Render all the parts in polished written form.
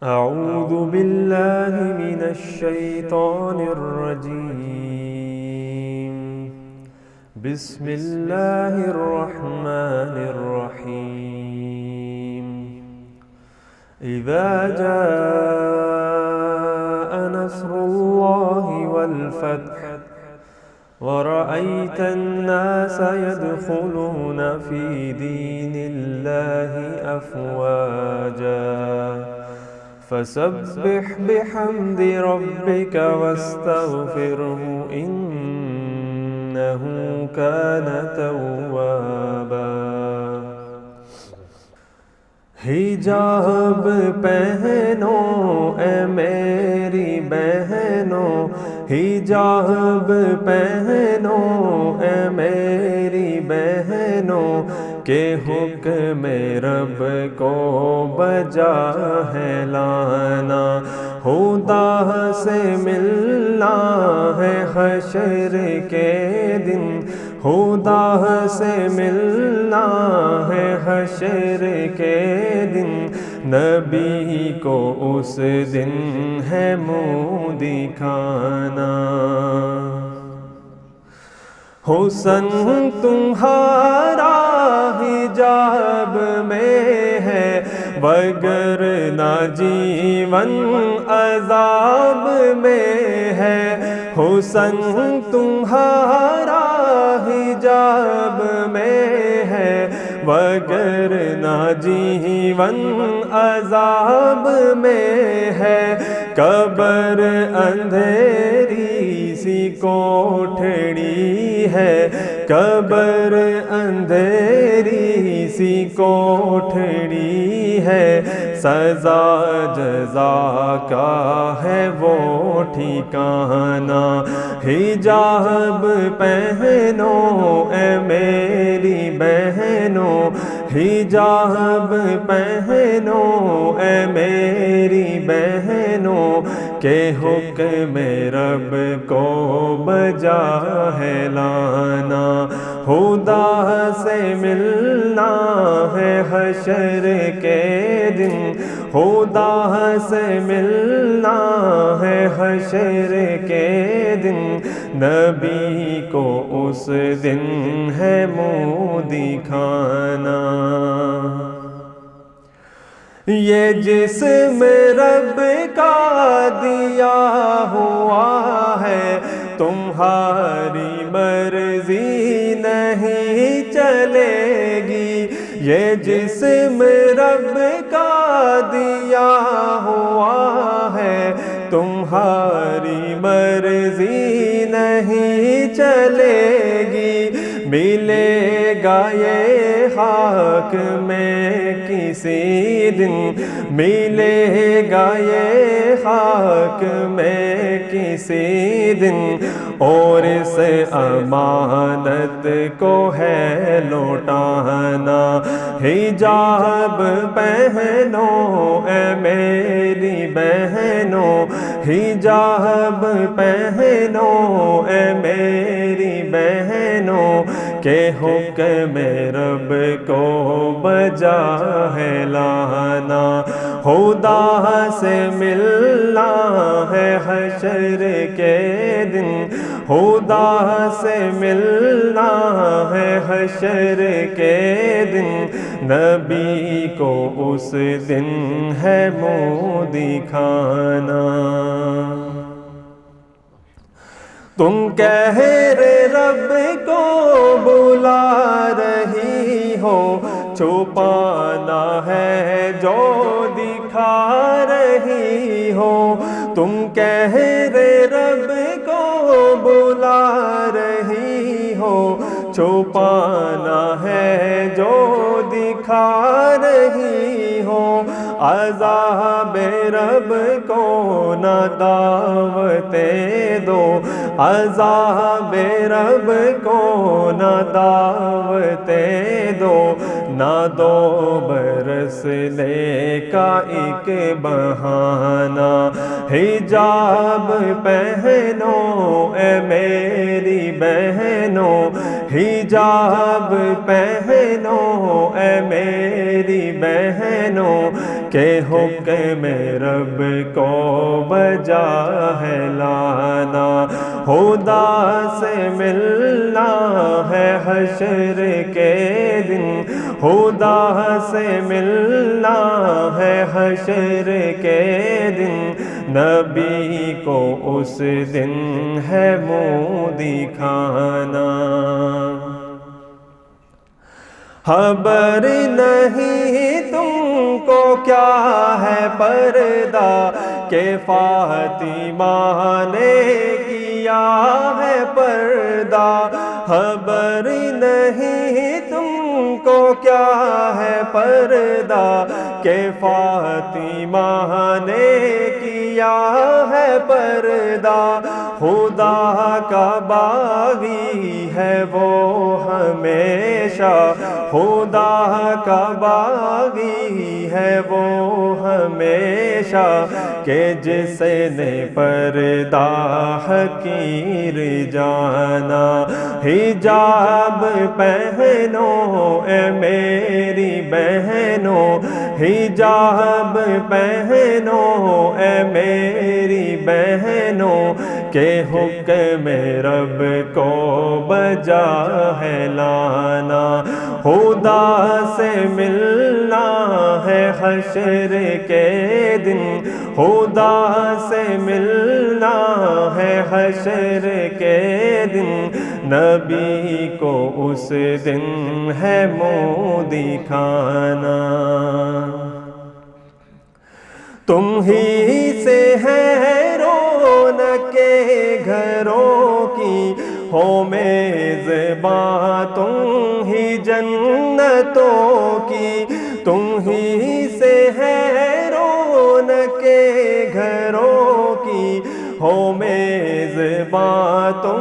أعوذ بالله من الشيطان الرجيم. بسم الله الرحمن الرحيم. إذا جاء نصر الله والفتح ورأيت الناس يدخلون في دين الله أفواجا فسبح بحمد ربك واستغفره إنه كان توابا. حجاب پہنو اے میری بہنوں، حجاب پہنو اے میری بہنوں، کہ حکم رب کو بجا ہے لانا، خدا سے ملنا ہے حشر کے دن، خدا سے ملنا ہے حشر کے دن، نبی کو اس دن ہے منہ دکھانا. حسن تمہارا حجاب میں ہے، وگرنہ جیون عذاب میں ہے. حسن تمہارا حجاب میں ہے، وگرنہ جیون عذاب میں ہے. قبر اندھیری سی کوٹھڑی ہے، قبر اندھیری سی کوٹھڑی ہے، سزا جزا کا ہے وہ ٹھکانہ. حجاب پہنو اے میری بہنوں، حجاب پہنو اے میری بہنوں، کہ حکم رب کو بجا ہے لانا، خدا سے ملنا ہے حشر کے دن، خدا سے ملنا ہے حشر کے دن، نبی کو اس دن ہے منہ دکھانا. یہ جسم رب کا دیا ہوا ہے، تمہاری مرضی نہیں چلے گی. یہ جسم رب کا دیا ہوا ہے، تمہاری مرضی نہیں چلے گی. ملے گا یہ خاک میں کسی دن، ملے گا یہ خاک میں کسی دن، اور اس امانت کو ہے لوٹانا. حجاب پہنو اے میری بہنوں، حجاب پہنو اے میری بہنوں، کہ حکم رب کو بجا ہے لانا، خدا سے ملنا ہے حشر کے دن، خدا سے ملنا ہے حشر کے دن، نبی کو اس دن ہے منہ دکھانا. تم قہر رب کو بلا رہی ہو، چھپانا ہے جو دکھا رہی ہو. تم قہر رب کو بلا رہی ہو، چھپانا ہے جو دکھا رہی ہو. عذاب رب کو نہ دعوتیں دو، عذاب رب کو نہ دعوتیں دو، نہ دو برسنے کا ایک بہانہ. حجاب پہنو اے میری بہنوں، حجاب پہنو اے میری بہنوں کہ حکم رب کو بجا ہے لانا، خدا سے ملنا ہے حشر کے دن، خدا سے ملنا ہے حشر کے دن، نبی کو اس دن ہے منہ دکھانا۔ خبر نہیں تم کو کیا ہے پردہ کہ فاطمہ نے کیا ہے پردہ، خبر نہیں تم کو کیا ہے پردہ کہ فاطمہ نے کیا ہے پردہ، خدا کا باغی ہے وہ ہمیشہ، خدا کا باغی ہے وہ ہمیشہ کہ جس نے پردہ حقیر جانا، حجاب پہنو اے میری بہنوں، حجاب پہنو اے میری بہنوں کہ حکم رب کو بجا ہے لانا، خدا سے ملنا ہے حشر کے دن، خدا سے ملنا ہے حشر کے دن، نبی کو اس دن ہے منہ دکھانا۔ تم ہی سے ہے رونق گھروں کی، ہو میزباں تم ہی جنتوں کی، تم ہی سے ہے رونق گھروں کی، ہو میزباں تم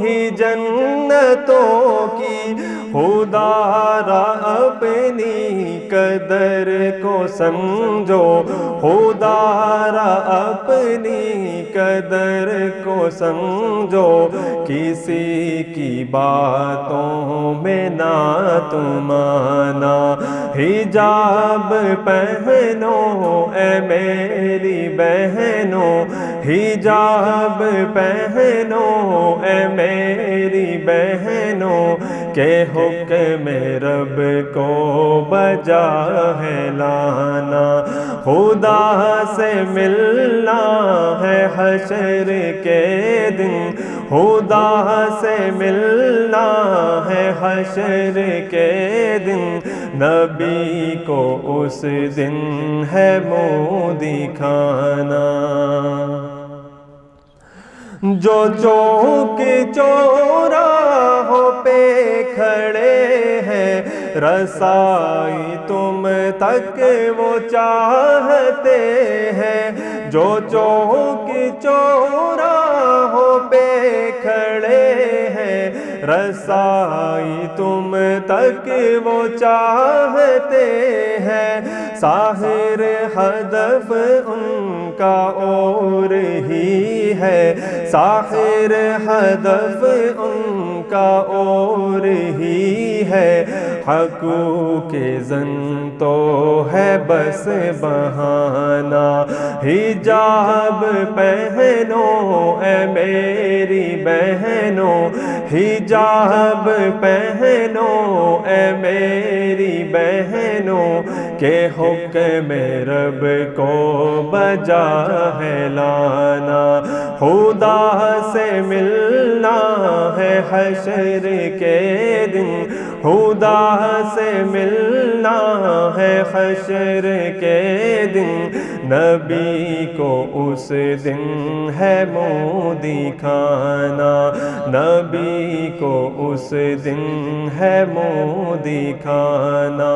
ہی جنتوں کی، خدا را اپنی قدر کو سمجھو، خدا را اپنی قدر کو سمجھو، کسی کی باتوں میں نہ تم آنا، حجاب پہنو اے میری بہنوں، حجاب پہنو اے میری بہنوں کہ حکم رب کو بجا ہے لانا، خدا سے ملنا ہے حشر کے دن، خدا سے ملنا ہے حشر کے دن، نبی کو اس دن ہے منہ دکھانا۔ جو چوک چوراہوں پہ کھڑے ہیں، رسائی تم تک وہ چاہتے ہیں، جو چوک چوراہوں پہ کھڑے ہیں، رسائی تم تک وہ چاہتے ہیں، ظاہر ہدف ان کا اور ہی ہے، ظاہر ہدف ان کا اور ہی ہے، حقوق زن تو ہے بس بہانہ، حجاب پہنو اے میری بہنوں، حجاب پہنو اے میری بہنوں کہ حکم رب کو بجا ہے لانا، خدا سے ملنا ہے حشر کے دن، خدا سے ملنا ہے حشر کے دن، نبی کو اس دن ہے منہ دکھانا، نبی کو اس دن ہے منہ دکھانا،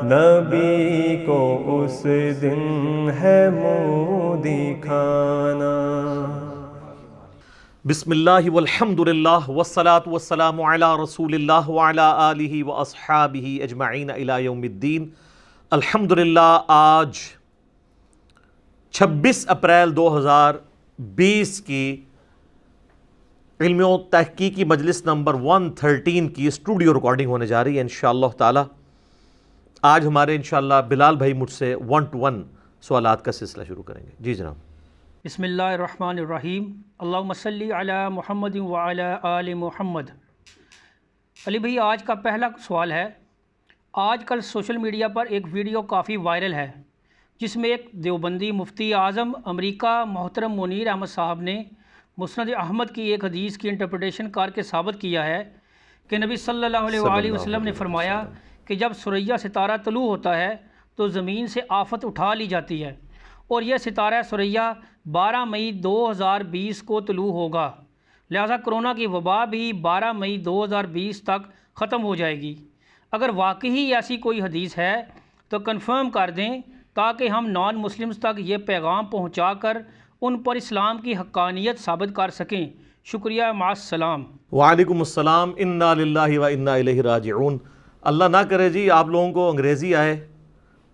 نبی کو اس دن ہے منہ دکھانا۔ بسم اللہ والحمد للہ والصلاة والسلام علی رسول اللہ وعلی آلہ واصحابہ اجمعین الی یوم الدین۔ الحمدللہ آج 26 اپریل 2020 کی علمی و تحقیقی مجلس نمبر 113 کی اسٹوڈیو ریکارڈنگ ہونے جا رہی ہے انشاءاللہ تعالی۔ آج ہمارے انشاءاللہ بلال بھائی مجھ سے 1 to 1 سوالات کا سلسلہ شروع کریں گے۔ جی جناب۔ بسم اللہ الرحمن الرحیم، اللہم صلی علی محمد وعلی آل محمد۔ علی بھائی، آج کا پہلا سوال ہے، آج کل سوشل میڈیا پر ایک ویڈیو کافی وائرل ہے جس میں ایک دیوبندی مفتی اعظم امریکہ محترم منیر احمد صاحب نے مسند احمد کی ایک حدیث کی انٹرپریٹیشن کر کے ثابت کیا ہے کہ نبی صلی اللہ علیہ وآلہ وسلم نے فرمایا کہ جب ثریا ستارہ طلوع ہوتا ہے تو زمین سے آفت اٹھا لی جاتی ہے، اور یہ ستارہ ثریا 12 مئی 2020 کو طلوع ہوگا، لہذا کرونا کی وبا بھی 12 مئی 2020 تک ختم ہو جائے گی۔ اگر واقعی ایسی کوئی حدیث ہے تو کنفرم کر دیں تاکہ ہم نان مسلمز تک یہ پیغام پہنچا کر ان پر اسلام کی حقانیت ثابت کر سکیں۔ شکریہ، مع السلام۔ وعلیکم السلام۔ انا للہ و انا الیہ راجعون۔ اللہ نہ کرے جی آپ لوگوں کو انگریزی آئے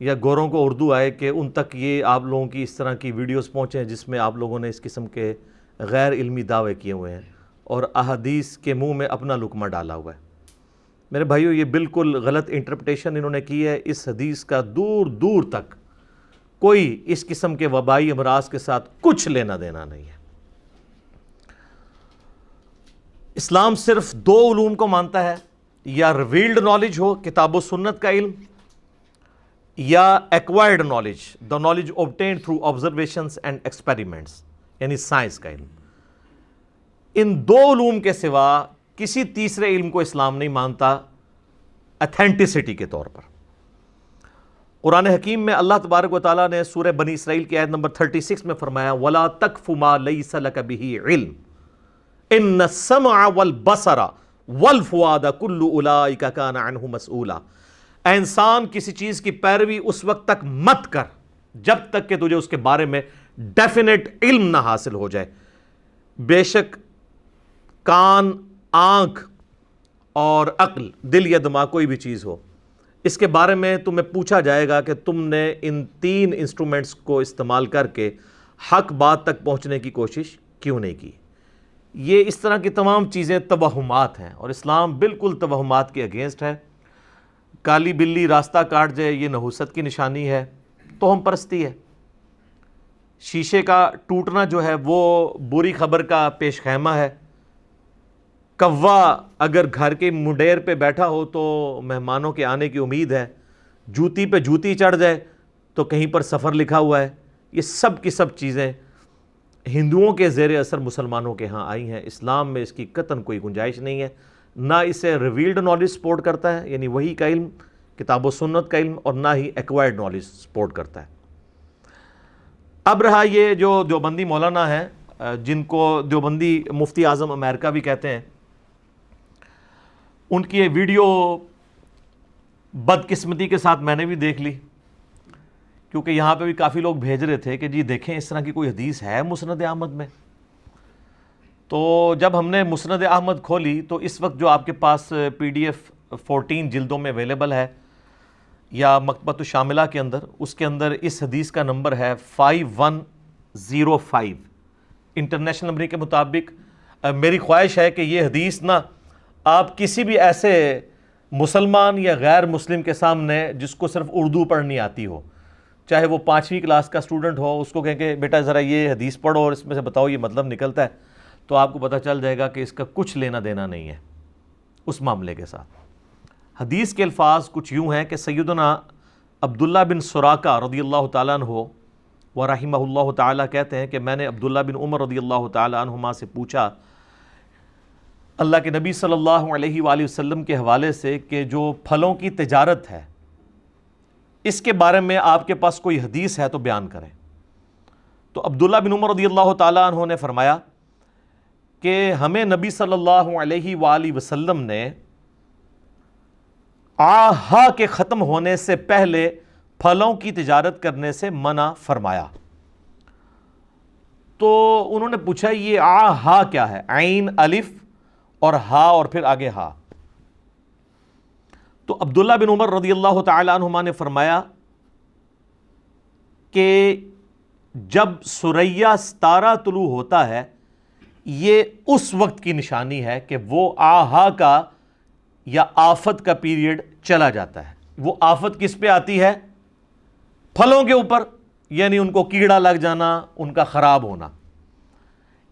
یا گوروں کو اردو آئے کہ ان تک یہ آپ لوگوں کی اس طرح کی ویڈیوز پہنچیں جس میں آپ لوگوں نے اس قسم کے غیر علمی دعوے کیے ہوئے ہیں اور احادیث کے منہ میں اپنا لقمہ ڈالا ہوا ہے۔ میرے بھائیو، یہ بالکل غلط انٹرپریٹیشن انہوں نے کی ہے۔ اس حدیث کا دور دور تک کوئی اس قسم کے وبائی امراض کے ساتھ کچھ لینا دینا نہیں ہے۔ اسلام صرف 2 علوم کو مانتا ہے، یا ریویلڈ نالج ہو، کتاب و سنت کا علم، یا acquired knowledge, the knowledge obtained through observations and experiments، یعنی سائنس کا علم۔ ان 2 علوم کے سوا کسی تیسرے علم کو اسلام نہیں مانتا اتھینٹسٹی کے طور پر۔ قرآن حکیم میں اللہ تبارک و تعالیٰ نے سورہ بنی اسرائیل کی آیت نمبر 36 میں فرمایا وَلَا تَقْفُ مَا لَيْسَ لَكَ بِهِ عِلْمٌ إِنَّ السَّمْعَ وَالْبَصَرَ وَالْفُؤَادَ كُلُّ أُولَٰئِكَ كَانَ عَنْهُ مَسْئُولًا۔ اے انسان، کسی چیز کی پیروی اس وقت تک مت کر جب تک کہ تجھے اس کے بارے میں ڈیفینیٹ علم نہ حاصل ہو جائے۔ بے شک کان، آنکھ اور عقل، دل یا دماغ، کوئی بھی چیز ہو، اس کے بارے میں تمہیں پوچھا جائے گا کہ تم نے ان 3 انسٹرومنٹس کو استعمال کر کے حق بات تک پہنچنے کی کوشش کیوں نہیں کی۔ یہ اس طرح کی تمام چیزیں توہمات ہیں، اور اسلام بالکل توہمات کے اگینسٹ ہے۔ کالی بلی راستہ کاٹ جائے، یہ نحوست کی نشانی ہے، توہم پرستی ہے۔ شیشے کا ٹوٹنا جو ہے وہ بری خبر کا پیش خیمہ ہے۔ کوا اگر گھر کے منڈیر پہ بیٹھا ہو تو مہمانوں کے آنے کی امید ہے، جوتی پہ جوتی چڑھ جائے تو کہیں پر سفر لکھا ہوا ہے۔ یہ سب کی سب چیزیں ہندوؤں کے زیر اثر مسلمانوں کے ہاں آئی ہیں۔ اسلام میں اس کی قطعاً کوئی گنجائش نہیں ہے۔ نہ اسے ریویلڈ نالج سپورٹ کرتا ہے، یعنی وحی کا علم، کتاب و سنت کا علم، اور نہ ہی ایکوائرڈ نالج سپورٹ کرتا ہے۔ اب رہا یہ جو دیوبندی مولانا ہیں، جن کو دیوبندی مفتی اعظم امریکہ بھی کہتے ہیں، ان کی یہ ویڈیو بدقسمتی کے ساتھ میں نے بھی دیکھ لی، کیونکہ یہاں پہ بھی کافی لوگ بھیج رہے تھے کہ جی دیکھیں اس طرح کی کوئی حدیث ہے مسند احمد میں۔ تو جب ہم نے مسند احمد کھولی تو اس وقت جو آپ کے پاس PDF 14 جلدوں میں اویلیبل ہے، یا مکتبۃ الشاملہ کے اندر، اس کے اندر اس حدیث کا نمبر ہے 5105 انٹرنیشنل نمبر کے مطابق۔ میری خواہش ہے کہ یہ حدیث نا آپ کسی بھی ایسے مسلمان یا غیر مسلم کے سامنے جس کو صرف اردو پڑھنی آتی ہو، چاہے وہ 5ویں کلاس کا اسٹوڈنٹ ہو، اس کو کہیں کہ بیٹا ذرا یہ حدیث پڑھو اور اس میں سے بتاؤ یہ مطلب نکلتا ہے، تو آپ کو پتہ چل جائے گا کہ اس کا کچھ لینا دینا نہیں ہے اس معاملے کے ساتھ۔ حدیث کے الفاظ کچھ یوں ہیں کہ سیدنا عبداللہ بن سراقہ رضی اللہ تعالیٰ عنہ ورحمہ اللہ تعالیٰ کہتے ہیں کہ میں نے عبداللہ بن عمر رضی اللہ تعالیٰ عنہما سے پوچھا اللہ کے نبی صلی اللہ علیہ وآلہ وسلم کے حوالے سے کہ جو پھلوں کی تجارت ہے اس کے بارے میں آپ کے پاس کوئی حدیث ہے تو بیان کریں۔ تو عبداللہ بن عمر رضی اللہ تعالیٰ عنہ نے فرمایا کہ ہمیں نبی صلی اللہ علیہ وآلہ وسلم نے آہا کے ختم ہونے سے پہلے پھلوں کی تجارت کرنے سے منع فرمایا۔ تو انہوں نے پوچھا یہ آہا کیا ہے؟ عین، الف اور ہا اور پھر آگے ہا۔ تو عبداللہ بن عمر رضی اللہ تعالی عنہما نے فرمایا کہ جب ثریا ستارہ طلوع ہوتا ہے یہ اس وقت کی نشانی ہے کہ وہ آہا کا یا آفت کا پیریڈ چلا جاتا ہے. وہ آفت کس پہ آتی ہے؟ پھلوں کے اوپر، یعنی ان کو کیڑا لگ جانا، ان کا خراب ہونا،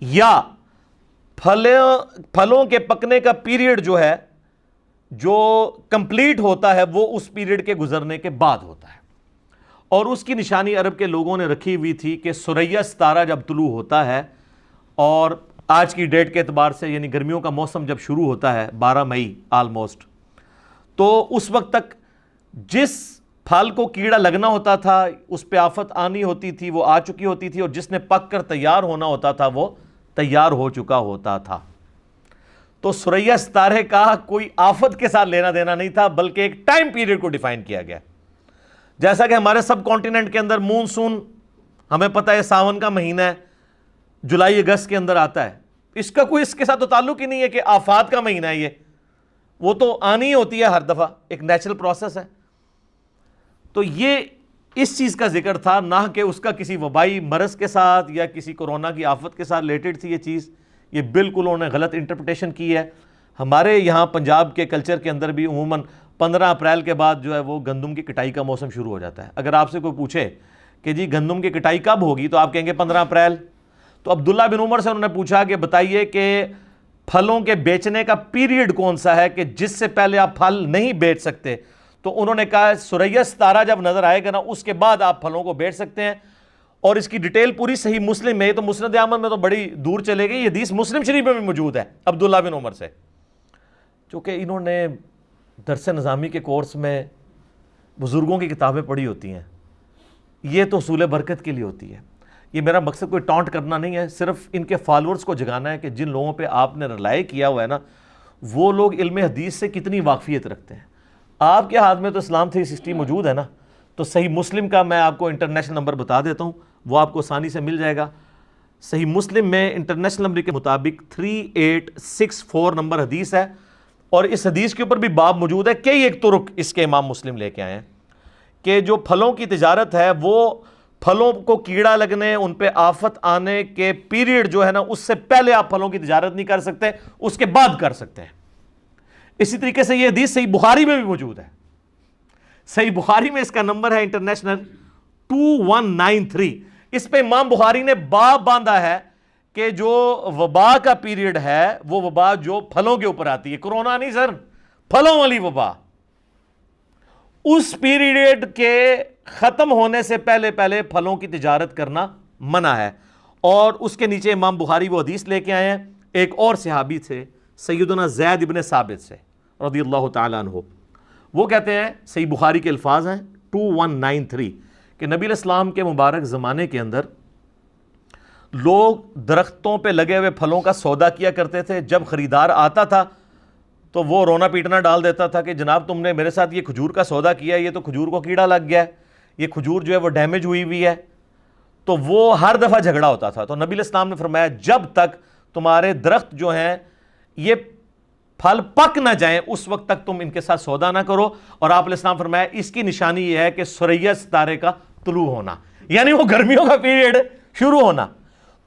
یا پھلوں کے پکنے کا پیریڈ جو ہے جو کمپلیٹ ہوتا ہے وہ اس پیریڈ کے گزرنے کے بعد ہوتا ہے. اور اس کی نشانی عرب کے لوگوں نے رکھی ہوئی تھی کہ ثریا ستارہ جب طلوع ہوتا ہے، اور آج کی ڈیٹ کے اعتبار سے یعنی گرمیوں کا موسم جب شروع ہوتا ہے 12 مئی آلموسٹ، تو اس وقت تک جس پھل کو کیڑا لگنا ہوتا تھا، اس پہ آفت آنی ہوتی تھی، وہ آ چکی ہوتی تھی، اور جس نے پک کر تیار ہونا ہوتا تھا وہ تیار ہو چکا ہوتا تھا. تو ثریا ستارے کا کوئی آفت کے ساتھ لینا دینا نہیں تھا، بلکہ ایک ٹائم پیریڈ کو ڈیفائن کیا گیا. جیسا کہ ہمارے سب کانٹیننٹ کے اندر مونسون ہمیں پتہ ہے ساون کا مہینہ ہے، جولائی اگست کے اندر آتا ہے. اس کا کوئی اس کے ساتھ تو تعلق ہی نہیں ہے کہ آفات کا مہینہ ہے، یہ وہ تو آنی ہوتی ہے ہر دفعہ، ایک نیچرل پروسیس ہے. تو یہ اس چیز کا ذکر تھا، نہ کہ اس کا کسی وبائی مرض کے ساتھ یا کسی کورونا کی آفت کے ساتھ ریلیٹڈ تھی یہ چیز. یہ بالکل انہوں نے غلط انٹرپریٹیشن کی ہے. ہمارے یہاں پنجاب کے کلچر کے اندر بھی عموماً 15 اپریل کے بعد جو ہے وہ گندم کی کٹائی کا موسم شروع ہو جاتا ہے. اگر آپ سے کوئی پوچھے کہ جی گندم کی کٹائی کب ہوگی تو آپ کہیں گے 15 اپریل. تو عبداللہ بن عمر سے انہوں نے پوچھا کہ بتائیے کہ پھلوں کے بیچنے کا پیریڈ کون سا ہے کہ جس سے پہلے آپ پھل نہیں بیچ سکتے؟ تو انہوں نے کہا ثریا ستارہ جب نظر آئے گا نا اس کے بعد آپ پھلوں کو بیچ سکتے ہیں. اور اس کی ڈیٹیل پوری صحیح مسلم میں، تو مسند احمد میں تو بڑی دور چلے گئی، یہ حدیث مسلم شریف میں بھی موجود ہے عبداللہ بن عمر سے. چونکہ انہوں نے درس نظامی کے کورس میں بزرگوں کی کتابیں پڑھی ہوتی ہیں، یہ تو اصول برکت کے لیے ہوتی ہے. یہ میرا مقصد کوئی ٹانٹ کرنا نہیں ہے، صرف ان کے فالورز کو جگانا ہے کہ جن لوگوں پہ آپ نے رلائی کیا ہوا ہے نا، وہ لوگ علم حدیث سے کتنی واقفیت رکھتے ہیں. آپ کے ہاتھ میں تو اسلام 360 موجود ہے نا، تو صحیح مسلم کا میں آپ کو انٹرنیشنل نمبر بتا دیتا ہوں، وہ آپ کو آسانی سے مل جائے گا. صحیح مسلم میں انٹرنیشنل نمبر کے مطابق 3864 نمبر حدیث ہے، اور اس حدیث کے اوپر بھی باب موجود ہے. کئی ایک طرق اس کے امام مسلم لے کے آئے ہیں کہ جو پھلوں کی تجارت ہے وہ پھلوں کو کیڑا لگنے، ان پہ آفت آنے کے پیریڈ جو ہے نا اس سے پہلے آپ پھلوں کی تجارت نہیں کر سکتے، اس کے بعد کر سکتے ہیں. اسی طریقے سے یہ حدیث صحیح بخاری میں بھی موجود ہے. صحیح بخاری میں اس کا نمبر ہے انٹرنیشنل 2193. اس پہ امام بخاری نے باب باندھا ہے کہ جو وبا کا پیریڈ ہے وہ وبا جو پھلوں کے اوپر آتی ہے، کرونا نہیں سر، پھلوں والی وبا، اس پیریڈ کے ختم ہونے سے پہلے پہلے پھلوں کی تجارت کرنا منع ہے. اور اس کے نیچے امام بخاری وہ حدیث لے کے آئے ہیں ایک اور صحابی تھے سیدنا زید ابن ثابت سے رضی اللہ تعالیٰ عنہ. وہ کہتے ہیں، صحیح بخاری کے الفاظ ہیں 2193، کہ نبی علیہ السلام کے مبارک زمانے کے اندر لوگ درختوں پہ لگے ہوئے پھلوں کا سودا کیا کرتے تھے. جب خریدار آتا تھا تو وہ رونا پیٹنا ڈال دیتا تھا کہ جناب تم نے میرے ساتھ یہ کھجور کا سودا کیا ہے، یہ تو کھجور کو کیڑا لگ گیا ہے، یہ کھجور جو ہے وہ ڈیمیج ہوئی ہوئی ہے. تو وہ ہر دفعہ جھگڑا ہوتا تھا. تو نبی علیہ السلام نے فرمایا جب تک تمہارے درخت جو ہیں یہ پھل پک نہ جائیں اس وقت تک تم ان کے ساتھ سودا نہ کرو. اور آپ علیہ السلام فرمایا اس کی نشانی یہ ہے کہ ثریا ستارے کا طلوع ہونا، یعنی وہ گرمیوں کا پیریڈ شروع ہونا.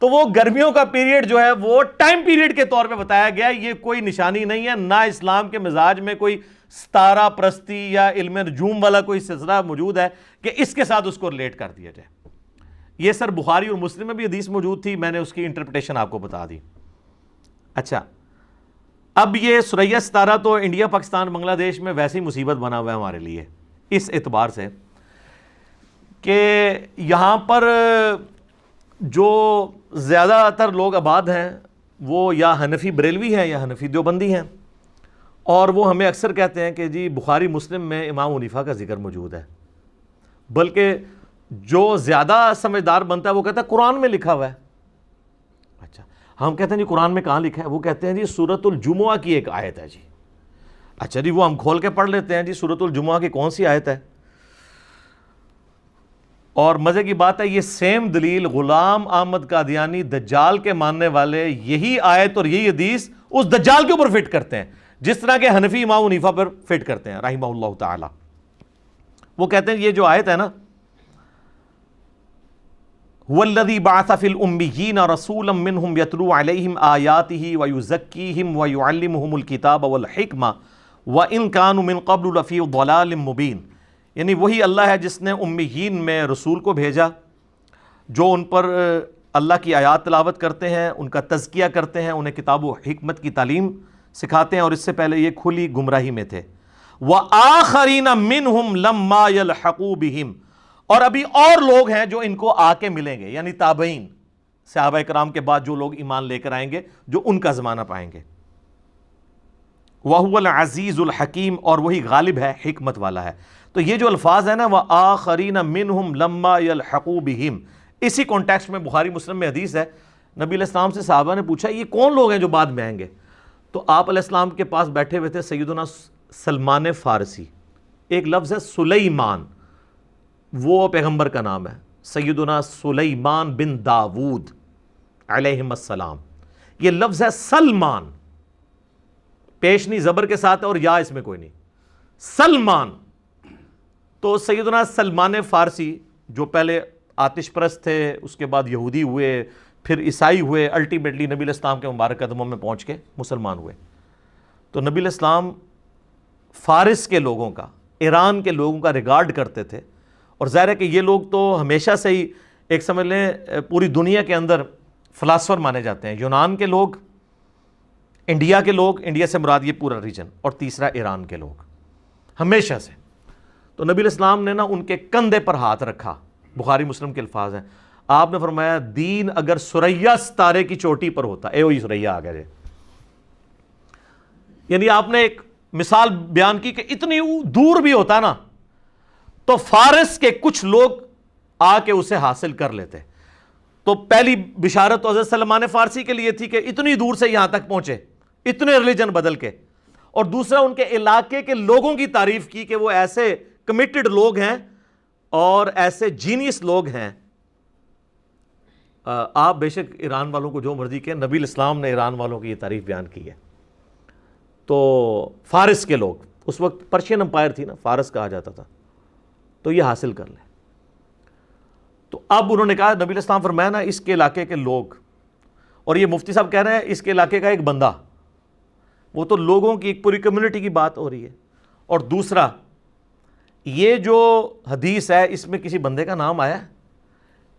تو وہ گرمیوں کا پیریڈ جو ہے وہ ٹائم پیریڈ کے طور پہ بتایا گیا، یہ کوئی نشانی نہیں ہے. نہ اسلام کے مزاج میں کوئی ستارہ پرستی یا علم نجوم والا کوئی سلسلہ موجود ہے کہ اس کے ساتھ اس کو ریلیٹ کر دیا جائے. یہ سر بخاری اور مسلم میں بھی حدیث موجود تھی، میں نے اس کی انٹرپریٹیشن آپ کو بتا دی. اچھا، اب یہ ثریا ستارہ تو انڈیا پاکستان بنگلہ دیش میں ویسی مصیبت بنا ہوا ہے ہمارے لیے اس اعتبار سے کہ یہاں پر جو زیادہ تر لوگ آباد ہیں وہ یا حنفی بریلوی ہیں یا حنفی دیوبندی ہیں، اور وہ ہمیں اکثر کہتے ہیں کہ جی بخاری مسلم میں امام حنیفہ کا ذکر موجود ہے. بلکہ جو زیادہ سمجھدار بنتا ہے وہ کہتا ہے قرآن میں لکھا ہوا ہے. اچھا، ہم کہتے ہیں جی قرآن میں کہاں لکھا ہے؟ وہ کہتے ہیں جی سورۃ الجمعہ کی ایک آیت ہے جی. اچھا جی، وہ ہم کھول کے پڑھ لیتے ہیں جی سورۃ الجمعہ کی کون سی آیت ہے. اور مزے کی بات ہے یہ سیم دلیل غلام احمد قادیانی دجال کے ماننے والے یہی آیت اور یہی حدیث اس دجال کے اوپر فٹ کرتے ہیں، جس طرح کے حنفی امام حنیفہ پر فٹ کرتے ہیں رحمہ اللہ تعالی. وہ کہتے ہیں یہ جو آیت ہے نا هو الذی بعث فی الامیین رسولا منہم یتلو علیہم آیاتہ ویزکیہم ویعلمہم الکتاب والحکمہ وان کانوا من قبل لفی ضلال مبین. یعنی وہی اللہ ہے جس نے امیین میں رسول کو بھیجا جو ان پر اللہ کی آیات تلاوت کرتے ہیں، ان کا تزکیہ کرتے ہیں، انہیں کتاب و حکمت کی تعلیم سکھاتے ہیں، اور اس سے پہلے یہ کھلی گمراہی میں تھے. وآخرین منہم لما یلحقوا بہم، اور ابھی اور لوگ ہیں جو ان کو آ کے ملیں گے، یعنی تابعین، صحابہ کرام کے بعد جو لوگ ایمان لے کر آئیں گے جو ان کا زمانہ پائیں گے. وَهُوَ الْعَزِيزُ الْحَكِيمُ، اور وہی غالب ہے، حکمت والا ہے. تو یہ جو الفاظ ہیں نا وَآخَرِينَ مِنْهُمْ لَمَّا يَلْحَقُوا بِهِمْ، اسی کانٹیکسٹ میں بخاری مسلم میں حدیث ہے، نبی علیہ السلام سے صحابہ نے پوچھا یہ کون لوگ ہیں جو بعد میں آئیں گے؟ تو آپ علیہ السلام کے پاس بیٹھے ہوئے تھے سیدنا سلمان فارسی. ایک لفظ ہے سلیمان، وہ پیغمبر کا نام ہے، سیدنا سلیمان بن داود علیہم السلام. یہ لفظ ہے سلمان، پیشنی زبر کے ساتھ ہے اور یا اس میں کوئی نہیں، سلمان. تو سیدنا سلمان فارسی جو پہلے آتش پرست تھے، اس کے بعد یہودی ہوئے، پھر عیسائی ہوئے، الٹیمیٹلی نبی علیہ السلام کے مبارک قدموں میں پہنچ کے مسلمان ہوئے. تو نبی علیہ السلام فارس کے لوگوں کا، ایران کے لوگوں کا ریگارڈ کرتے تھے، اور ظاہر ہے کہ یہ لوگ تو ہمیشہ سے ہی ایک سمجھ لیں پوری دنیا کے اندر فلاسفر مانے جاتے ہیں. یونان کے لوگ، انڈیا کے لوگ، انڈیا سے مراد یہ پورا ریجن، اور تیسرا ایران کے لوگ ہمیشہ سے. تو نبی علیہ السلام نے نا ان کے کندھے پر ہاتھ رکھا. بخاری مسلم کے الفاظ ہیں، آپ نے فرمایا دین اگر ثریا ستارے کی چوٹی پر ہوتا، اے وہی ثریا آ گئے. یعنی آپ نے ایک مثال بیان کی کہ اتنی دور بھی ہوتا نا تو فارس کے کچھ لوگ آ کے اسے حاصل کر لیتے. تو پہلی بشارت تو حضرت سلمان فارسی کے لیے تھی کہ اتنی دور سے یہاں تک پہنچے، اتنے ریلیجن بدل کے، اور دوسرا ان کے علاقے کے لوگوں کی تعریف کی کہ وہ ایسے کمیٹڈ لوگ ہیں اور ایسے جینیس لوگ ہیں. آپ بے شک ایران والوں کو جو مرضی کہیں، نبی الاسلام نے ایران والوں کی یہ تعریف بیان کی ہے. تو فارس کے لوگ، اس وقت پرشین امپائر تھی نا، فارس کہا جاتا تھا، تو یہ حاصل کر لیں. تو اب انہوں نے کہا، نبی علیہ السلام فرمایا نا اس کے علاقے کے لوگ، اور یہ مفتی صاحب کہہ رہے ہیں اس کے علاقے کا ایک بندہ، وہ تو لوگوں کی ایک پوری کمیونٹی کی بات ہو رہی ہے. اور دوسرا یہ جو حدیث ہے اس میں کسی بندے کا نام آیا ہے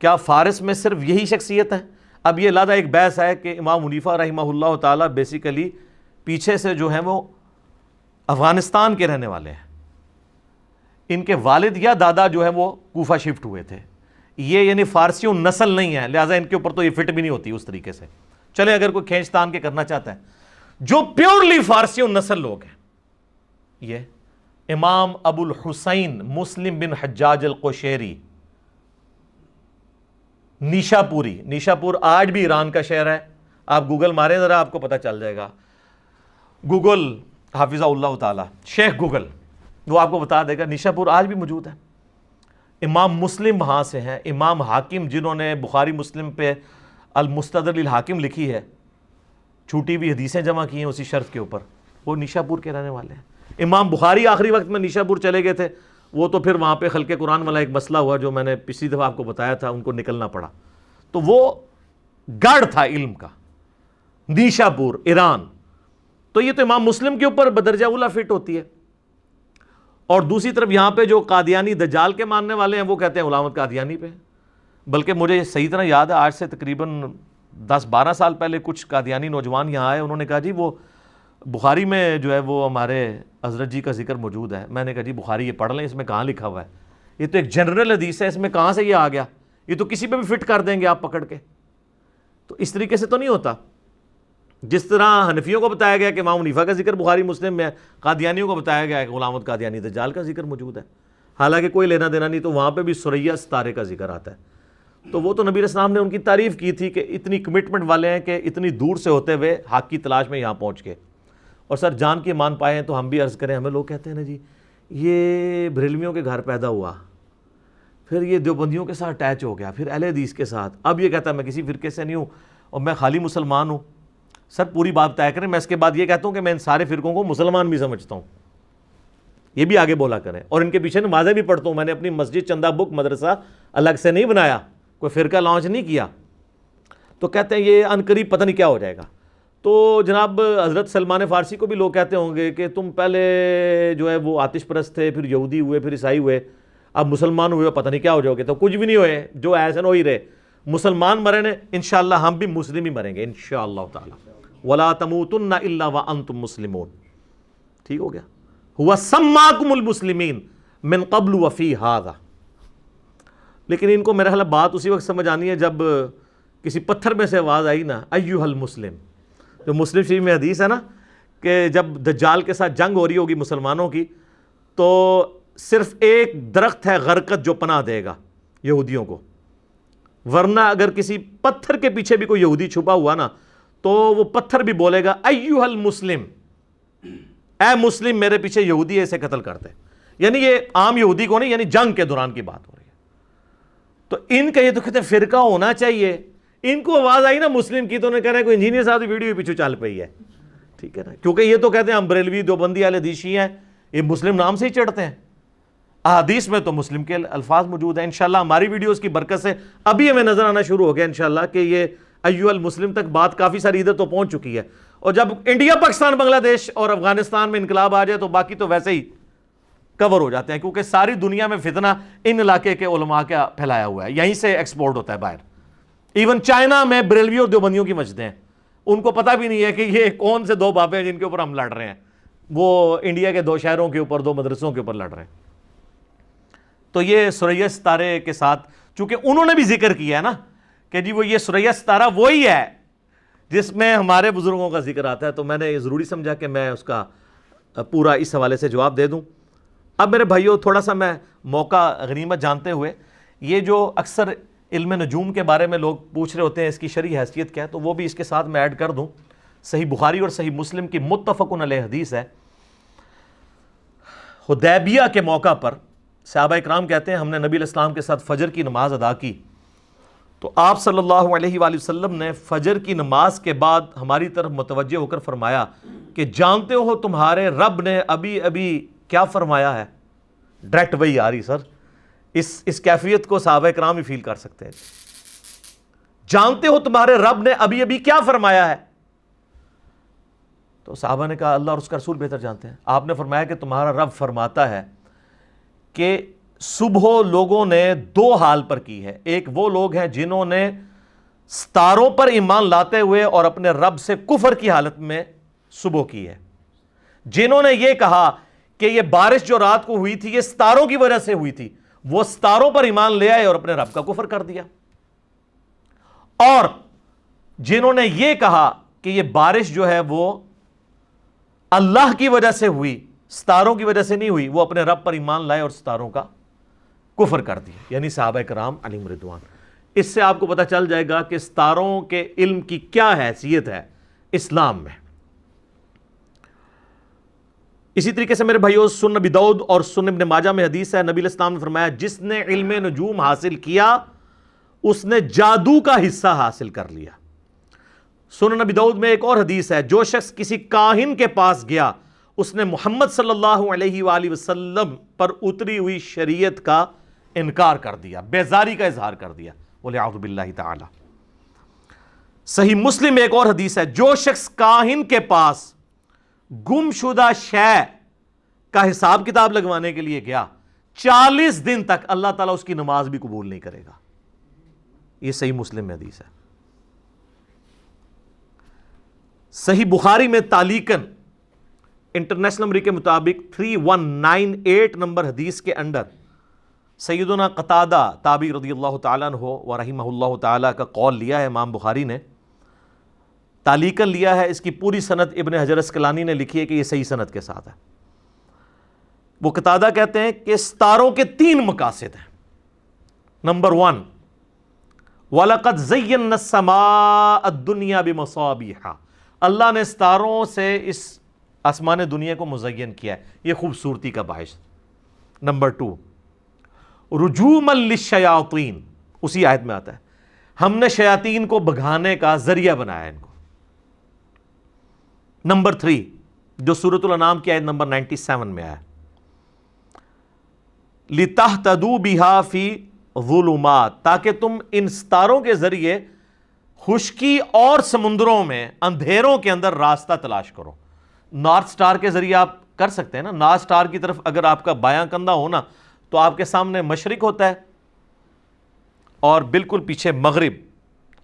کیا؟ فارس میں صرف یہی شخصیت ہے؟ اب یہ علیحدہ ایک بحث ہے کہ امام حنیفہ رحمہ اللہ تعالیٰ بیسیکلی پیچھے سے جو ہیں وہ افغانستان کے رہنے والے ہیں، ان کے والد یا دادا جو ہے وہ کوفہ شفٹ ہوئے تھے. یہ یعنی فارسیوں نسل نہیں ہے، لہٰذا ان کے اوپر تو یہ فٹ بھی نہیں ہوتی اس طریقے سے. چلے اگر کوئی کھینچ تان کے کرنا چاہتا ہے، جو پیورلی فارسیوں نسل لوگ ہیں یہ امام ابو الحسین مسلم بن حجاج القشیری نیشاپوری. نیشاپور آج بھی ایران کا شہر ہے، آپ گوگل ماریں ذرا آپ کو پتہ چل جائے گا. گوگل حافظہ اللہ تعالی، شیخ گوگل، وہ آپ کو بتا دے گا نیشاپور آج بھی موجود ہے. امام مسلم وہاں سے ہیں، امام حاکم جنہوں نے بخاری مسلم پہ المستدرک للحاکم لکھی ہے، چھوٹی ہوئی حدیثیں جمع کی ہیں اسی شرط کے اوپر، وہ نیشاپور کے رہنے والے ہیں. امام بخاری آخری وقت میں نیشاپور چلے گئے تھے، وہ تو پھر وہاں پہ خلق قرآن والا ایک مسئلہ ہوا جو میں نے پچھلی دفعہ آپ کو بتایا تھا، ان کو نکلنا پڑا. تو وہ گڑھ تھا علم کا، نیشاپور ایران. تو یہ تو امام مسلم کے اوپر بدرجہ اولا فٹ ہوتی ہے. اور دوسری طرف یہاں پہ جو قادیانی دجال کے ماننے والے ہیں وہ کہتے ہیں غلام قادیانی پہ. بلکہ مجھے صحیح طرح یاد ہے آج سے تقریباً 10-12 سال پہلے کچھ قادیانی نوجوان یہاں آئے، انہوں نے کہا جی وہ بخاری میں جو ہے وہ ہمارے حضرت جی کا ذکر موجود ہے. میں نے کہا جی بخاری یہ پڑھ لیں، اس میں کہاں لکھا ہوا ہے؟ یہ تو ایک جنرل حدیث ہے، اس میں کہاں سے یہ آ گیا؟ یہ تو کسی پہ بھی فٹ کر دیں گے آپ پکڑ کے. تو اس طریقے سے تو نہیں ہوتا. جس طرح حنفیوں کو بتایا گیا کہ امام حنیفہ کا ذکر بخاری مسلم میں ہے، قادیانیوں کو بتایا گیا کہ غلام قادیانی دجال کا ذکر موجود ہے، حالانکہ کوئی لینا دینا نہیں. تو وہاں پہ بھی ثریا ستارے کا ذکر آتا ہے. تو وہ تو نبی علیہ السلام نے ان کی تعریف کی تھی کہ اتنی کمٹمنٹ والے ہیں کہ اتنی دور سے ہوتے ہوئے حق کی تلاش میں یہاں پہنچ گئے. اور سر جان کے مان پائے ہیں تو ہم بھی عرض کریں، ہمیں لوگ کہتے ہیں نا جی یہ بریلویوں کے گھر پیدا ہوا، پھر یہ دیوبندیوں کے ساتھ اٹیچ ہو گیا، پھر اہل حدیث کے ساتھ، اب یہ کہتا ہے میں کسی فرقے سے نہیں ہوں اور میں خالی مسلمان ہوں. سر پوری بات طے کریں. میں اس کے بعد یہ کہتا ہوں کہ میں ان سارے فرقوں کو مسلمان بھی سمجھتا ہوں، یہ بھی آگے بولا کریں. اور ان کے پیچھے نمازیں بھی پڑھتا ہوں. میں نے اپنی مسجد چندہ بک مدرسہ الگ سے نہیں بنایا، کوئی فرقہ لانچ نہیں کیا، تو کہتے ہیں یہ عنقریب پتہ نہیں کیا ہو جائے گا۔ تو جناب حضرت سلمان فارسی کو بھی لوگ کہتے ہوں گے کہ تم پہلے جو ہے وہ آتش پرست تھے، پھر یہودی ہوئے، پھر عیسائی ہوئے، اب مسلمان ہوئے، پتہ نہیں کیا ہو جاؤ گے۔ تو کچھ بھی نہیں ہوئے، جو ایسے ہو ہی رہے، مسلمان مرے نے، انشاءاللہ ہم بھی مسلم ہی مریں گے انشاءاللہ تعالی۔ وَلَا تَمُوتُنَّ إِلَّا وَأَنْتُمْ مُسْلِمُونَ، ٹھیک ہو گیا؟ هُوَ سَمَّاكُمُ الْمُسْلِمِينَ مِنْ قَبْلُ وَفِي هَذَا۔ لیکن ان کو میرا خیال بات اسی وقت سمجھ آنی ہے جب کسی پتھر میں سے آواز آئی نا ایھا المسلم، جو مسلم شریف میں حدیث ہے نا کہ جب دجال کے ساتھ جنگ ہو رہی ہوگی مسلمانوں کی، تو صرف ایک درخت ہے غرقت جو پناہ دے گا یہودیوں کو، ورنہ اگر کسی پتھر کے پیچھے بھی کوئی یہودی چھپا ہوا نا تو وہ پتھر بھی بولے گا ایھا المسلم، اے مسلم میرے پیچھے یہودی ہے، اسے قتل کرتے۔ یعنی یہ عام یہودی کو نہیں، یعنی جنگ کے دوران کی بات ہو رہی ہے۔ تو ان کا یہ تو کہتے ہیں فرقہ ہونا چاہیے، ان کو آواز آئی نا مسلم کی تو انہیں کہہ رہے ہیں کوئی انجینئر صاحب کی ویڈیو پیچھے چل پئی ہے، ٹھیک ہے نا، کیونکہ یہ تو کہتے ہیں ہم بریلوی دیوبندی اہل حدیث شیعہ ہیں، یہ مسلم نام سے ہی چڑھتے ہیں، احادیث میں تو مسلم کے الفاظ موجود ہیں۔ انشاءاللہ ہماری ویڈیوز کی برکت سے ابھی ہمیں نظر آنا شروع ہو گیا انشاءاللہ کہ یہ ایھا المسلم تک بات کافی ساری ادھر تو پہنچ چکی ہے، اور جب انڈیا، پاکستان، بنگلہ دیش اور افغانستان میں انقلاب آ جائے تو باقی تو ویسے ہی کور ہو جاتے ہیں، کیونکہ ساری دنیا میں فتنہ ان علاقے کے علماء کا پھیلایا ہوا ہے، یہیں سے ایکسپورٹ ہوتا ہے باہر۔ ایون چائنا میں بریلوی اور دیوبندیوں کی مسجدیں ہیں، ان کو پتہ بھی نہیں ہے کہ یہ کون سے دو بابے ہیں جن کے اوپر ہم لڑ رہے ہیں، وہ انڈیا کے دو شہروں کے اوپر، دو مدرسوں کے اوپر لڑ رہے ہیں۔ تو یہ ثریا ستارے کے ساتھ چونکہ انہوں نے بھی ذکر کیا ہے نا کہ جی وہ یہ ثریا ستارہ وہی ہے جس میں ہمارے بزرگوں کا ذکر آتا ہے، تو میں نے یہ ضروری سمجھا کہ میں اس کا پورا اس حوالے سے جواب دے دوں۔ اب میرے بھائیوں تھوڑا سا میں موقع غنیمت جانتے ہوئے، یہ جو اکثر علم نجوم کے بارے میں لوگ پوچھ رہے ہوتے ہیں اس کی شرعی حیثیت کیا ہے، تو وہ بھی اس کے ساتھ میں ایڈ کر دوں۔ صحیح بخاری اور صحیح مسلم کی متفق علیہ حدیث ہے، حدیبیہ کے موقع پر صحابہ اکرام کہتے ہیں ہم نے نبی علیہ السلام کے ساتھ فجر کی نماز ادا کی، تو آپ صلی اللہ علیہ وآلہ وسلم نے فجر کی نماز کے بعد ہماری طرف متوجہ ہو کر فرمایا کہ جانتے ہو تمہارے رب نے ابھی ابھی کیا فرمایا ہے؟ ڈائریکٹ وہی آ رہی سر، اس کیفیت کو صحابہ اکرام ہی فیل کر سکتے ہیں۔ جانتے ہو تمہارے رب نے ابھی ابھی کیا فرمایا ہے؟ تو صحابہ نے کہا اللہ اور اس کا رسول بہتر جانتے ہیں۔ آپ نے فرمایا کہ تمہارا رب فرماتا ہے کہ صبح لوگوں نے دو حال پر کی ہے، ایک وہ لوگ ہیں جنہوں نے ستاروں پر ایمان لاتے ہوئے اور اپنے رب سے کفر کی حالت میں صبح کی ہے، جنہوں نے یہ کہا کہ یہ بارش جو رات کو ہوئی تھی یہ ستاروں کی وجہ سے ہوئی تھی، وہ ستاروں پر ایمان لے آئے اور اپنے رب کا کفر کر دیا، اور جنہوں نے یہ کہا کہ یہ بارش جو ہے وہ اللہ کی وجہ سے ہوئی، ستاروں کی وجہ سے نہیں ہوئی، وہ اپنے رب پر ایمان لائے اور ستاروں کا کفر کر دیا، یعنی صحابہ کرام علیہم رضوان۔ اس سے آپ کو پتہ چل جائے گا کہ ستاروں کے علم کی کیا حیثیت ہے اسلام میں۔ اسی طریقے سے میرے بھائیوں سنن ابی داؤد اور سنن ابن ماجہ میں حدیث ہے، نبی علیہ السلام نے فرمایا جس نے علم نجوم حاصل کیا اس نے جادو کا حصہ حاصل کر لیا۔ سنن ابی داؤد میں ایک اور حدیث ہے، جو شخص کسی کاہن کے پاس گیا اس نے محمد صلی اللہ علیہ وآلہ وسلم پر اتری ہوئی شریعت کا انکار کر دیا، بیزاری کا اظہار کر دیا، وَلِعَوْذُ بِاللَّهِ تعالی۔ صحیح مسلم میں ایک اور حدیث ہے، جو شخص کاہن کے پاس گم شدہ شے کا حساب کتاب لگوانے کے لیے گیا 40 دن تک اللہ تعالیٰ اس کی نماز بھی قبول نہیں کرے گا۔ یہ صحیح مسلم میں حدیث ہے۔ صحیح بخاری میں تعلیقاً انٹرنیشنل نمبر کے مطابق 3198 نمبر حدیث کے اندر سیدنا قتادہ تابعی رضی اللہ تعالیٰ عنہ و رحمہ اللہ تعالیٰ کا قول لیا ہے امام بخاری نے، تعلیقاً لیا ہے، اس کی پوری سند ابن حجر اسقلانی نے لکھی ہے کہ یہ صحیح سند کے ساتھ ہے۔ وہ قتادہ کہتے ہیں کہ ستاروں کے 3 مقاصد ہیں۔ نمبر 1، وَلَقَدْ زَيَّنَّا السَّمَاءَ الدُّنْيَا بِمَصَابِيحَ، اللہ نے ستاروں سے اس آسمان دنیا کو مزین کیا ہے، یہ خوبصورتی کا باعث۔ نمبر 2، رجوما للشیاطین، اسی آیت میں آتا ہے ہم نے شیاطین کو بھگانے کا ذریعہ بنایا ان کو۔ نمبر 3 جو سورۃ الانعام کی آیت نمبر 97 میں آیا، لِتَهْتَدُوا بِهَا فِي ظلمات، تاکہ تم ان ستاروں کے ذریعے خشکی اور سمندروں میں اندھیروں کے اندر راستہ تلاش کرو۔ نارتھ سٹار کے ذریعے آپ کر سکتے ہیں نا، نارتھ سٹار کی طرف اگر آپ کا بایاں کندھا ہونا تو آپ کے سامنے مشرق ہوتا ہے اور بالکل پیچھے مغرب،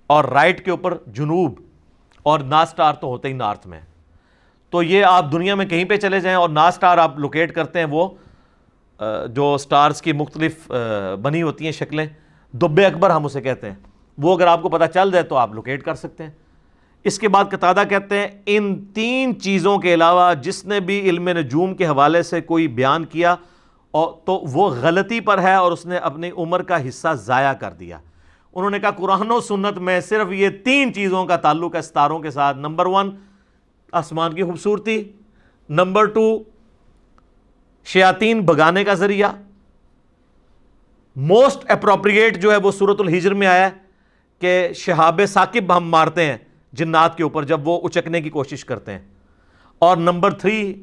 اور رائٹ کے اوپر جنوب، اور نارتھ سٹار تو ہوتے ہی نارتھ میں۔ تو یہ آپ دنیا میں کہیں پہ چلے جائیں اور نارتھ سٹار آپ لوکیٹ کرتے ہیں، وہ جو سٹارز کی مختلف بنی ہوتی ہیں شکلیں، دب اکبر ہم اسے کہتے ہیں، وہ اگر آپ کو پتہ چل جائے تو آپ لوکیٹ کر سکتے ہیں۔ اس کے بعد قتادہ کہتے ہیں ان تین چیزوں کے علاوہ جس نے بھی علم نجوم کے حوالے سے کوئی بیان کیا تو وہ غلطی پر ہے اور اس نے اپنی عمر کا حصہ ضائع کر دیا۔ انہوں نے کہا قرآن و سنت میں صرف یہ تین چیزوں کا تعلق ہے ستاروں کے ساتھ۔ نمبر 1 آسمان کی خوبصورتی، نمبر 2 شیاطین بگانے کا ذریعہ، موسٹ اپروپریٹ جو ہے وہ سورۃ الحجر میں آیا ہے کہ شہاب ثاقب ہم مارتے ہیں جنات کے اوپر جب وہ اچکنے کی کوشش کرتے ہیں، اور نمبر 3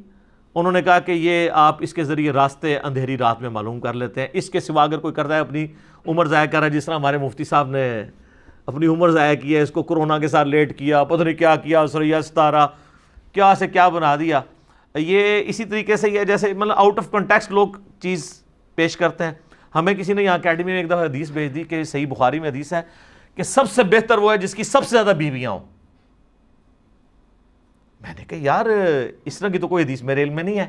انہوں نے کہا کہ یہ آپ اس کے ذریعے راستے اندھیری رات میں معلوم کر لیتے ہیں۔ اس کے سوا اگر کوئی کرتا ہے اپنی عمر ضائع کر رہا ہے، جس طرح ہمارے مفتی صاحب نے اپنی عمر ضائع کی ہے، اس کو کرونا کے ساتھ لیٹ کیا، پتہ نہیں کیا کیا، سریا ستارہ کیا سے کیا بنا دیا۔ یہ اسی طریقے سے یہ جیسے مطلب آؤٹ آف کنٹیکسٹ لوگ چیز پیش کرتے ہیں۔ ہمیں کسی نے یہاں اکیڈمی میں ایک دفعہ حدیث بھیج دی کہ صحیح بخاری میں حدیث ہے کہ سب سے بہتر وہ ہے جس کی سب سے زیادہ بیویاں ہوں۔ میں نے کہا یار اس طرح کی تو کوئی حدیث میرے علم میں نہیں ہے۔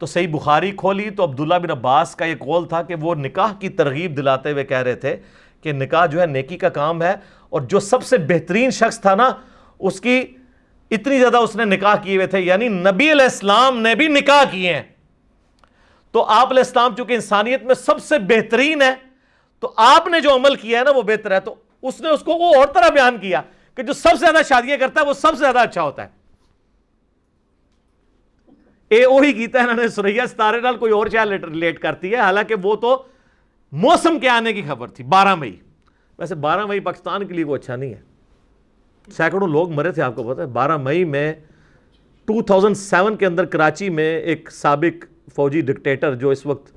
تو صحیح بخاری کھولی تو عبداللہ بن عباس کا یہ قول تھا کہ وہ نکاح کی ترغیب دلاتے ہوئے کہہ رہے تھے کہ نکاح جو ہے نیکی کا کام ہے، اور جو سب سے بہترین شخص تھا نا اس کی اتنی زیادہ اس نے نکاح کیے ہوئے تھے، یعنی نبی علیہ السلام نے بھی نکاح کیے ہیں۔ تو آپ علیہ السلام چونکہ انسانیت میں سب سے بہترین ہے، تو آپ نے جو عمل کیا ہے نا وہ بہتر ہے۔ تو اس نے اس کو وہ اور طرح بیان کیا کہ جو سب سے زیادہ شادیاں کرتا ہے وہ سب سے زیادہ اچھا ہوتا ہے۔ وہی کیتا ہے انہوں نے سریا ستارے نال کوئی اور شاید ریلیٹ کرتی ہے، حالانکہ وہ تو موسم کے آنے کی خبر تھی 12 مئی۔ ویسے 12 مئی پاکستان کے لیے وہ اچھا نہیں ہے، سینکڑوں لوگ مرے تھے، آپ کو پتہ ہے۔ 12 مئی میں 2007 کے اندر کراچی میں ایک سابق فوجی ڈکٹیٹر جو اس وقت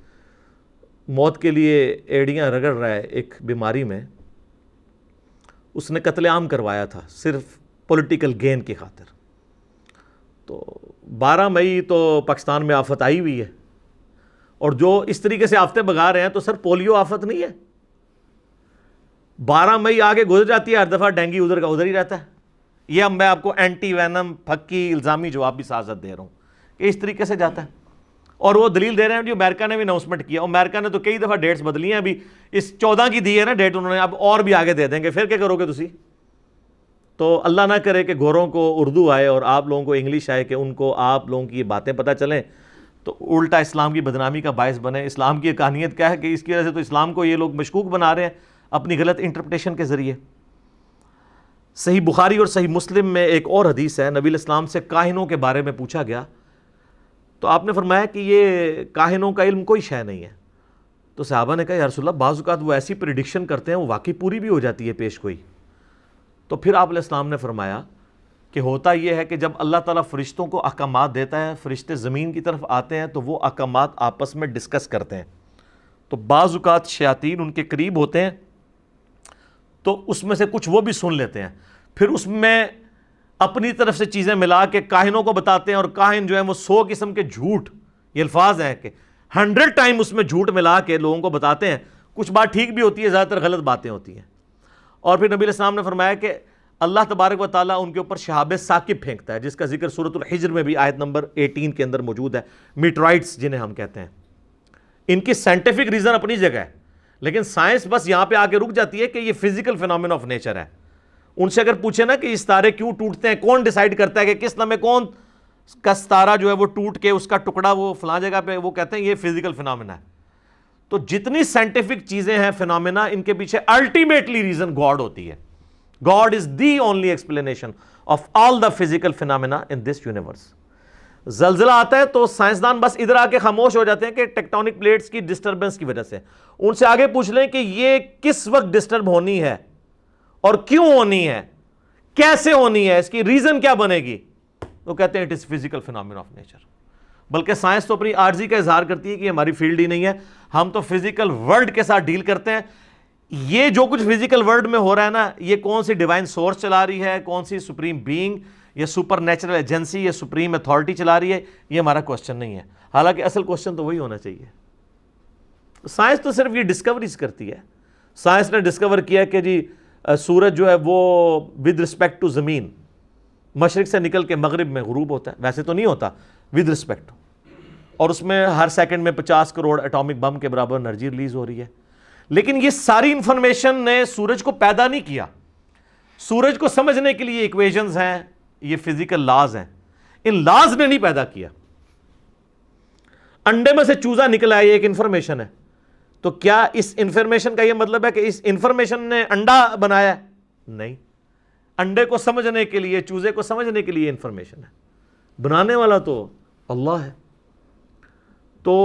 موت کے لیے ایڑیاں رگڑ رہا ہے ایک بیماری میں، اس نے قتل عام کروایا تھا صرف پولیٹیکل گین کی خاطر۔ تو 12 مئی تو پاکستان میں آفت آئی ہوئی ہے، اور جو اس طریقے سے آفتیں بگا رہے ہیں تو سر پولیو آفت نہیں ہے؟ 12 مئی آگے گزر جاتی ہے، ہر دفعہ ڈینگی ادھر کا ادھر ہی رہتا ہے۔ یہ اب میں آپ کو اینٹی وینم پھکی الزامی جواب بھی سازت دے رہا ہوں کہ اس طریقے سے جاتا ہے۔ اور وہ دلیل دے رہے ہیں جو امریکہ نے بھی اناؤنسمنٹ کیا، امریکہ نے تو کئی دفعہ ڈیٹس بدلی ہیں، ابھی اس 14 کی دی ہے نا ڈیٹ انہوں نے، اب اور بھی آگے دے دیں گے، پھر کیا کرو گے تسی؟ تو اللہ نہ کرے کہ گوروں کو اردو آئے اور آپ لوگوں کو انگلش آئے کہ ان کو آپ لوگوں کی یہ باتیں پتہ چلیں تو الٹا اسلام کی بدنامی کا باعث بنے۔ اسلام کی کہانیت کیا ہے کہ اس کی وجہ سے تو اسلام کو یہ لوگ مشکوک بنا رہے ہیں اپنی غلط انٹرپریٹیشن کے ذریعے۔ صحیح بخاری اور صحیح مسلم میں ایک اور حدیث ہے، نبی علیہ السلام سے کاہنوں کے بارے میں پوچھا گیا تو آپ نے فرمایا کہ یہ کاہنوں کا علم کوئی شے نہیں ہے۔ تو صحابہ نے کہا یا رسول اللہ بعض اوقات وہ ایسی پریڈکشن کرتے ہیں وہ واقعی پوری بھی ہو جاتی ہے پیش گوئی۔ تو پھر آپ علیہ السلام نے فرمایا کہ ہوتا یہ ہے کہ جب اللہ تعالیٰ فرشتوں کو احکامات دیتا ہے، فرشتے زمین کی طرف آتے ہیں تو وہ احکامات آپس میں ڈسکس کرتے ہیں، تو بعض اوقات شیاطین ان کے قریب ہوتے ہیں تو اس میں سے کچھ وہ بھی سن لیتے ہیں، پھر اس میں اپنی طرف سے چیزیں ملا کے کاہنوں کو بتاتے ہیں، اور کاہن جو ہے وہ 100 قسم کے جھوٹ، یہ الفاظ ہیں کہ 100 ٹائم اس میں جھوٹ ملا کے لوگوں کو بتاتے ہیں، کچھ بات ٹھیک بھی ہوتی ہے، زیادہ تر غلط باتیں ہوتی ہیں۔ اور پھر نبی علیہ السلام نے فرمایا کہ اللہ تبارک و تعالیٰ ان کے اوپر شہاب ثاقب پھینکتا ہے، جس کا ذکر سورۃ الحجر میں بھی آیت نمبر 18 کے اندر موجود ہے، میٹرائٹس جنہیں ہم کہتے ہیں۔ ان کی سائنٹیفک ریزن اپنی جگہ ہے، لیکن سائنس بس یہاں پہ آ کے رک جاتی ہے کہ یہ فزیکل فینومین آف نیچر ہے۔ ان سے اگر پوچھے نا کہ یہ ستارے کیوں ٹوٹتے ہیں، کون ڈیسائیڈ کرتا ہے کہ کس لمحے کون کا ستارہ جو ہے وہ ٹوٹ کے اس کا ٹکڑا وہ فلاں جگہ پہ، وہ کہتے ہیں یہ فزیکل فینومینا ہے۔ تو جتنی سائنٹیفک چیزیں ہیں فینومینا، ان کے پیچھے الٹیمیٹلی ریزن گاڈ ہوتی ہے۔ God is the only explanation of all the physical phenomena in this universe۔ زلزلہ آتا ہے تو سائنسدان بس ادھر آ کے خاموش ہو جاتے ہیں کہ ٹیکٹونک پلیٹس کی ڈسٹربنس کی وجہ سے۔ ان سے آگے پوچھ لیں کہ یہ کس وقت ڈسٹرب ہونی ہے اور کیوں ہونی ہے، کیسے ہونی ہے، اس کی ریزن کیا بنے گی، وہ کہتے ہیں it is physical phenomenon of nature. بلکہ سائنس تو اپنی عاجزی کا اظہار کرتی ہے کہ ہماری فیلڈ ہی نہیں ہے، ہم تو فزیکل ورلڈ کے ساتھ ڈیل کرتے ہیں. یہ جو کچھ فزیکل ورلڈ میں ہو رہا ہے نا، یہ کون سی ڈیوائن سورس چلا رہی ہے، کون سی سپریم بینگ یا سپر نیچرل ایجنسی یا سپریم اتھارٹی چلا رہی ہے، یہ ہمارا کوشچن نہیں ہے. حالانکہ اصل کوشچن تو وہی ہونا چاہیے. سائنس تو صرف یہ ڈسکوریز کرتی ہے. سائنس نے ڈسکور کیا کہ جی سورج جو ہے وہ ود رسپیکٹ ٹو زمین مشرق سے نکل کے مغرب میں غروب ہوتا ہے. ویسے تو نہیں ہوتا، ود رسپیکٹ، اور اس میں ہر سیکنڈ میں 50 کروڑ ایٹامک بم کے برابر انرجی ریلیز ہو رہی ہے. لیکن یہ ساری انفارمیشن نے سورج کو پیدا نہیں کیا. سورج کو سمجھنے کے لیے ایکویشنز ہیں، یہ فزیکل لاز ہیں، ان لاز نے نہیں پیدا کیا. انڈے میں سے چوزا نکلا ہے، یہ ایک انفارمیشن ہے. تو کیا اس انفارمیشن کا یہ مطلب ہے کہ اس انفارمیشن نے انڈا بنایا ہے؟ نہیں. انڈے کو سمجھنے کے لیے، چوزے کو سمجھنے کے لیے انفارمیشن ہے، بنانے والا تو اللہ ہے. تو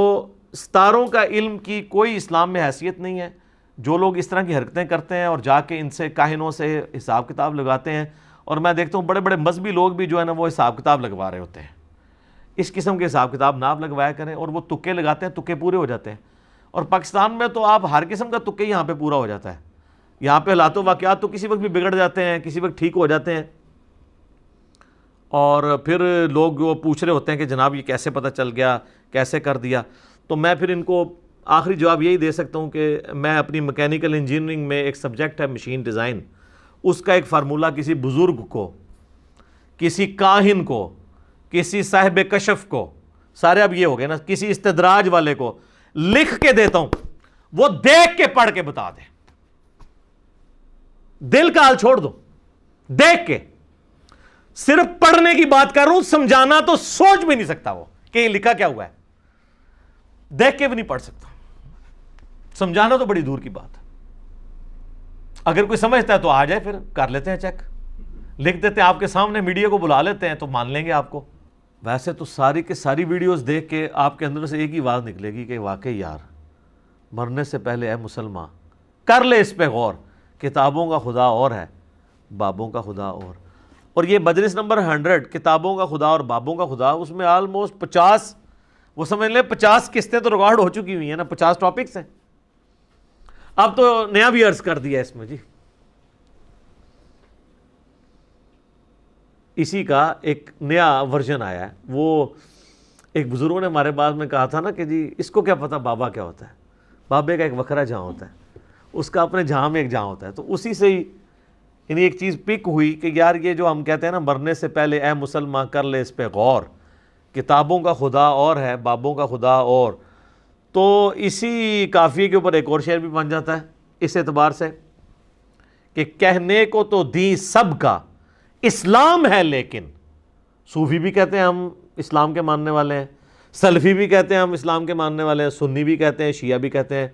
ستاروں کا علم کی کوئی اسلام میں حیثیت نہیں ہے. جو لوگ اس طرح کی حرکتیں کرتے ہیں اور جا کے ان سے کاہنوں سے حساب کتاب لگاتے ہیں، اور میں دیکھتا ہوں بڑے بڑے مذہبی لوگ بھی جو ہے نا وہ حساب کتاب لگوا رہے ہوتے ہیں. اس قسم کے حساب کتاب نہ آپ لگوایا کریں. اور وہ تکے لگاتے ہیں، تکے پورے ہو جاتے ہیں. اور پاکستان میں تو آپ ہر قسم کا تکے یہاں پہ پورا ہو جاتا ہے. یہاں پہ حالات و واقعات تو کسی وقت بھی بگڑ جاتے ہیں، کسی وقت ٹھیک ہو جاتے ہیں. اور پھر لوگ وہ پوچھ رہے ہوتے ہیں کہ جناب یہ کیسے پتہ چل گیا، کیسے کر دیا. تو میں پھر ان کو آخری جواب یہی دے سکتا ہوں کہ میں اپنی میکینیکل انجینئرنگ میں ایک سبجیکٹ ہے مشین ڈیزائن، اس کا ایک فارمولہ کسی بزرگ کو، کسی کاہن کو، کسی صاحب کشف کو، سارے اب یہ ہو گئے نا، کسی استدراج والے کو لکھ کے دیتا ہوں، وہ دیکھ کے پڑھ کے بتا دے. دل کا حال چھوڑ دو، دیکھ کے. صرف پڑھنے کی بات کر رہا ہوں، سمجھانا تو سوچ بھی نہیں سکتا وہ کہ یہ لکھا کیا ہوا ہے. دیکھ کے بھی نہیں پڑھ سکتا، سمجھانا تو بڑی دور کی بات ہے. اگر کوئی سمجھتا ہے تو آ جائے، پھر کر لیتے ہیں چیک، لکھ دیتے ہیں آپ کے سامنے، میڈیا کو بلا لیتے ہیں تو مان لیں گے آپ کو. ویسے تو ساری کے ساری ویڈیوز دیکھ کے آپ کے اندر سے ایک ہی آواز نکلے گی کہ واقعی یار مرنے سے پہلے اے مسلمان کر لے اس پہ غور، کتابوں کا خدا اور ہے، بابوں کا خدا اور. اور یہ مجلس نمبر 100 کتابوں کا خدا اور بابوں کا خدا، اس میں آلموسٹ 50، وہ سمجھ لیں 50 قسطیں تو ریکارڈ ہو چکی ہوئی ہیں نا، 50 ٹاپکس ہیں. اب تو نیا بھی عرض کر دیا اس میں جی. اسی کا ایک نیا ورژن آیا ہے. وہ ایک بزرگوں نے ہمارے بعد میں کہا تھا نا کہ جی اس کو کیا پتا بابا کیا ہوتا ہے. بابے کا ایک وکھرا جہاں ہوتا ہے، اس کا اپنے جہاں میں ایک جہاں ہوتا ہے. تو اسی سے ہی یعنی ایک چیز پک ہوئی کہ یار یہ جو ہم کہتے ہیں نا مرنے سے پہلے اے مسلمان کر لے اس پہ غور، کتابوں کا خدا اور ہے، بابوں کا خدا اور. تو اسی قافیے کے اوپر ایک اور شعر بھی بن جاتا ہے اس اعتبار سے کہ کہنے کو تو دین سب کا اسلام ہے، لیکن صوفی بھی کہتے ہیں ہم اسلام کے ماننے والے ہیں، سلفی بھی کہتے ہیں ہم اسلام کے ماننے والے ہیں، سنی بھی کہتے ہیں، شیعہ بھی کہتے ہیں،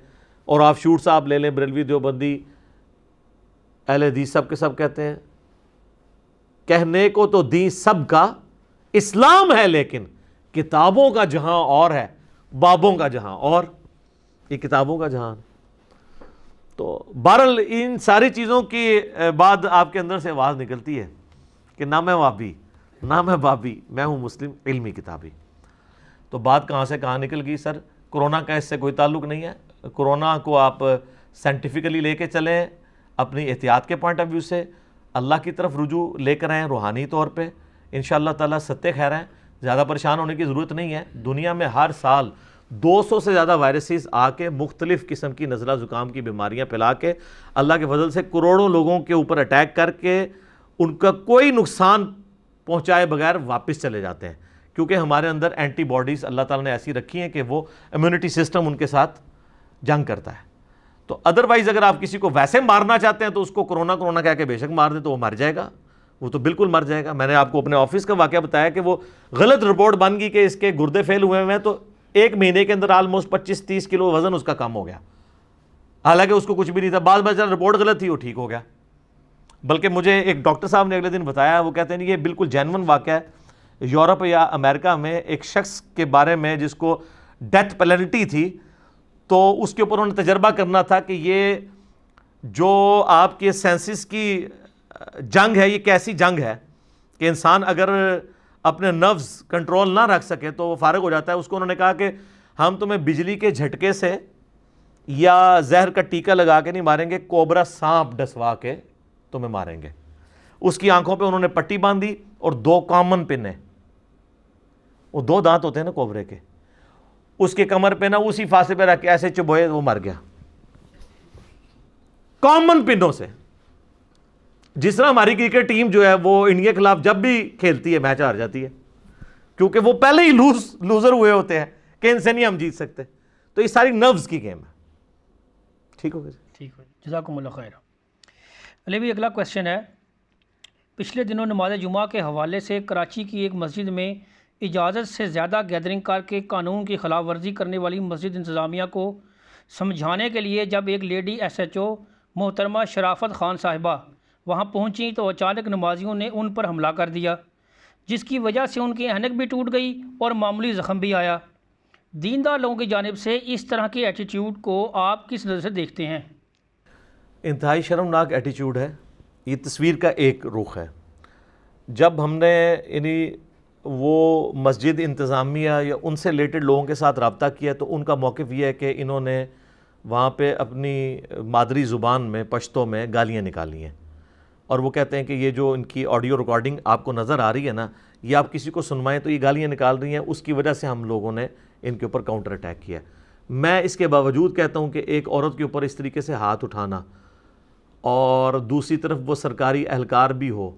اور آپ شوٹ صاحب لے لیں، بریلوی، دیوبندی، اہل حدیث، سب کے سب کہتے ہیں کہنے کو تو دین سب کا اسلام ہے، لیکن کتابوں کا جہاں اور ہے، بابوں کا جہاں اور. یہ کتابوں کا جہاں. تو بہرحال ان ساری چیزوں کی بعد آپ کے اندر سے آواز نکلتی ہے کہ نہ میں وابی نہ میں بابی، میں ہوں مسلم علمی کتابی. تو بات کہاں سے کہاں نکل گئی سر؟ کرونا کا اس سے کوئی تعلق نہیں ہے. کرونا کو آپ سائنٹیفکلی لے کے چلیں، اپنی احتیاط کے پوائنٹ آف ویو سے اللہ کی طرف رجوع لے کر آئیں روحانی طور پہ. انشاءاللہ تعالیٰ ستے خیر ہیں، زیادہ پریشان ہونے کی ضرورت نہیں ہے. دنیا میں ہر سال 200 سے زیادہ وائرسز آ کے مختلف قسم کی نزلہ زکام کی بیماریاں پھیلا کے اللہ کے فضل سے کروڑوں لوگوں کے اوپر اٹیک کر کے ان کا کوئی نقصان پہنچائے بغیر واپس چلے جاتے ہیں، کیونکہ ہمارے اندر اینٹی باڈیز اللہ تعالیٰ نے ایسی رکھی ہیں کہ وہ امیونٹی سسٹم ان کے ساتھ جنگ کرتا ہے. تو ادروائز اگر آپ کسی کو ویسے مارنا چاہتے ہیں تو اس کو کرونا کہہ کے بے شک مار دیں تو وہ مر جائے گا، وہ تو بالکل مر جائے گا. میں نے آپ کو اپنے آفس کا واقعہ بتایا کہ وہ غلط رپورٹ بن گئی کہ اس کے گردے فیل ہوئے ہیں، تو 1 مہینے کے اندر آلموسٹ 25-30 کلو وزن اس کا کم ہو گیا، حالانکہ اس کو کچھ بھی نہیں تھا. بعد میں رپورٹ غلط تھی، وہ ٹھیک ہو گیا. بلکہ مجھے ایک ڈاکٹر صاحب نے اگلے دن بتایا، وہ کہتے ہیں یہ بالکل جینون واقعہ ہے. یورپ یا امریکہ میں ایک شخص کے بارے میں جس کو ڈیتھ پینلٹی تھی، تو اس کے اوپر انہوں نے تجربہ کرنا تھا کہ یہ جو آپ کے سینسز کی جنگ ہے، یہ کیسی جنگ ہے کہ انسان اگر اپنے نروز کنٹرول نہ رکھ سکے تو وہ فارغ ہو جاتا ہے. اس کو انہوں نے کہا کہ ہم تمہیں بجلی کے جھٹکے سے یا زہر کا ٹیکا لگا کے نہیں ماریں گے, کوبرا سانپ ڈسوا کے تمہیں ماریں گے. اس کی آنکھوں پہ انہوں نے پٹی باندھی اور 2 کامن پن ہیں, وہ 2 دانت ہوتے ہیں نا کوبرے کے, اس کے کمر پہ نا اسی فاصلے پہ رکھ کے ایسے چبوئے, وہ مر گیا کامن پنوں سے. جس طرح ہماری کرکٹ ٹیم جو ہے وہ انڈیا کے خلاف جب بھی کھیلتی ہے میچ ہار جاتی ہے, کیونکہ وہ پہلے ہی لوزر ہوئے ہوتے ہیں کہ ان سے نہیں ہم جیت سکتے. تو یہ ساری نروز کی گیم ہے. ٹھیک ہو گیا, ٹھیک ہے, جزاکم اللہ خیر. علی بھائی اگلا کویشچن ہے, پچھلے دنوں نماز جمعہ کے حوالے سے کراچی کی ایک مسجد میں اجازت سے زیادہ گیدرنگ کر کے قانون کی خلاف ورزی کرنے والی مسجد انتظامیہ کو سمجھانے کے لیے جب ایک لیڈی ایس ایچ او محترمہ شرافت خان صاحبہ وہاں پہنچیں تو اچانک نمازیوں نے ان پر حملہ کر دیا, جس کی وجہ سے ان کی اینک بھی ٹوٹ گئی اور معمولی زخم بھی آیا. دیندار لوگوں کی جانب سے اس طرح کے ایٹیٹیوڈ کو آپ کس نظر سے دیکھتے ہیں؟ انتہائی شرمناک ایٹیچیوڈ ہے. یہ تصویر کا ایک رخ ہے. جب ہم نے یعنی وہ مسجد انتظامیہ یا ان سے ریلیٹڈ لوگوں کے ساتھ رابطہ کیا تو ان کا موقف یہ ہے کہ انہوں نے وہاں پہ اپنی مادری زبان میں پشتو میں گالیاں نکالی ہیں, اور وہ کہتے ہیں کہ یہ جو ان کی آڈیو ریکارڈنگ آپ کو نظر آ رہی ہے نا, یہ آپ کسی کو سنوائیں تو یہ گالیاں نکال رہی ہیں, اس کی وجہ سے ہم لوگوں نے ان کے اوپر کاؤنٹر اٹیک کیا. میں اس کے باوجود کہتا ہوں کہ ایک عورت کے اوپر اس طریقے سے ہاتھ اٹھانا اور دوسری طرف وہ سرکاری اہلکار بھی ہو,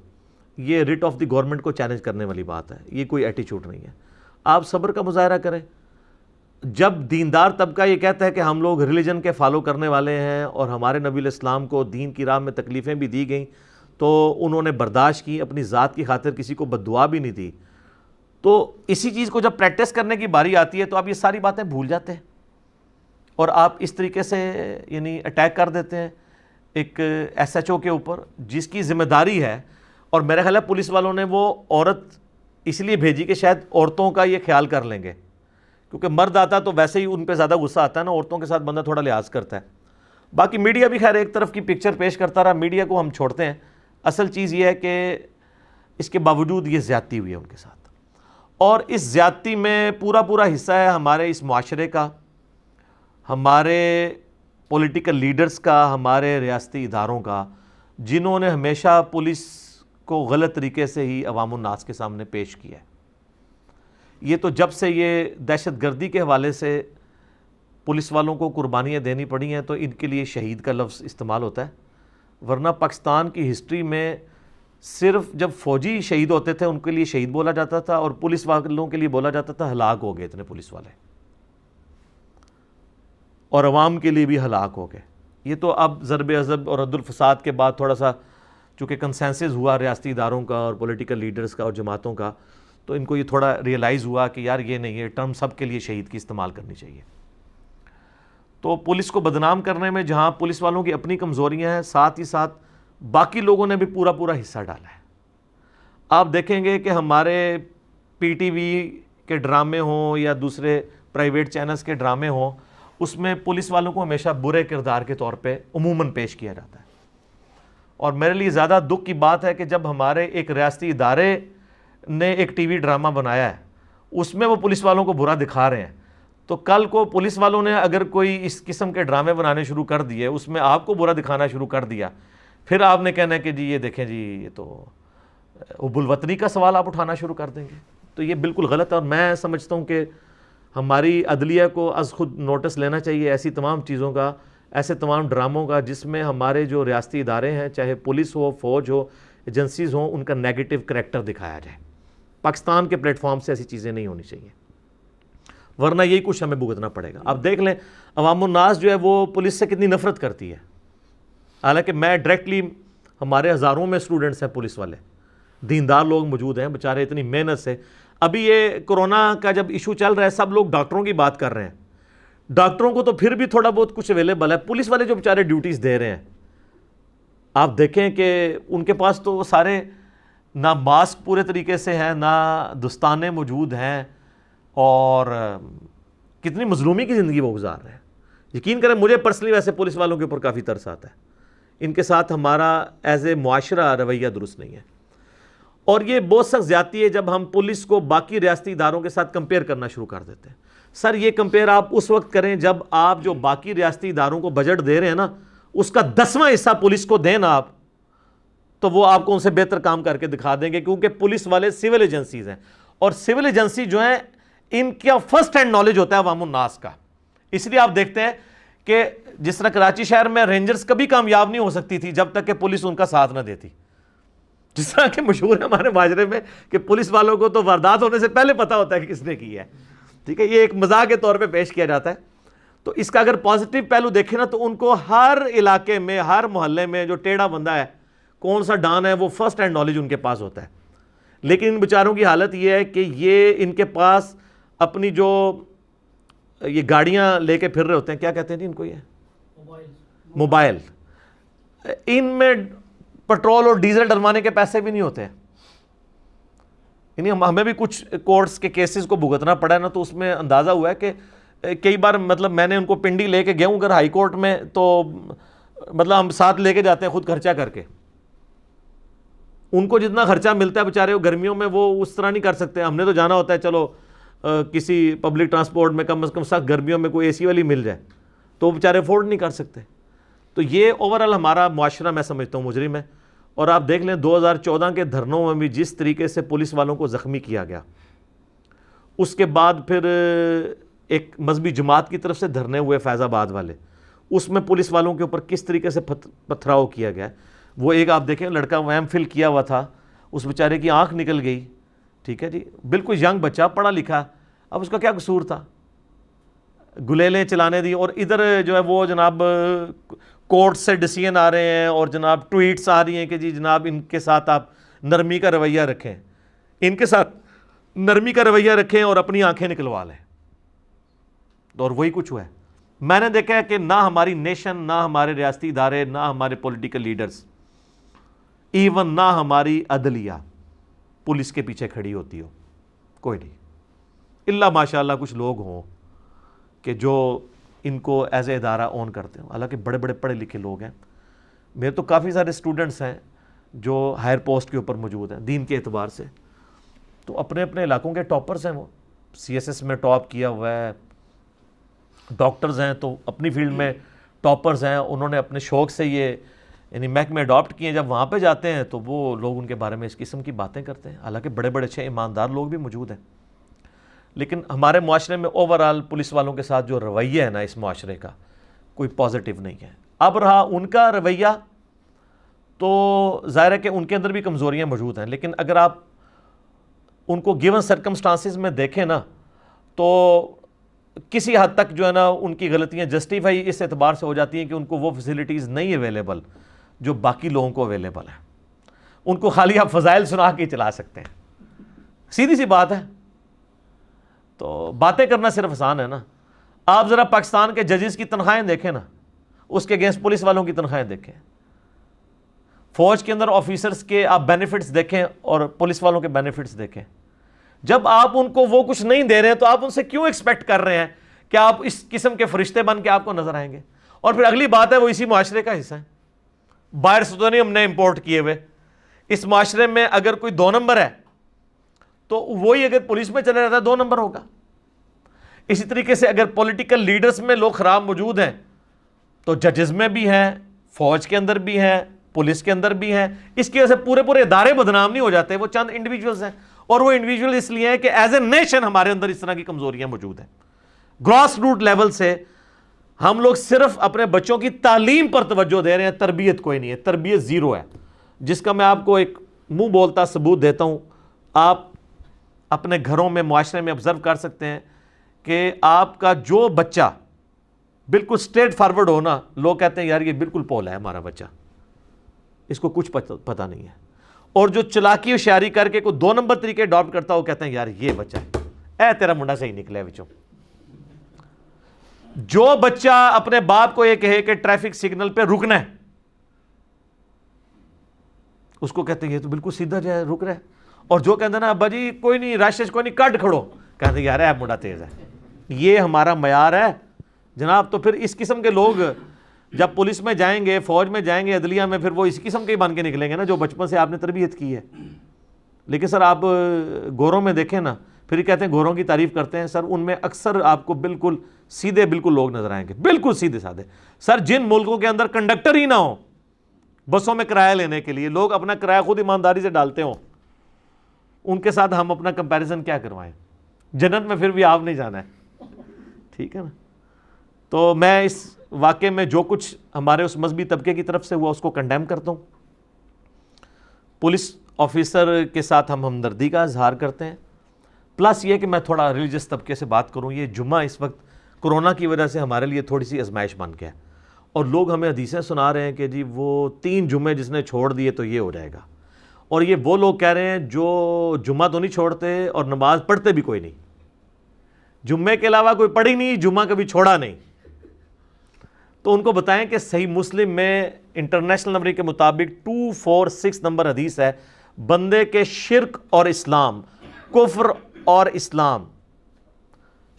یہ ریٹ آف دی گورنمنٹ کو چیلنج کرنے والی بات ہے. یہ کوئی ایٹیچیوڈ نہیں ہے. آپ صبر کا مظاہرہ کریں. جب دیندار طبقہ یہ کہتا ہے کہ ہم لوگ ریلیجن کے فالو کرنے والے ہیں اور ہمارے نبی علیہ السلام کو دین کی راہ میں تکلیفیں بھی دی گئیں تو انہوں نے برداشت کی, اپنی ذات کی خاطر کسی کو بد دعا بھی نہیں دی, تو اسی چیز کو جب پریکٹس کرنے کی باری آتی ہے تو آپ یہ ساری باتیں بھول جاتے ہیں اور آپ اس طریقے سے یعنی اٹیک کر دیتے ہیں ایک ایس ایچ او کے اوپر جس کی ذمہ داری ہے. اور میرا خیال ہے پولیس والوں نے وہ عورت اس لیے بھیجی کہ شاید عورتوں کا یہ خیال کر لیں گے, کیونکہ مرد آتا تو ویسے ہی ان پہ زیادہ غصہ آتا ہے نا, عورتوں کے ساتھ بندہ تھوڑا لحاظ کرتا ہے. باقی میڈیا بھی خیر ایک طرف کی پکچر پیش کرتا رہا, میڈیا کو ہم چھوڑتے ہیں. اصل چیز یہ ہے کہ اس کے باوجود یہ زیادتی ہوئی ہے ان کے ساتھ, اور اس زیادتی میں پورا حصہ ہے ہمارے اس معاشرے کا, ہمارے پولیٹیکل لیڈرز کا, ہمارے ریاستی اداروں کا, جنہوں نے ہمیشہ پولیس کو غلط طریقے سے ہی عوام الناس کے سامنے پیش کیا ہے. یہ تو جب سے یہ دہشت گردی کے حوالے سے پولیس والوں کو قربانیاں دینی پڑی ہیں تو ان کے لیے شہید کا لفظ استعمال ہوتا ہے, ورنہ پاکستان کی ہسٹری میں صرف جب فوجی شہید ہوتے تھے ان کے لیے شہید بولا جاتا تھا, اور پولیس والوں کے لیے بولا جاتا تھا ہلاک ہو گئے اتنے پولیس والے, اور عوام کے لیے بھی ہلاک ہو گئے. یہ تو اب ضرب عضب اور رد الفساد کے بعد تھوڑا سا چونکہ کنسنسس ہوا ریاستی اداروں کا اور پولیٹیکل لیڈرز کا اور جماعتوں کا, تو ان کو یہ تھوڑا ریئلائز ہوا کہ یار یہ نہیں ہے ٹرم سب کے لیے شہید کی استعمال کرنی چاہیے. تو پولیس کو بدنام کرنے میں جہاں پولیس والوں کی اپنی کمزوریاں ہیں, ساتھ ہی ساتھ باقی لوگوں نے بھی پورا حصہ ڈالا ہے. آپ دیکھیں گے کہ ہمارے پی ٹی وی کے ڈرامے ہوں یا دوسرے پرائیویٹ چینلز کے ڈرامے ہوں, اس میں پولیس والوں کو ہمیشہ برے کردار کے طور پہ عموماً پیش کیا جاتا ہے. اور میرے لیے زیادہ دکھ کی بات ہے کہ جب ہمارے ایک ریاستی ادارے نے ایک ٹی وی ڈرامہ بنایا ہے اس میں وہ پولیس والوں کو برا دکھا رہے ہیں, تو کل کو پولیس والوں نے اگر کوئی اس قسم کے ڈرامے بنانے شروع کر دیے, اس میں آپ کو برا دکھانا شروع کر دیا, پھر آپ نے کہنا ہے کہ جی یہ دیکھیں جی یہ تو حب الوطنی کا سوال آپ اٹھانا شروع کر دیں گے. تو یہ بالکل غلط ہے, اور میں سمجھتا ہوں کہ ہماری عدلیہ کو از خود نوٹس لینا چاہیے ایسی تمام چیزوں کا, ایسے تمام ڈراموں کا جس میں ہمارے جو ریاستی ادارے ہیں, چاہے پولیس ہو, فوج ہو, ایجنسیز ہوں, ان کا نیگیٹو کریکٹر دکھایا جائے. پاکستان کے پلیٹ فارم سے ایسی چیزیں نہیں ہونی چاہیے, ورنہ یہی کچھ ہمیں بھگتنا پڑے گا. آپ دیکھ لیں عوام الناس جو ہے وہ پولیس سے کتنی نفرت کرتی ہے, حالانکہ میں ڈائریکٹلی, ہمارے ہزاروں میں اسٹوڈنٹس ہیں پولیس والے, دیندار لوگ موجود ہیں بیچارے اتنی محنت سے. ابھی یہ کورونا کا جب ایشو چل رہا ہے سب لوگ ڈاکٹروں کی بات کر رہے ہیں, ڈاکٹروں کو تو پھر بھی تھوڑا بہت کچھ اویلیبل ہے, پولیس والے جو بیچارے ڈیوٹیز دے رہے ہیں آپ دیکھیں کہ ان کے پاس تو سارے نہ ماسک پورے طریقے سے ہیں, نہ دستانے موجود ہیں, اور کتنی مظلومی کی زندگی وہ گزار رہے ہیں. یقین کریں مجھے پرسنلی ویسے پولیس والوں کے اوپر کافی ترس آتا ہے, ان کے ساتھ ہمارا ایز اے معاشرہ رویہ درست نہیں ہے. اور یہ بہت سخت زیادتی ہے جب ہم پولیس کو باقی ریاستی اداروں کے ساتھ کمپیئر کرنا شروع کر دیتے ہیں. سر یہ کمپیئر آپ اس وقت کریں جب آپ جو باقی ریاستی اداروں کو بجٹ دے رہے ہیں نا اس کا 10واں حصہ پولیس کو دیں نا آپ, تو وہ آپ کو ان سے بہتر کام کر کے دکھا دیں گے, کیونکہ پولیس والے سول ایجنسیز ہیں, اور سول ایجنسی جو ہیں ان کا فرسٹ ہینڈ نالج ہوتا ہے عوام الناس کا. اس لیے آپ دیکھتے ہیں کہ جس طرح کراچی شہر میں رینجرز کبھی کامیاب نہیں ہو سکتی تھی جب تک کہ پولیس ان کا ساتھ نہ دیتی. جس طرح کہ مشہور ہے ہمارے معاشرے میں کہ پولیس والوں کو تو واردات ہونے سے پہلے پتہ ہوتا ہے کہ کس نے کی ہے. ٹھیک ہے, یہ ایک مزاح کے طور پہ پیش کیا جاتا ہے. تو اس کا اگر پازیٹیو پہلو دیکھیں نا تو ان کو ہر علاقے میں, ہر محلے میں جو ٹیڑھا بندہ ہے, کون سا ڈان ہے, وہ فرسٹ ہینڈ نالج ان کے پاس ہوتا ہے. لیکن ان بیچاروں کی حالت یہ ہے کہ یہ ان کے پاس اپنی جو یہ گاڑیاں لے کے پھر رہے ہوتے ہیں, کیا کہتے ہیں جی ان کو, یہ موبائل, ان میں پٹرول اور ڈیزل ڈلوانے کے پیسے بھی نہیں ہوتے. یعنی ہمیں بھی کچھ کورٹس کے کیسز کو بھگتنا پڑا ہے نا, تو اس میں اندازہ ہوا ہے کہ کئی بار مطلب میں نے ان کو پنڈی لے کے گیا ہوں اگر ہائی کورٹ میں, تو مطلب ہم ساتھ لے کے جاتے ہیں خود خرچہ کر کے. ان کو جتنا خرچہ ملتا ہے بیچارے وہ گرمیوں میں وہ اس طرح نہیں کر سکتے. ہم نے تو جانا ہوتا ہے چلو کسی پبلک ٹرانسپورٹ میں کم از کم سخت گرمیوں میں کوئی اے سی والی مل جائے, تو وہ بیچارے افورڈ نہیں کر سکتے. تو یہ اوورآل ہمارا معاشرہ میں سمجھتا ہوں مجرم ہے. اور آپ دیکھ لیں 2014 کے دھرنوں میں بھی جس طریقے سے پولیس والوں کو زخمی کیا گیا, اس کے بعد پھر ایک مذہبی جماعت کی طرف سے دھرنے ہوئے فیض آباد والے, اس میں پولیس والوں کے اوپر کس طریقے سے پتھراؤ کیا گیا. وہ ایک آپ دیکھیں لڑکا ویم فل کیا ہوا تھا, اس بیچارے کی آنکھ نکل گئی. ٹھیک ہے جی, بالکل ینگ بچہ, پڑھا لکھا, اب اس کا کیا قصور تھا, گلیلیں چلانے دی. اور ادھر جو ہے وہ جناب کورٹ سے ڈیسیژن آ رہے ہیں اور جناب ٹویٹس آ رہی ہیں کہ جی جناب ان کے ساتھ آپ نرمی کا رویہ رکھیں, ان کے ساتھ نرمی کا رویہ رکھیں اور اپنی آنکھیں نکلوا لیں. اور وہی کچھ ہوا ہے. میں نے دیکھا ہے کہ نہ ہماری نیشن, نہ ہمارے ریاستی ادارے, نہ ہمارے پولیٹیکل لیڈرز, ایون نہ ہماری عدلیہ پولیس کے پیچھے کھڑی ہوتی ہو, کوئی نہیں. اللہ ماشاءاللہ کچھ لوگ ہوں کہ جو ان کو ایز اے ادارہ اون کرتے ہوں, حالانکہ بڑے بڑے پڑھے لکھے لوگ ہیں. میرے تو کافی سارے اسٹوڈنٹس ہیں جو ہائر پوسٹ کے اوپر موجود ہیں دین کے اعتبار سے, تو اپنے اپنے علاقوں کے ٹاپرز ہیں. وہ سی ایس ایس میں ٹاپ کیا ہوا ہے, ڈاکٹرز ہیں تو اپنی فیلڈ میں ٹاپرز ہیں, انہوں نے اپنے شوق سے یہ یعنی محکمے اڈاپٹ کیے ہیں. جب وہاں پہ جاتے ہیں تو وہ لوگ ان کے بارے میں اس قسم کی باتیں کرتے ہیں, حالانکہ بڑے بڑے اچھے ایماندار لوگ بھی موجود ہیں. لیکن ہمارے معاشرے میں اوورآل پولیس والوں کے ساتھ جو رویہ ہے نا اس معاشرے کا, کوئی پازیٹیو نہیں ہے. اب رہا ان کا رویہ, تو ظاہر ہے کہ ان کے اندر بھی کمزوریاں موجود ہیں, لیکن اگر آپ ان کو گیون سرکمسٹانسز میں دیکھیں نا تو کسی حد تک جو ہے نا ان کی غلطیاں جسٹیفائی اس اعتبار سے ہو جاتی ہیں کہ ان کو وہ فیسلٹیز نہیں اویلیبل جو باقی لوگوں کو اویلیبل ہیں. ان کو خالی آپ فضائل سنا کے چلا سکتے ہیں, سیدھی سی بات ہے. تو باتیں کرنا صرف آسان ہے نا. آپ ذرا پاکستان کے ججز کی تنخواہیں دیکھیں نا, اس کے اگینسٹ پولیس والوں کی تنخواہیں دیکھیں. فوج کے اندر آفیسرز کے آپ بینیفٹس دیکھیں اور پولیس والوں کے بینیفٹس دیکھیں. جب آپ ان کو وہ کچھ نہیں دے رہے ہیں تو آپ ان سے کیوں ایکسپیکٹ کر رہے ہیں کہ آپ اس قسم کے فرشتے بن کے آپ کو نظر آئیں گے. اور پھر اگلی بات ہے وہ اسی معاشرے کا حصہ ہے, باہر سے تو نہیں ہم نے امپورٹ کیے ہوئے. اس معاشرے میں اگر کوئی 2 نمبر ہے تو وہی اگر پولیس میں چلا جاتا ہے 2 نمبر ہوگا. اسی طریقے سے اگر پولیٹیکل لیڈرز میں لوگ خراب موجود ہیں تو ججز میں بھی ہیں, فوج کے اندر بھی ہیں, پولیس کے اندر بھی ہیں. اس کی وجہ سے پورے ادارے بدنام نہیں ہو جاتے, وہ چند انڈیویجولز ہیں. اور وہ انڈیویجول اس لیے ہیں کہ ایز اے نیشن ہمارے اندر اس طرح کی کمزوریاں موجود ہیں. گراس روٹ لیول سے ہم لوگ صرف اپنے بچوں کی تعلیم پر توجہ دے رہے ہیں, تربیت کوئی نہیں ہے, تربیت زیرو ہے. جس کا میں آپ کو ایک منہ بولتا ثبوت دیتا ہوں. آپ اپنے گھروں میں معاشرے میں آبزرو کر سکتے ہیں کہ آپ کا جو بچہ بالکل اسٹریٹ فارورڈ ہونا, لوگ کہتے ہیں یار یہ بالکل پولا ہے ہمارا بچہ, اس کو کچھ پتہ نہیں ہے. اور جو چلاکی و شیاری کر کے کوئی 2 نمبر طریقے اڈاپٹ کرتا ہو, کہتے ہیں یار یہ بچہ ہے, اے تیرا منڈا صحیح نکلا ہے بچوں. جو بچہ اپنے باپ کو یہ کہے کہ ٹریفک سگنل پہ رکنا ہے, اس کو کہتے ہیں یہ تو بالکل سیدھا جو ہے رک رہا ہے. اور جو کہتے ہیں نا ابا جی کوئی نہیں رش کوئی نہیں کٹ کھڑو, کہتے ہیں یار منڈا تیز ہے. یہ ہمارا معیار ہے جناب. تو پھر اس قسم کے لوگ جب پولیس میں جائیں گے, فوج میں جائیں گے, عدلیہ میں, پھر وہ اس قسم کے ہی بن کے نکلیں گے نا جو بچپن سے آپ نے تربیت کی ہے. لیکن سر آپ گوروں میں دیکھیں نا، پھر یہ کہتے ہیں گوروں کی تعریف کرتے ہیں، سر ان میں اکثر آپ کو بالکل سیدھے بالکل لوگ نظر آئیں گے، بالکل سیدھے سادھے. سر جن ملکوں کے اندر کنڈکٹر ہی نہ ہو بسوں میں کرایہ لینے کے لیے، لوگ اپنا کرایہ خود ایمانداری سے ڈالتے ہوں، ان کے ساتھ ہم اپنا کمپیریزن کیا کروائیں؟ جنت میں پھر بھی آپ نہیں جانا ہے، ٹھیک ہے نا. تو میں اس واقعے میں جو کچھ ہمارے اس مذہبی طبقے کی طرف سے ہوا اس کو کنڈیم کرتا ہوں. پولیس آفیسر کے ساتھ ہم ہمدردی کا اظہار کرتے ہیں، پلس یہ کہ میں تھوڑا ریلیجس طبقے سے بات کروں. یہ جمعہ اس وقت کرونا کی وجہ سے ہمارے لیے تھوڑی سی آزمائش بن گیا ہے، اور لوگ ہمیں حدیثیں سنا رہے ہیں کہ جی وہ 3 جمعے جس نے چھوڑ دیے تو یہ ہو جائے گا. اور یہ وہ لوگ کہہ رہے ہیں جو جمعہ تو نہیں چھوڑتے اور نماز پڑھتے بھی کوئی نہیں، جمعے کے علاوہ کوئی پڑھی نہیں، جمعہ کبھی چھوڑا نہیں. تو ان کو بتائیں کہ صحیح مسلم میں انٹرنیشنل نمبر کے مطابق 246 نمبر حدیث ہے، بندے کے شرک اور اسلام، کفر اور اسلام،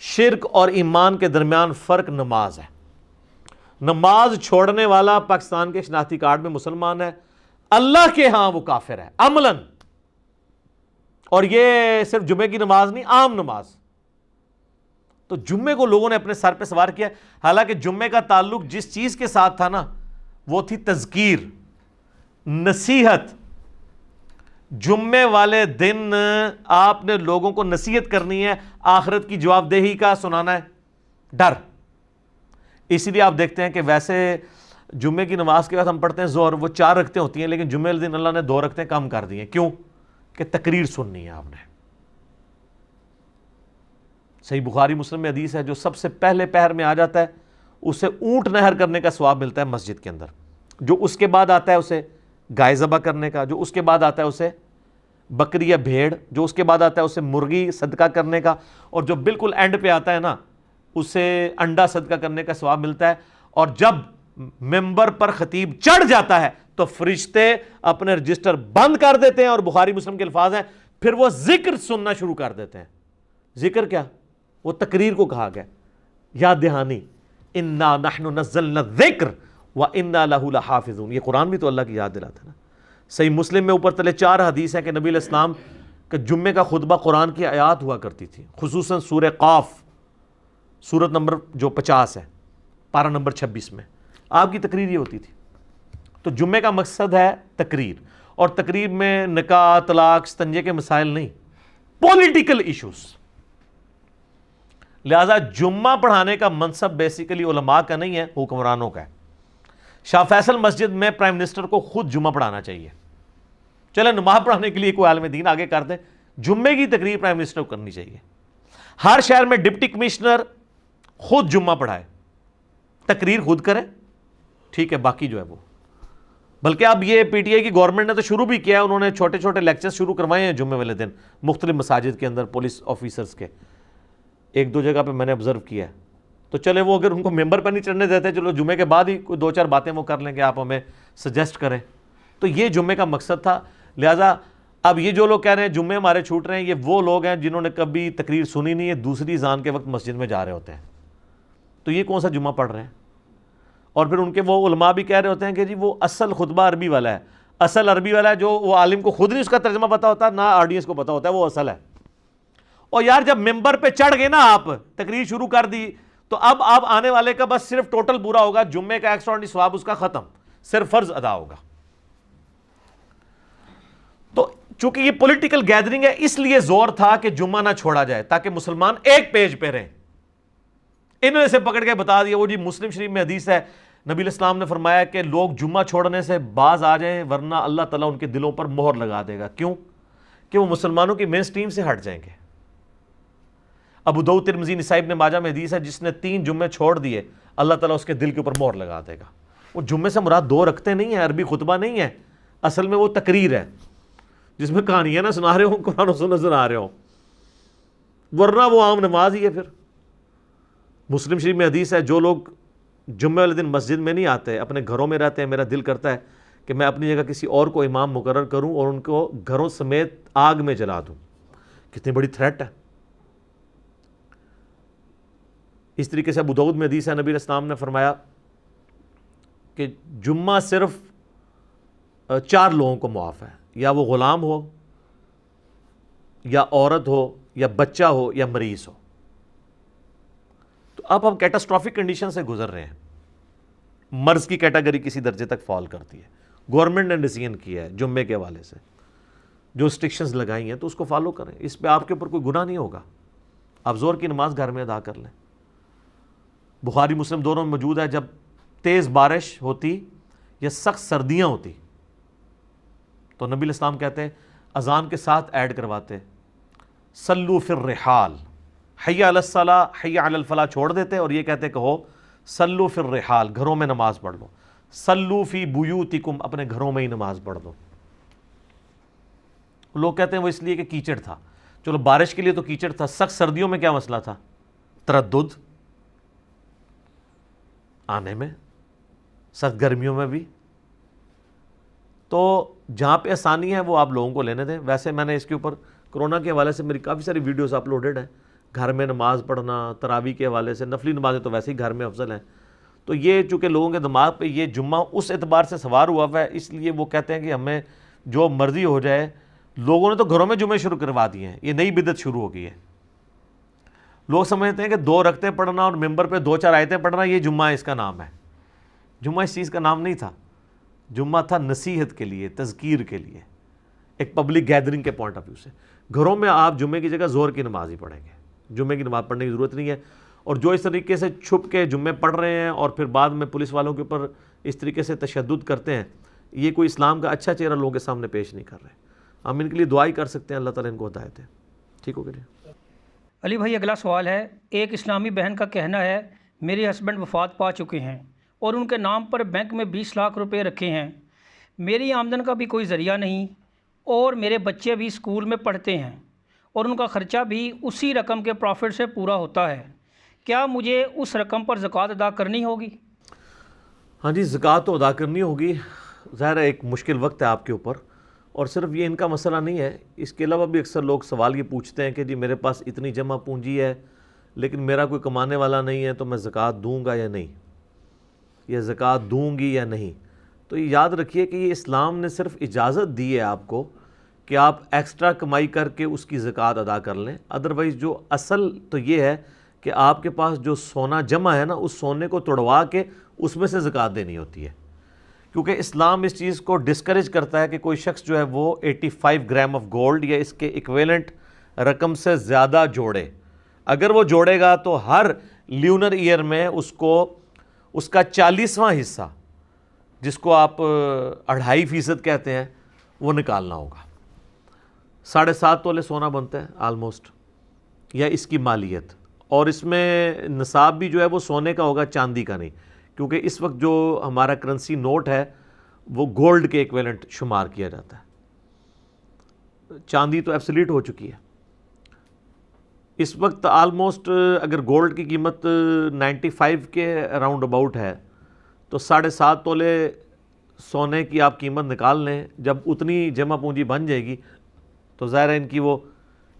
شرک اور ایمان کے درمیان فرق نماز ہے. نماز چھوڑنے والا پاکستان کے شناختی کارڈ میں مسلمان ہے، اللہ کے ہاں وہ کافر ہے عملاً. اور یہ صرف جمعے کی نماز نہیں، عام نماز. تو جمعے کو لوگوں نے اپنے سر پہ سوار کیا، حالانکہ جمعے کا تعلق جس چیز کے ساتھ تھا نا وہ تھی تذکیر، نصیحت. جمعے والے دن آپ نے لوگوں کو نصیحت کرنی ہے، آخرت کی جواب دہی کا سنانا ہے، ڈر. اسی لیے آپ دیکھتے ہیں کہ ویسے جمعے کی نماز کے بعد ہم پڑھتے ہیں ظہر، وہ 4 رکعتیں ہوتی ہیں، لیکن جمعے والے دن اللہ نے 2 رکعتیں کم کر دی ہیں. کیوں؟ کہ تقریر سننی ہے آپ نے. صحیح بخاری مسلم میں حدیث ہے، جو سب سے پہلے پہر میں آ جاتا ہے اسے اونٹ نہر کرنے کا ثواب ملتا ہے مسجد کے اندر، جو اس کے بعد آتا ہے اسے گائے ذبح کرنے کا، جو اس کے بعد آتا ہے اسے بکری یا بھیڑ، جو اس کے بعد آتا ہے اسے مرغی صدقہ کرنے کا، اور جو بالکل اینڈ پہ آتا ہے نا اسے انڈا صدقہ کرنے کا ثواب ملتا ہے. اور جب ممبر پر خطیب چڑھ جاتا ہے تو فرشتے اپنے رجسٹر بند کر دیتے ہیں، اور بخاری مسلم کے الفاظ ہیں پھر وہ ذکر سننا شروع کر دیتے ہیں. ذکر کیا؟ وہ تقریر کو کہا گیا، یاد دہانی، انا نحن نزلنا الذکر وانا لہ لحافظون. یہ قرآن بھی تو اللہ کی یاد دلاتا ہے نا. صحیح مسلم میں اوپر تلے 4 حدیث ہیں کہ نبی علیہ السلام کہ جمعے کا خطبہ قرآن کی آیات ہوا کرتی تھی، خصوصاً سورہ قاف، سورت نمبر جو 50 ہے، پارہ نمبر 26 میں آپ کی تقریر یہ ہوتی تھی. تو جمعے کا مقصد ہے تقریر، اور تقریر میں نکاح، طلاق، استنجے کے مسائل نہیں، پولیٹیکل ایشوز. لہذا جمعہ پڑھانے کا منصب بیسیکلی علماء کا نہیں ہے، حکمرانوں کا ہے. شاہ فیصل مسجد میں پرائم منسٹر کو خود جمعہ پڑھانا چاہیے. چلے نماز پڑھانے کے لیے کوئی عالم دین آگے کر دیں، جمعے کی تقریر پرائم منسٹر کو کرنی چاہیے. ہر شہر میں ڈپٹی کمشنر خود جمعہ پڑھائے، تقریر خود کرے، ٹھیک ہے، باقی جو ہے وہ. بلکہ اب یہ پی ٹی آئی کی گورنمنٹ نے تو شروع بھی کیا ہے، انہوں نے چھوٹے چھوٹے لیکچر شروع کروائے ہیں جمعے والے دن مختلف مساجد کے اندر پولیس آفیسرز کے. 1-2 جگہ پہ میں نے آبزرو کیا ہے. تو چلے وہ اگر ان کو ممبر پہ نہیں چڑھنے دیتے، چلو جمعے کے بعد ہی کوئی 2-4 باتیں وہ کر لیں کہ آپ ہمیں سجیسٹ کریں. تو یہ جمعے کا مقصد تھا. لہٰذا اب یہ جو لوگ کہہ رہے ہیں جمعے ہمارے چھوٹ رہے ہیں، یہ وہ لوگ ہیں جنہوں نے کبھی تقریر سنی نہیں ہے، دوسری اذان کے وقت مسجد میں جا رہے ہوتے ہیں. تو یہ کون سا جمعہ پڑھ رہے ہیں؟ اور پھر ان کے وہ علماء بھی کہہ رہے ہوتے ہیں کہ جی وہ اصل خطبہ عربی والا ہے، اصل عربی والا ہے، جو وہ عالم کو خود نہیں اس کا ترجمہ پتا ہوتا، نہ آڈینس کو پتا ہوتا ہے، وہ اصل ہے. اور یار جب ممبر پہ چڑھ گئے نا، آپ تقریر شروع کر دی، تو اب آنے والے کا بس صرف ٹوٹل پورا ہوگا، جمعے کا ایکسٹراڈنری ثواب اس کا ختم، صرف فرض ادا ہوگا. تو چونکہ یہ پولیٹیکل گیدرنگ ہے، اس لیے زور تھا کہ جمعہ نہ چھوڑا جائے تاکہ مسلمان ایک پیج پہ رہیں. انہوں نے سے پکڑ کے بتا دیا وہ جی مسلم شریف میں حدیث ہے، نبی علیہ السلام نے فرمایا کہ لوگ جمعہ چھوڑنے سے باز آ جائیں ورنہ اللہ تعالیٰ ان کے دلوں پر مہر لگا دے گا. کیوں؟ کہ وہ مسلمانوں کی مین سٹریم سے ہٹ جائیں گے. ابو داؤد، ترمذی، نسائی، ابن ماجہ میں حدیث ہے جس نے 3 جمعے چھوڑ دیے اللہ تعالیٰ اس کے دل کے اوپر مہر لگا دے گا. وہ جمعے سے مراد 2 رکعتیں نہیں ہیں، عربی خطبہ نہیں ہے، اصل میں وہ تقریر ہے جس میں کہانیاں نہ سنا رہے ہوں، قرآن و سنت سنا رہے ہوں، ورنہ وہ عام نماز ہی ہے. پھر مسلم شریف میں حدیث ہے جو لوگ جمعے والے دن مسجد میں نہیں آتے، اپنے گھروں میں رہتے ہیں، میرا دل کرتا ہے کہ میں اپنی جگہ کسی اور کو امام مقرر کروں اور ان کو گھروں سمیت آگ میں جلا دوں. کتنی بڑی تھریٹ ہے. اس طریقے سے ابو داؤد میں حدیث ہے، نبی علیہ السلام نے فرمایا کہ جمعہ صرف 4 لوگوں کو معاف ہے، یا وہ غلام ہو، یا عورت ہو یا بچہ ہو یا مریض ہو. تو اب ہم کیٹاسٹرافک کنڈیشن سے گزر رہے ہیں. مرض کی کیٹاگری کسی درجے تک فال کرتی ہے. گورنمنٹ نے ڈیسیژن کیا ہے جمعے کے حوالے سے جو اسٹرکشنز لگائی ہیں تو اس کو فالو کریں. اس پہ آپ کے اوپر کوئی گناہ نہیں ہوگا. آپ زور کی نماز گھر میں ادا کر لیں. بخاری مسلم دونوں میں موجود ہے جب تیز بارش ہوتی یا سخت سردیاں ہوتی تو نبی علیہ السلام کہتے ہیں اذان کے ساتھ ایڈ کرواتے صلو فی الرحال، حی علی الصلاۃ حی علی الفلاح چھوڑ دیتے اور یہ کہتے کہو صلو فی الرحال، گھروں میں نماز پڑھ لو. صلو فی بیوتکم، اپنے گھروں میں ہی نماز پڑھ دو. لوگ کہتے ہیں وہ اس لیے کہ کیچڑ تھا. چلو بارش کے لیے تو کیچڑ تھا، سخت سردیوں میں کیا مسئلہ تھا؟ تردد آنے میں، سخت گرمیوں میں بھی. تو جہاں پہ آسانی ہے وہ آپ لوگوں کو لینے دیں. ویسے میں نے اس کے اوپر کرونا کے حوالے سے میری کافی ساری ویڈیوز اپلوڈڈ ہیں. گھر میں نماز پڑھنا، تراویح کے حوالے سے، نفلی نمازیں تو ویسے ہی گھر میں افضل ہیں. تو یہ چونکہ لوگوں کے دماغ پہ یہ جمعہ اس اعتبار سے سوار ہوا ہے اس لیے وہ کہتے ہیں کہ ہمیں جو مرضی ہو جائے. لوگوں نے تو گھروں میں جمعے شروع کروا دیے ہیں. یہ نئی بدعت شروع ہو گئی ہے. لوگ سمجھتے ہیں کہ 2 رکعتیں پڑھنا اور ممبر پہ 2-4 آیتیں پڑھنا یہ جمعہ اس کا نام ہے. جمعہ اس چیز کا نام نہیں تھا. جمعہ تھا نصیحت کے لیے، تذکیر کے لیے، ایک پبلک گیدرنگ کے پوائنٹ آف ویو سے. گھروں میں آپ جمعے کی جگہ زور کی نماز ہی پڑھیں گے. جمعے کی نماز پڑھنے کی ضرورت نہیں ہے. اور جو اس طریقے سے چھپ کے جمعے پڑھ رہے ہیں اور پھر بعد میں پولیس والوں کے اوپر اس طریقے سے تشدد کرتے ہیں، یہ کوئی اسلام کا اچھا چہرہ لوگوں کے سامنے پیش نہیں کر رہے. ہم ان کے لیے دعا ہی کر سکتے ہیں، اللہ تعالیٰ ان کو ہدایت دے. ٹھیک ہو گیا؟ علی بھائی اگلا سوال ہے. ایک اسلامی بہن کا کہنا ہے میرے ہسبینڈ وفات پا چکے ہیں اور ان کے نام پر بینک میں 20 لاکھ روپے رکھے ہیں. میری آمدن کا بھی کوئی ذریعہ نہیں اور میرے بچے بھی اسکول میں پڑھتے ہیں اور ان کا خرچہ بھی اسی رقم کے پروفٹ سے پورا ہوتا ہے. کیا مجھے اس رقم پر زکوٰۃ ادا کرنی ہوگی؟ ہاں جی، زکوٰۃ تو ادا کرنی ہوگی. ظاہر ہے ایک مشکل وقت ہے آپ کے اوپر، اور صرف یہ ان کا مسئلہ نہیں ہے. اس کے علاوہ بھی اکثر لوگ سوال یہ پوچھتے ہیں کہ جی میرے پاس اتنی جمع پونجی ہے لیکن میرا کوئی کمانے والا نہیں ہے تو میں زکوٰۃ دوں گا یا نہیں، یا زکوٰۃ دوں گی یا نہیں. تو یہ یاد رکھیے کہ یہ اسلام نے صرف اجازت دی ہے آپ کو کہ آپ ایکسٹرا کمائی کر کے اس کی زکوٰۃ ادا کر لیں. ادروائز جو اصل تو یہ ہے کہ آپ کے پاس جو سونا جمع ہے نا، اس سونے کو توڑوا کے اس میں سے زکوٰۃ دینی ہوتی ہے. کیونکہ اسلام اس چیز کو ڈسکریج کرتا ہے کہ کوئی شخص جو ہے وہ 85 گرام آف گولڈ یا اس کے ایکویلنٹ رقم سے زیادہ جوڑے. اگر وہ جوڑے گا تو ہر لیونر ایئر میں اس کو اس کا 40واں حصہ، جس کو آپ 2.5% کہتے ہیں، وہ نکالنا ہوگا. 7.5 تولے سونا بنتا ہے آلموسٹ، یا اس کی مالیت. اور اس میں نصاب بھی جو ہے وہ سونے کا ہوگا، چاندی کا نہیں. کیونکہ اس وقت جو ہمارا کرنسی نوٹ ہے وہ گولڈ کے ایکویلنٹ شمار کیا جاتا ہے. چاندی تو ایبسلیٹ ہو چکی ہے. اس وقت آلموسٹ اگر گولڈ کی قیمت 95 کے اراؤنڈ اباؤٹ ہے تو 7.5 تولے سونے کی آپ قیمت نکال لیں. جب اتنی جمع پونجی بن جائے گی تو ظاہر ہے ان کی وہ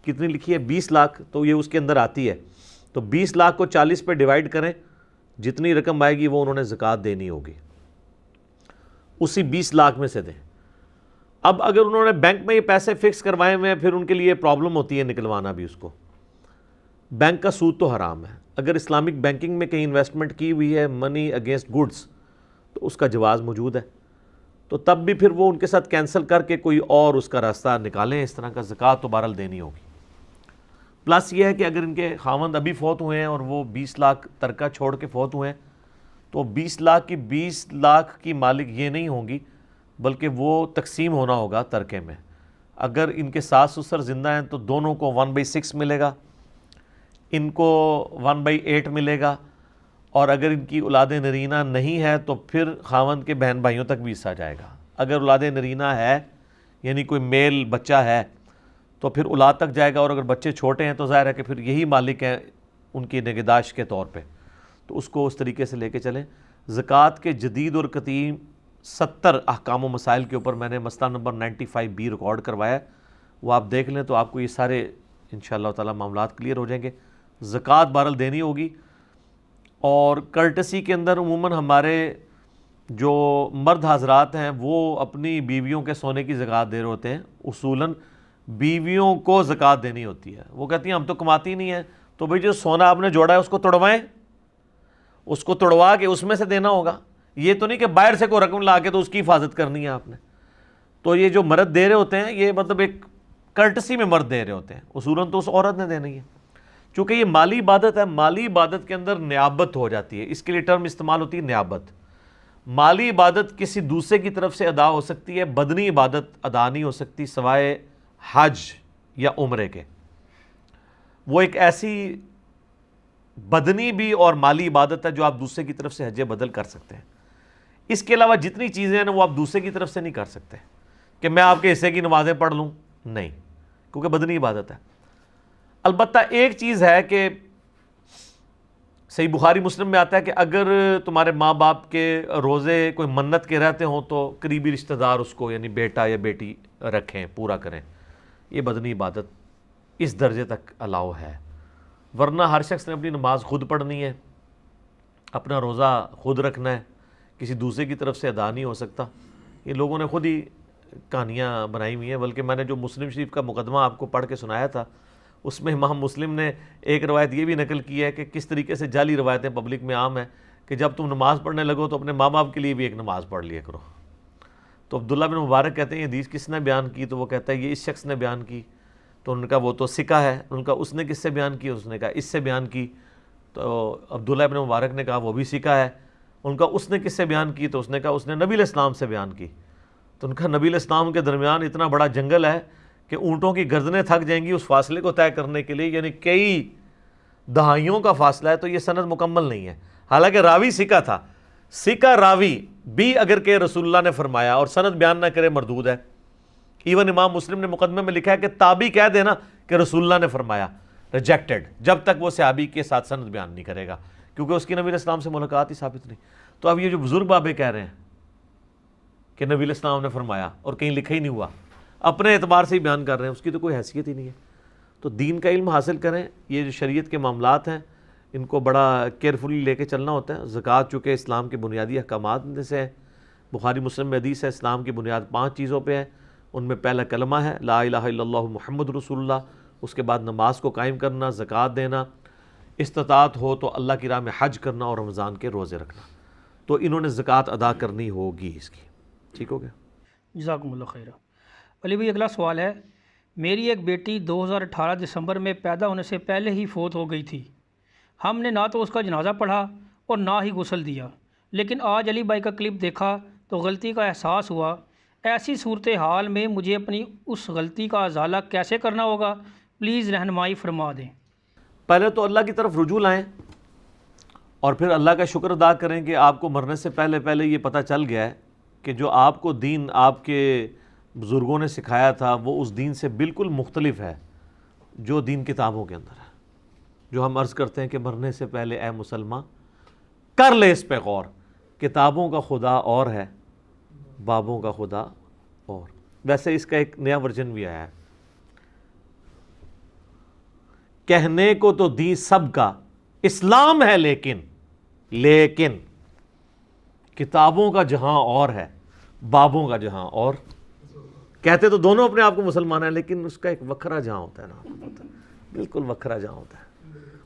کتنی لکھی ہے 20 لاکھ، تو یہ اس کے اندر آتی ہے. تو 20 لاکھ کو 40 پہ ڈیوائڈ کریں، جتنی رقم آئے گی وہ انہوں نے زکوٰۃ دینی ہوگی. اسی 20 لاکھ میں سے دیں. اب اگر انہوں نے بینک میں یہ پیسے فکس کروائے ہوئے ہیں پھر ان کے لیے پرابلم ہوتی ہے نکلوانا بھی اس کو. بینک کا سود تو حرام ہے. اگر اسلامک بینکنگ میں کہیں انویسٹمنٹ کی ہوئی ہے منی اگینسٹ گڈس تو اس کا جواز موجود ہے. تو تب بھی پھر وہ ان کے ساتھ کینسل کر کے کوئی اور اس کا راستہ نکالیں. اس طرح کا زکوٰۃ تو بہرحال دینی ہوگی. پلس یہ ہے کہ اگر ان کے خاوند ابھی فوت ہوئے ہیں اور وہ 20 لاکھ ترکہ چھوڑ کے فوت ہوئے ہیں تو 20 لاکھ کی 20 لاکھ کی مالک یہ نہیں ہوں گی بلکہ وہ تقسیم ہونا ہوگا ترکے میں. اگر ان کے ساس سسر زندہ ہیں تو دونوں کو 1/6 ملے گا، ان کو 1/8 ملے گا. اور اگر ان کی اولاد نرینہ نہیں ہے تو پھر خاوند کے بہن بھائیوں تک بھی حصہ جائے گا. اگر اولاد نرینہ ہے یعنی کوئی میل بچہ ہے تو پھر اولاد تک جائے گا، اور اگر بچے چھوٹے ہیں تو ظاہر ہے کہ پھر یہی مالک ہیں ان کی نگہداشت کے طور پہ. تو اس کو اس طریقے سے لے کے چلیں. زکوٰۃ کے جدید اور قدیم 70 احکام و مسائل کے اوپر میں نے مسئلہ نمبر 95B ریکارڈ کروایا ہے. وہ آپ دیکھ لیں تو آپ کو یہ سارے انشاءاللہ تعالی معاملات کلیئر ہو جائیں گے. زکوٰۃ بہرحال دینی ہوگی. اور کرٹسی کے اندر عموماً ہمارے جو مرد حضرات ہیں وہ اپنی بیویوں کے سونے کی زکوٰۃ دے رہے ہوتے ہیں. اصولاً بیویوں کو زکوٰۃ دینی ہوتی ہے. وہ کہتی ہیں ہم تو کماتی نہیں ہیں. تو بھئی جو سونا آپ نے جوڑا ہے اس کو توڑوائیں, اس کو توڑوا کے اس میں سے دینا ہوگا. یہ تو نہیں کہ باہر سے کوئی رقم لا کے تو اس کی حفاظت کرنی ہے آپ نے. تو یہ جو مرد دے رہے ہوتے ہیں یہ مطلب ایک کرٹسی میں مرد دے رہے ہوتے ہیں, اصولاً تو اس عورت نے دینی ہے. چونکہ یہ مالی عبادت ہے, مالی عبادت کے اندر نیابت ہو جاتی ہے, اس کے لیے ٹرم استعمال ہوتی ہے نیابت. مالی عبادت کسی دوسرے کی طرف سے ادا ہو سکتی ہے, بدنی عبادت ادا نہیں ہو سکتی سوائے حج یا عمرے کے. وہ ایک ایسی بدنی بھی اور مالی عبادت ہے جو آپ دوسرے کی طرف سے حج بدل کر سکتے ہیں. اس کے علاوہ جتنی چیزیں ہیں وہ آپ دوسرے کی طرف سے نہیں کر سکتے کہ میں آپ کے حصے کی نمازیں پڑھ لوں, نہیں, کیونکہ بدنی عبادت ہے. البتہ ایک چیز ہے کہ صحیح بخاری مسلم میں آتا ہے کہ اگر تمہارے ماں باپ کے روزے کوئی منت کے رہتے ہوں تو قریبی رشتہ دار اس کو یعنی بیٹا یا بیٹی رکھیں, پورا کریں. یہ بدنی عبادت اس درجے تک الاؤ ہے. ورنہ ہر شخص نے اپنی نماز خود پڑھنی ہے, اپنا روزہ خود رکھنا ہے, کسی دوسرے کی طرف سے ادا نہیں ہو سکتا. یہ لوگوں نے خود ہی کہانیاں بنائی ہوئی ہیں. بلکہ میں نے جو مسلم شریف کا مقدمہ آپ کو پڑھ کے سنایا تھا اس میں امام مسلم نے ایک روایت یہ بھی نقل کی ہے کہ کس طریقے سے جعلی روایتیں پبلک میں عام ہیں کہ جب تم نماز پڑھنے لگو تو اپنے ماں باپ کے لیے بھی ایک نماز پڑھ لیا کرو. تو عبداللہ بن مبارک کہتے ہیں یہ حدیث کس نے بیان کی؟ تو وہ کہتا ہے یہ اس شخص نے بیان کی. تو ان کا وہ تو سکہ ہے. ان کا اس نے کس سے بیان کی؟ اس نے کہا اس سے بیان کی. تو عبداللہ بن مبارک نے کہا وہ بھی سکہ ہے. ان کا اس نے کس سے بیان کی؟ تو اس نے کہا اس نے نبی علیہ السلام سے بیان کی. تو ان کا نبی علیہ السلام کے درمیان اتنا بڑا جنگل ہے کہ اونٹوں کی گردنیں تھک جائیں گی اس فاصلے کو طے کرنے کے لیے, یعنی کئی دہائیوں کا فاصلہ ہے. تو یہ سند مکمل نہیں ہے, حالانکہ راوی سکہ تھا. سکہ راوی بھی اگر کہ رسول اللہ نے فرمایا اور سند بیان نہ کرے مردود ہے. ایون امام مسلم نے مقدمے میں لکھا ہے کہ تابعی کہہ دینا کہ رسول اللہ نے فرمایا, ریجیکٹڈ, جب تک وہ صحابی کے ساتھ سند بیان نہیں کرے گا, کیونکہ اس کی نبی علیہ السلام سے ملاقات ہی ثابت نہیں. تو اب یہ جو بزرگ بابے کہہ رہے ہیں کہ نبی علیہ السلام نے فرمایا اور کہیں لکھا ہی نہیں ہوا, اپنے اعتبار سے ہی بیان کر رہے ہیں, اس کی تو کوئی حیثیت ہی نہیں ہے. تو دین کا علم حاصل کریں. یہ جو شریعت کے معاملات ہیں ان کو بڑا کیئرفلی لے کے چلنا ہوتا ہے. زکوٰۃ چونکہ اسلام کے بنیادی احکامات میں سے ہے, بخاری مسلم میں حدیث ہے اسلام کی بنیاد 5 چیزوں پہ ہے. ان میں پہلا کلمہ ہے لا الہ الا اللہ محمد رسول اللہ, اس کے بعد نماز کو قائم کرنا, زکوٰۃ دینا, استطاعت ہو تو اللہ کی راہ میں حج کرنا اور رمضان کے روزے رکھنا. تو انہوں نے زکوٰۃ ادا کرنی ہوگی اس کی. ٹھیک ہو گیا, جزاکم اللہ خیر. علی بھائی اگلا سوال ہے, میری ایک بیٹی 2018 دسمبر میں پیدا ہونے سے پہلے ہی فوت ہو گئی تھی. ہم نے نہ تو اس کا جنازہ پڑھا اور نہ ہی غسل دیا, لیکن آج علی بھائی کا کلپ دیکھا تو غلطی کا احساس ہوا. ایسی صورتحال میں مجھے اپنی اس غلطی کا ازالہ کیسے کرنا ہوگا؟ پلیز رہنمائی فرما دیں. پہلے تو اللہ کی طرف رجوع لائیں اور پھر اللہ کا شکر ادا کریں کہ آپ کو مرنے سے پہلے یہ پتہ چل گیا ہے کہ جو آپ کو دین آپ کے بزرگوں نے سکھایا تھا وہ اس دین سے بالکل مختلف ہے جو دین کتابوں کے اندر ہے. جو ہم عرض کرتے ہیں کہ مرنے سے پہلے اے مسلمان کر لے اس پہ غور, کتابوں کا خدا اور ہے, بابوں کا خدا اور. ویسے اس کا ایک نیا ورژن بھی آیا ہے, کہنے کو تو دین سب کا اسلام ہے لیکن کتابوں کا جہاں اور ہے, بابوں کا جہاں اور. کہتے تو دونوں اپنے آپ کو مسلمان ہیں لیکن اس کا ایک وکھرا جہاں ہوتا ہے نا, بالکل وکھرا جہاں ہوتا ہے,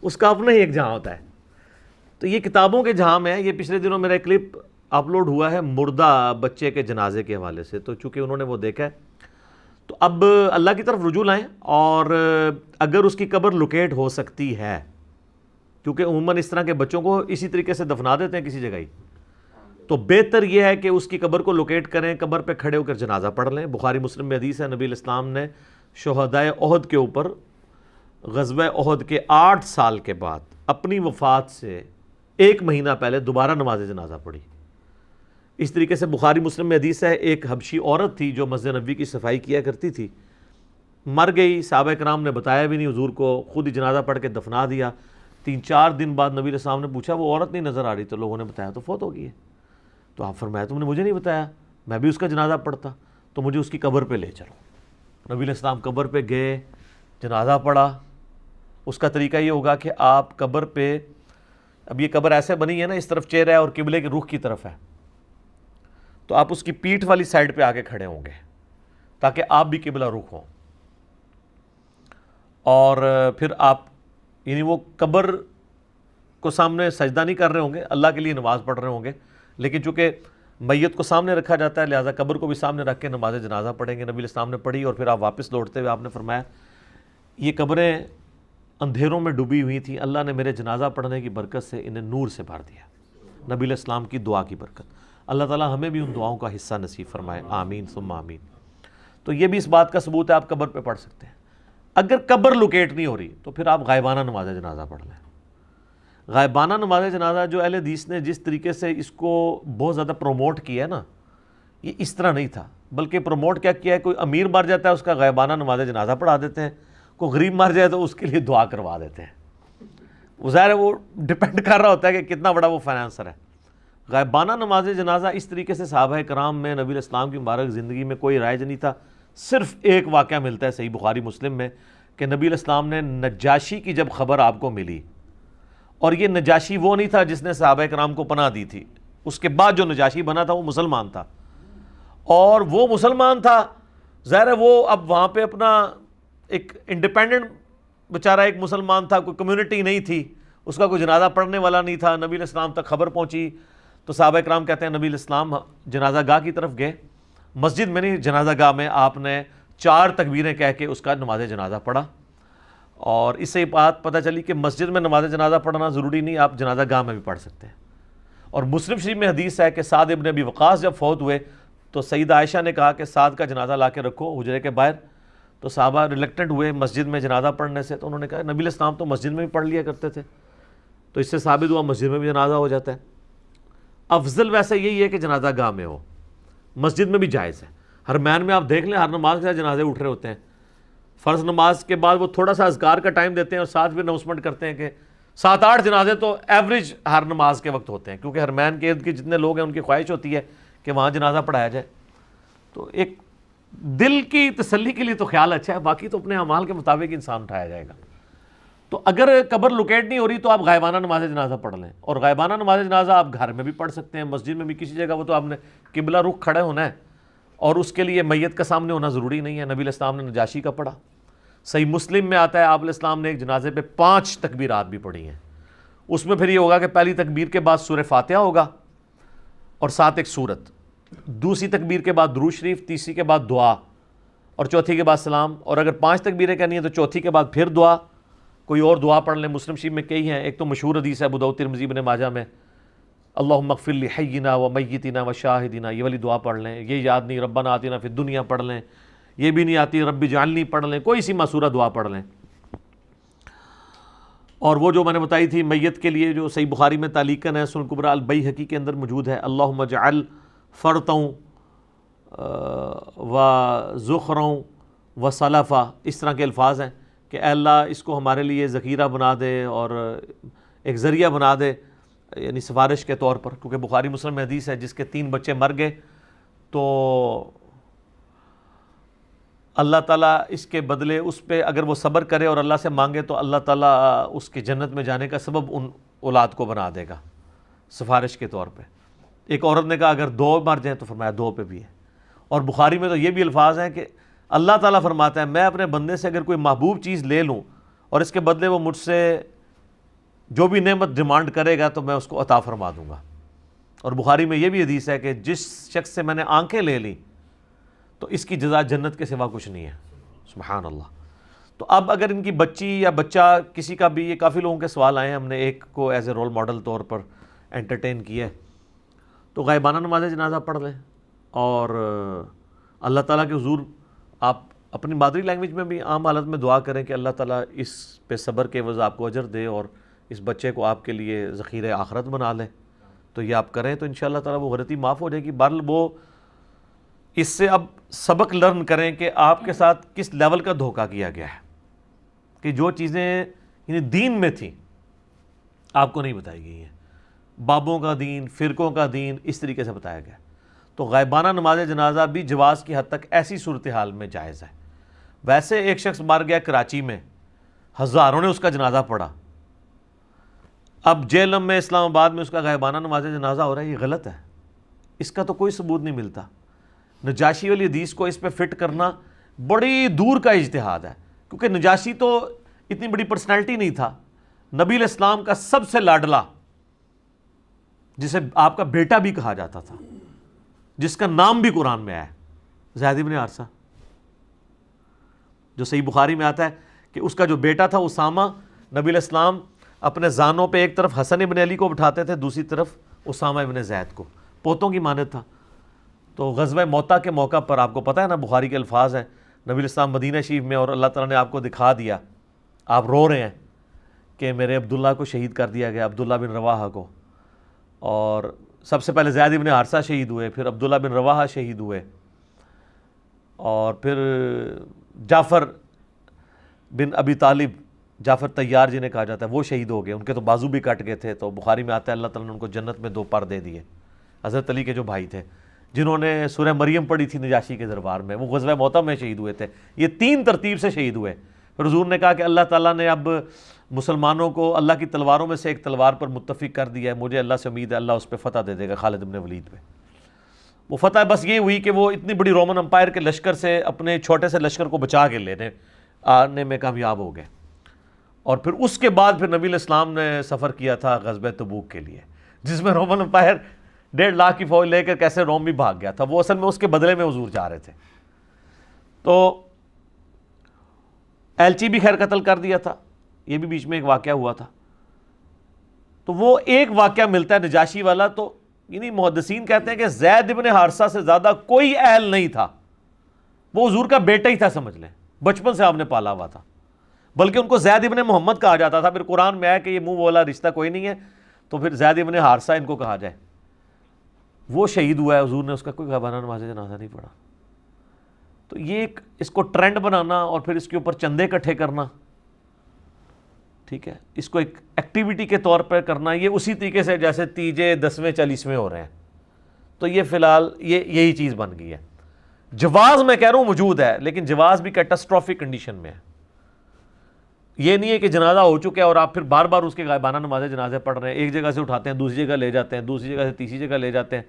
اس کا اپنا ہی ایک جہاں ہوتا ہے. تو یہ کتابوں کے جہاں میں ہے. یہ پچھلے دنوں میرا کلپ اپلوڈ ہوا ہے مردہ بچے کے جنازے کے حوالے سے, تو چونکہ انہوں نے وہ دیکھا ہے تو اب اللہ کی طرف رجوع لائیں. اور اگر اس کی قبر لوکیٹ ہو سکتی ہے, کیونکہ عموماً اس طرح کے بچوں کو اسی طریقے سے دفنا دیتے ہیں کسی جگہ ہی, تو بہتر یہ ہے کہ اس کی قبر کو لوکیٹ کریں, قبر پہ کھڑے ہو کر جنازہ پڑھ لیں. بخاری مسلم میں حدیث ہے نبی علیہ السلام نے شہدائے احد کے اوپر غزوہ احد کے 8 سال کے بعد اپنی وفات سے 1 مہینہ پہلے دوبارہ نماز جنازہ پڑھی. اس طریقے سے بخاری مسلم میں حدیث ہے ایک حبشی عورت تھی جو مسجد نبوی کی صفائی کیا کرتی تھی, مر گئی. صحابہ کرام نے بتایا بھی نہیں حضور کو, خود ہی جنازہ پڑھ کے دفنا دیا. 3-4 دن بعد نبی علیہ السلام نے پوچھا وہ عورت نہیں نظر آ رہی, تو لوگوں نے بتایا تو فوت ہو گئی ہے. تو آپ فرمایا تم نے مجھے نہیں بتایا, میں بھی اس کا جنازہ پڑھتا, تو مجھے اس کی قبر پہ لے چلو. نبی علیہ السلام قبر پہ گئے, جنازہ پڑھا. اس کا طریقہ یہ ہوگا کہ آپ قبر پہ, اب یہ قبر ایسے بنی ہے نا, اس طرف چہرہ ہے اور قبلے کے رخ کی طرف ہے, تو آپ اس کی پیٹھ والی سائڈ پہ آ کے کھڑے ہوں گے تاکہ آپ بھی قبلہ رخ ہوں. اور پھر آپ یعنی وہ قبر کو سامنے سجدہ نہیں کر رہے ہوں گے، اللہ کے لیے نماز پڑھ رہے ہوں گے، لیکن چونکہ میت کو سامنے رکھا جاتا ہے لہٰذا قبر کو بھی سامنے رکھ کے نماز جنازہ پڑھیں گے۔ نبی علیہ السلام نے پڑھی اور پھر آپ واپس لوٹتے ہوئے آپ نے فرمایا یہ قبریں اندھیروں میں ڈوبی ہوئی تھیں، اللہ نے میرے جنازہ پڑھنے کی برکت سے انہیں نور سے بھر دیا، نبی علیہ السلام کی دعا کی برکت۔ اللہ تعالیٰ ہمیں بھی ان دعاؤں کا حصہ نصیب فرمائے، آمین ثم آمین۔ تو یہ بھی اس بات کا ثبوت ہے آپ قبر پہ پڑھ سکتے ہیں۔ اگر قبر لوکیٹ نہیں ہو رہی تو پھر آپ غائبانہ نماز جنازہ پڑھ لیں۔ غائبانہ نماز جنازہ جو اہل حدیث نے جس طریقے سے اس کو بہت زیادہ پروموٹ کیا ہے نا، یہ اس طرح نہیں تھا، بلکہ پروموٹ کیا کیا ہے، کوئی امیر مر جاتا ہے اس کا غائبانہ نماز جنازہ پڑھا دیتے ہیں، کوئی غریب مر جائے تو اس کے لیے دعا کروا دیتے ہیں۔ وہ ظاہر ہے وہ ڈپینڈ کر رہا ہوتا ہے کہ کتنا بڑا وہ فائنانسر ہے۔ غائبانہ نماز جنازہ اس طریقے سے صحابہ کرام میں نبی علیہ السلام کی مبارک زندگی میں کوئی رائج نہیں تھا۔ صرف ایک واقعہ ملتا ہے صحیح بخاری مسلم میں کہ نبی علیہ السلام نے نجاشی کی جب خبر آپ کو ملی، اور یہ نجاشی وہ نہیں تھا جس نے صحابہ کرام کو پناہ دی تھی، اس کے بعد جو نجاشی بنا تھا وہ مسلمان تھا، اور وہ مسلمان تھا ظاہر ہے وہ اب وہاں پہ اپنا ایک انڈیپینڈنٹ بیچارہ ایک مسلمان تھا، کوئی کمیونٹی نہیں تھی، اس کا کوئی جنازہ پڑھنے والا نہیں تھا۔ نبی علیہ السلام تک خبر پہنچی تو صحابہ کرام کہتے ہیں نبی علیہ السلام جنازہ گاہ کی طرف گئے، مسجد میں نہیں جنازہ گاہ میں آپ نے 4 تکبیریں کہہ کے اس کا نماز جنازہ پڑھا، اور اس سے یہ بات پتہ چلی کہ مسجد میں نماز جنازہ پڑھنا ضروری نہیں، آپ جنازہ گاہ میں بھی پڑھ سکتے ہیں۔ اور مسلم شریف میں حدیث ہے کہ سعد ابن ابی وقاص جب فوت ہوئے تو سیدہ عائشہ نے کہا کہ سعد کا جنازہ لا کے رکھو حجرے کے باہر، تو صحابہ ریلیکٹنٹ ہوئے مسجد میں جنازہ پڑھنے سے، تو انہوں نے کہا نبی علیہ السلام تو مسجد میں بھی پڑھ لیا کرتے تھے، تو اس سے ثابت ہوا مسجد میں بھی جنازہ ہو جاتا ہے۔ افضل ویسے یہی ہے کہ جنازہ گاہ میں ہو، مسجد میں بھی جائز ہے۔ حرمین میں آپ دیکھ لیں ہر نماز کے ساتھ جنازے اٹھ رہے ہوتے ہیں، فرض نماز کے بعد وہ تھوڑا سا اذکار کا ٹائم دیتے ہیں اور ساتھ بھی اناؤنسمنٹ کرتے ہیں کہ 7-8 جنازے تو ایوریج ہر نماز کے وقت ہوتے ہیں، کیونکہ حرمین کے ارد کے جتنے لوگ ہیں ان کی خواہش ہوتی ہے کہ وہاں جنازہ پڑھایا جائے۔ تو ایک دل کی تسلی کے لیے تو خیال اچھا ہے، باقی تو اپنے اعمال کے مطابق انسان اٹھایا جائے گا۔ تو اگر قبر لوکیٹ نہیں ہو رہی تو آپ غائبانہ نماز جنازہ پڑھ لیں، اور غائبانہ نماز جنازہ آپ گھر میں بھی پڑھ سکتے ہیں، مسجد میں بھی، کسی جگہ، وہ تو آپ نے قبلہ رخ کھڑے ہونا ہے، اور اس کے لیے میت کا سامنے ہونا ضروری نہیں ہے۔ نبی علیہ السلام نے نجاشی کا پڑھا، صحیح مسلم میں آتا ہے آپ علیہ السلام نے ایک جنازے پہ 5 تکبیرات بھی پڑھی ہیں، اس میں پھر یہ ہوگا کہ پہلی تکبیر کے بعد سورہ فاتحہ ہوگا اور ساتھ ایک سورت، دوسری تکبیر کے بعد درود شریف، تیسری کے بعد دعا، اور چوتھی کے بعد سلام، اور اگر 5 تکبیریں کرنی ہیں تو چوتھی کے بعد پھر دعا، کوئی اور دعا پڑھ لیں۔ مسلم شریف میں کئی ہیں، ایک تو مشہور حدیث ہے ابو داؤد ترمذی ابن ماجہ میں، اللہم اغفر لحینا و میتنا و شاہدنا، یہ والی دعا پڑھ لیں۔ یہ یاد نہیں ربنا آتنا فی الدنیا پڑھ لیں، یہ بھی نہیں آتی رب اجعلنی پڑھ لیں، کوئی سی معصورہ دعا پڑھ لیں۔ اور وہ جو میں نے بتائی تھی میت کے لیے جو صحیح بخاری میں تعلیقاً ہے، سنن کبریٰ البیہقی کے اندر موجود ہے، اللہم اجعل فرطوں و ذخروں و سلفا، اس طرح کے الفاظ ہیں کہ اے اللہ اس کو ہمارے لیے ذخیرہ بنا دے اور ایک ذریعہ بنا دے، یعنی سفارش کے طور پر، کیونکہ بخاری مسلم میں حدیث ہے جس کے 3 بچے مر گئے تو اللہ تعالیٰ اس کے بدلے اس پہ اگر وہ صبر کرے اور اللہ سے مانگے تو اللہ تعالیٰ اس کی جنت میں جانے کا سبب ان اولاد کو بنا دے گا سفارش کے طور پہ۔ ایک عورت نے کہا اگر 2 مر جائیں تو فرمایا 2 پہ بھی ہے۔ اور بخاری میں تو یہ بھی الفاظ ہیں کہ اللہ تعالیٰ فرماتا ہے میں اپنے بندے سے اگر کوئی محبوب چیز لے لوں اور اس کے بدلے وہ مجھ سے جو بھی نعمت ڈیمانڈ کرے گا تو میں اس کو عطا فرما دوں گا۔ اور بخاری میں یہ بھی حدیث ہے کہ جس شخص سے میں نے آنکھیں لے لیں تو اس کی جزا جنت کے سوا کچھ نہیں ہے۔ سبحان اللہ۔ تو اب اگر ان کی بچی یا بچہ کسی کا بھی، یہ کافی لوگوں کے سوال آئے ہیں، ہم نے ایک کو ایز اے رول ماڈل طور پر انٹرٹین کیا ہے، تو غائبانہ نماز جنازہ پڑھ لیں، اور اللہ تعالیٰ کے حضور آپ اپنی مادری لینگویج میں بھی عام حالت میں دعا کریں کہ اللہ تعالیٰ اس پہ صبر کے عوض آپ کو اجر دے اور اس بچے کو آپ کے لیے ذخیرہ آخرت بنا لے، تو یہ آپ کریں تو انشاءاللہ تعالیٰ وہ غلطی معاف ہو جائے گی۔ بہرحال وہ اس سے اب سبق لرن کریں کہ آپ کے ساتھ کس لیول کا دھوکہ کیا گیا ہے، کہ جو چیزیں یعنی دین میں تھیں آپ کو نہیں بتائی گئی ہیں، بابوں کا دین، فرقوں کا دین اس طریقے سے بتایا گیا۔ تو غائبانہ نماز جنازہ بھی جواز کی حد تک ایسی صورتحال میں جائز ہے۔ ویسے ایک شخص مر گیا کراچی میں، ہزاروں نے اس کا جنازہ پڑھا، اب جیلم میں اسلام آباد میں اس کا غائبانہ نماز جنازہ ہو رہا ہے، یہ غلط ہے، اس کا تو کوئی ثبوت نہیں ملتا۔ نجاشی والی حدیث کو اس پہ فٹ کرنا بڑی دور کا اجتہاد ہے، کیونکہ نجاشی تو اتنی بڑی پرسنالٹی نہیں تھا، نبی علیہ السلام کا سب سے لاڈلا، جسے آپ کا بیٹا بھی کہا جاتا تھا، جس کا نام بھی قرآن میں آیا ہے، زید بن حارثہ، جو صحیح بخاری میں آتا ہے کہ اس کا جو بیٹا تھا اسامہ، نبی علیہ السلام اپنے زانوں پہ ایک طرف حسن ابن علی کو بٹھاتے تھے، دوسری طرف اسامہ ابن زید کو، پوتوں کی مانند تھا۔ تو غزوہ موتا کے موقع پر آپ کو پتہ ہے نا، بخاری کے الفاظ ہیں، نبی علیہ السلام مدینہ شریف میں اور اللہ تعالیٰ نے آپ کو دکھا دیا، آپ رو رہے ہیں کہ میرے عبداللہ کو شہید کر دیا گیا، عبداللہ بن رواحہ کو، اور سب سے پہلے زید بن حارثہ شہید ہوئے، پھر عبداللہ بن رواحہ شہید ہوئے، اور پھر جعفر بن ابی طالب، جعفر طیار جنہیں کہا جاتا ہے، وہ شہید ہو گئے، ان کے تو بازو بھی کٹ گئے تھے، تو بخاری میں آتا ہے اللہ تعالیٰ نے ان کو جنت میں 2 پر دے دیے۔ حضرت علی کے جو بھائی تھے جنہوں نے سورہ مریم پڑھی تھی نجاشی کے دربار میں، وہ غزوہ موتا میں شہید ہوئے تھے۔ یہ 3 ترتیب سے شہید ہوئے۔ پھر حضور نے کہا کہ اللہ تعالیٰ نے اب مسلمانوں کو اللہ کی تلواروں میں سے ایک تلوار پر متفق کر دیا ہے، مجھے اللہ سے امید ہے اللہ اس پہ فتح دے دے گا، خالد بن ولید پہ۔ وہ فتح بس یہ ہوئی کہ وہ اتنی بڑی رومن امپائر کے لشکر سے اپنے چھوٹے سے لشکر کو بچا کے لینے آنے میں کامیاب ہو گئے۔ اور پھر اس کے بعد پھر نبی علیہ السلام نے سفر کیا تھا غزوہ تبوک کے لیے، جس میں رومن امپائر 1.5 لاکھ کی فوج لے کر کیسے روم بھی بھاگ گیا تھا، وہ اصل میں اس کے بدلے میں حضور جا رہے تھے۔ تو ایلچی بھی خیر قتل کر دیا تھا، یہ بھی بیچ میں ایک واقعہ ہوا تھا۔ تو وہ ایک واقعہ ملتا ہے نجاشی والا، تو یعنی محدثین کہتے ہیں کہ زید بن حارثہ سے زیادہ کوئی اہل نہیں تھا، وہ حضور کا بیٹا ہی تھا، سمجھ لیں، بچپن سے آپ نے پالا ہوا تھا، بلکہ ان کو زید ابن محمد کہا جاتا تھا۔ پھر قرآن میں آیا کہ یہ منہ والا رشتہ کوئی نہیں ہے، تو پھر زید ابن حارثہ ان کو کہا جائے۔ وہ شہید ہوا ہے، حضور نے اس کا کوئی غائبانہ نماز جنازہ نہیں پڑھا۔ تو یہ ایک اس کو ٹرینڈ بنانا اور پھر اس کے اوپر چندے اکٹھے کرنا، ٹھیک ہے، اس کو ایک ایکٹیویٹی کے طور پر کرنا، یہ اسی طریقے سے جیسے تیجے 10ویں 40ویں ہو رہے ہیں۔ تو یہ فی الحال یہی چیز بن گئی ہے۔ جواز میں کہہ رہا ہوں موجود ہے، لیکن جواز بھی کیٹاسٹرافک کنڈیشن میں ہے۔ یہ نہیں ہے کہ جنازہ ہو چکا ہے اور آپ پھر بار بار اس کے غائبانہ نماز جنازے پڑھ رہے ہیں، ایک جگہ سے اٹھاتے ہیں دوسری جگہ لے جاتے ہیں، دوسری جگہ سے تیسری جگہ لے جاتے ہیں،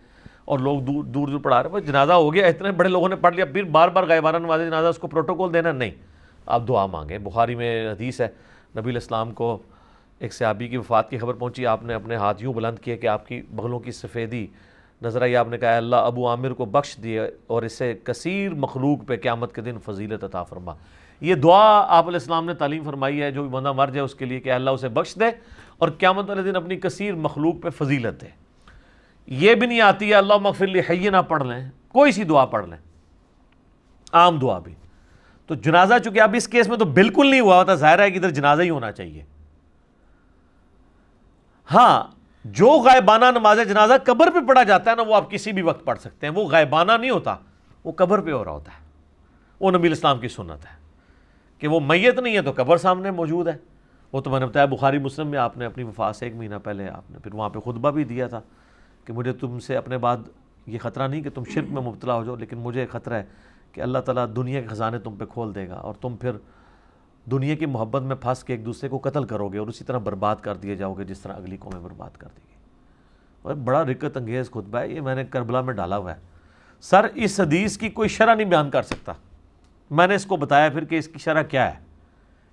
اور لوگ دور دور پڑھا رہے ہیں۔ بس جنازہ ہو گیا، اتنے بڑے لوگوں نے پڑھ لیا، پھر بار بار غائبانہ نماز جنازہ اس کو پروٹوکول دینا نہیں، آپ دعا مانگیں۔ بخاری میں حدیث ہے، نبی علیہ السلام کو ایک صحابی کی وفات کی خبر پہنچی، آپ نے اپنے ہاتھ یوں بلند کیے کہ آپ کی بغلوں کی سفیدی نظر آئی، آپ نے کہا اللہ ابو عامر کو بخش دیے اور اسے کثیر مخلوق پہ قیامت کے دن فضیلت عطا فرما۔ یہ دعا آپ علیہ السلام نے تعلیم فرمائی ہے، جو بھی بندہ مر جائے اس کے لیے کہ اللہ اسے بخش دے اور قیامت والے دن اپنی کثیر مخلوق پہ فضیلت دے۔ یہ بھی نہیں آتی ہے اللہم اغفر لی حینا پڑھ لیں، کوئی سی دعا پڑھ لیں، عام دعا بھی۔ تو جنازہ چونکہ اب اس کیس میں تو بالکل نہیں ہوا ہوتا، ظاہر ہے کہ ادھر جنازہ ہی ہونا چاہیے۔ ہاں، جو غائبانہ نماز جنازہ قبر پہ پڑھا جاتا ہے نا، وہ آپ کسی بھی وقت پڑھ سکتے ہیں، وہ غائبانہ نہیں ہوتا، وہ قبر پہ ہو رہا ہوتا ہے۔ وہ نبی علیہ السلام کی سنت ہے کہ وہ میت نہیں ہے تو قبر سامنے موجود ہے۔ وہ تو میں نے بتایا بخاری مسلم میں آپ نے اپنی وفات سے 1 مہینہ پہلے آپ نے پھر وہاں پہ خطبہ بھی دیا تھا کہ مجھے تم سے اپنے بعد یہ خطرہ نہیں کہ تم شرک میں مبتلا ہو جاؤ، لیکن مجھے خطرہ ہے کہ اللہ تعالیٰ دنیا کے خزانے تم پہ کھول دے گا اور تم پھر دنیا کی محبت میں پھنس کے ایک دوسرے کو قتل کرو گے اور اسی طرح برباد کر دیے جاؤ گے جس طرح اگلی قومیں برباد کر دی گئی۔ اور بڑا رقت انگیز خطبہ ہے، یہ میں نے کربلا میں ڈالا ہوا ہے۔ سر اس حدیث کی کوئی شرح نہیں بیان کر سکتا، میں نے اس کو بتایا پھر کہ اس کی شرح کیا ہے،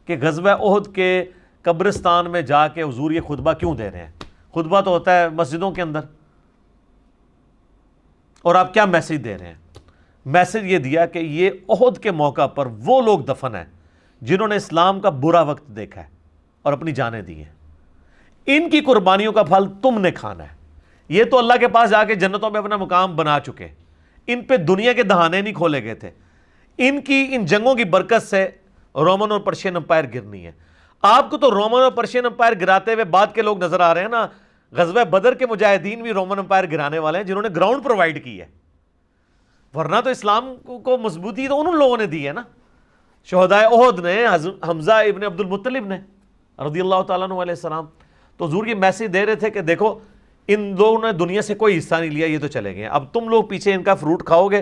کہ غزوہ احد کے قبرستان میں جا کے حضور یہ خطبہ کیوں دے رہے ہیں۔ خطبہ تو ہوتا ہے مسجدوں کے اندر، اور آپ کیا میسج دے رہے ہیں؟ میسج یہ دیا کہ یہ احد کے موقع پر وہ لوگ دفن ہیں جنہوں نے اسلام کا برا وقت دیکھا ہے اور اپنی جانیں دی ہیں، ان کی قربانیوں کا پھل تم نے کھانا ہے۔ یہ تو اللہ کے پاس جا کے جنتوں میں اپنا مقام بنا چکے، ان پہ دنیا کے دہانے نہیں کھولے گئے تھے، ان جنگوں کی برکت سے رومن اور پرشین امپائر گرنی ہے۔ آپ کو تو رومن اور پرشین امپائر گراتے ہوئے بعد کے لوگ نظر آ رہے ہیں نا، غزوہ بدر کے مجاہدین بھی رومن امپائر گرانے والے ہیں جنہوں نے گراؤنڈ پرووائڈ کی ہے، ورنہ تو اسلام کو مضبوطی تو ان لوگوں نے دی ہے نا، شہدائے احد نے، حمزہ ابن عبد المطلب نے رضی اللہ تعالیٰ عنہ علیہ السلام۔ تو حضور یہ میسج دے رہے تھے کہ دیکھو ان لوگوں نے دنیا سے کوئی حصہ نہیں لیا، یہ تو چلے گئے، اب تم لوگ پیچھے ان کا فروٹ کھاؤ گے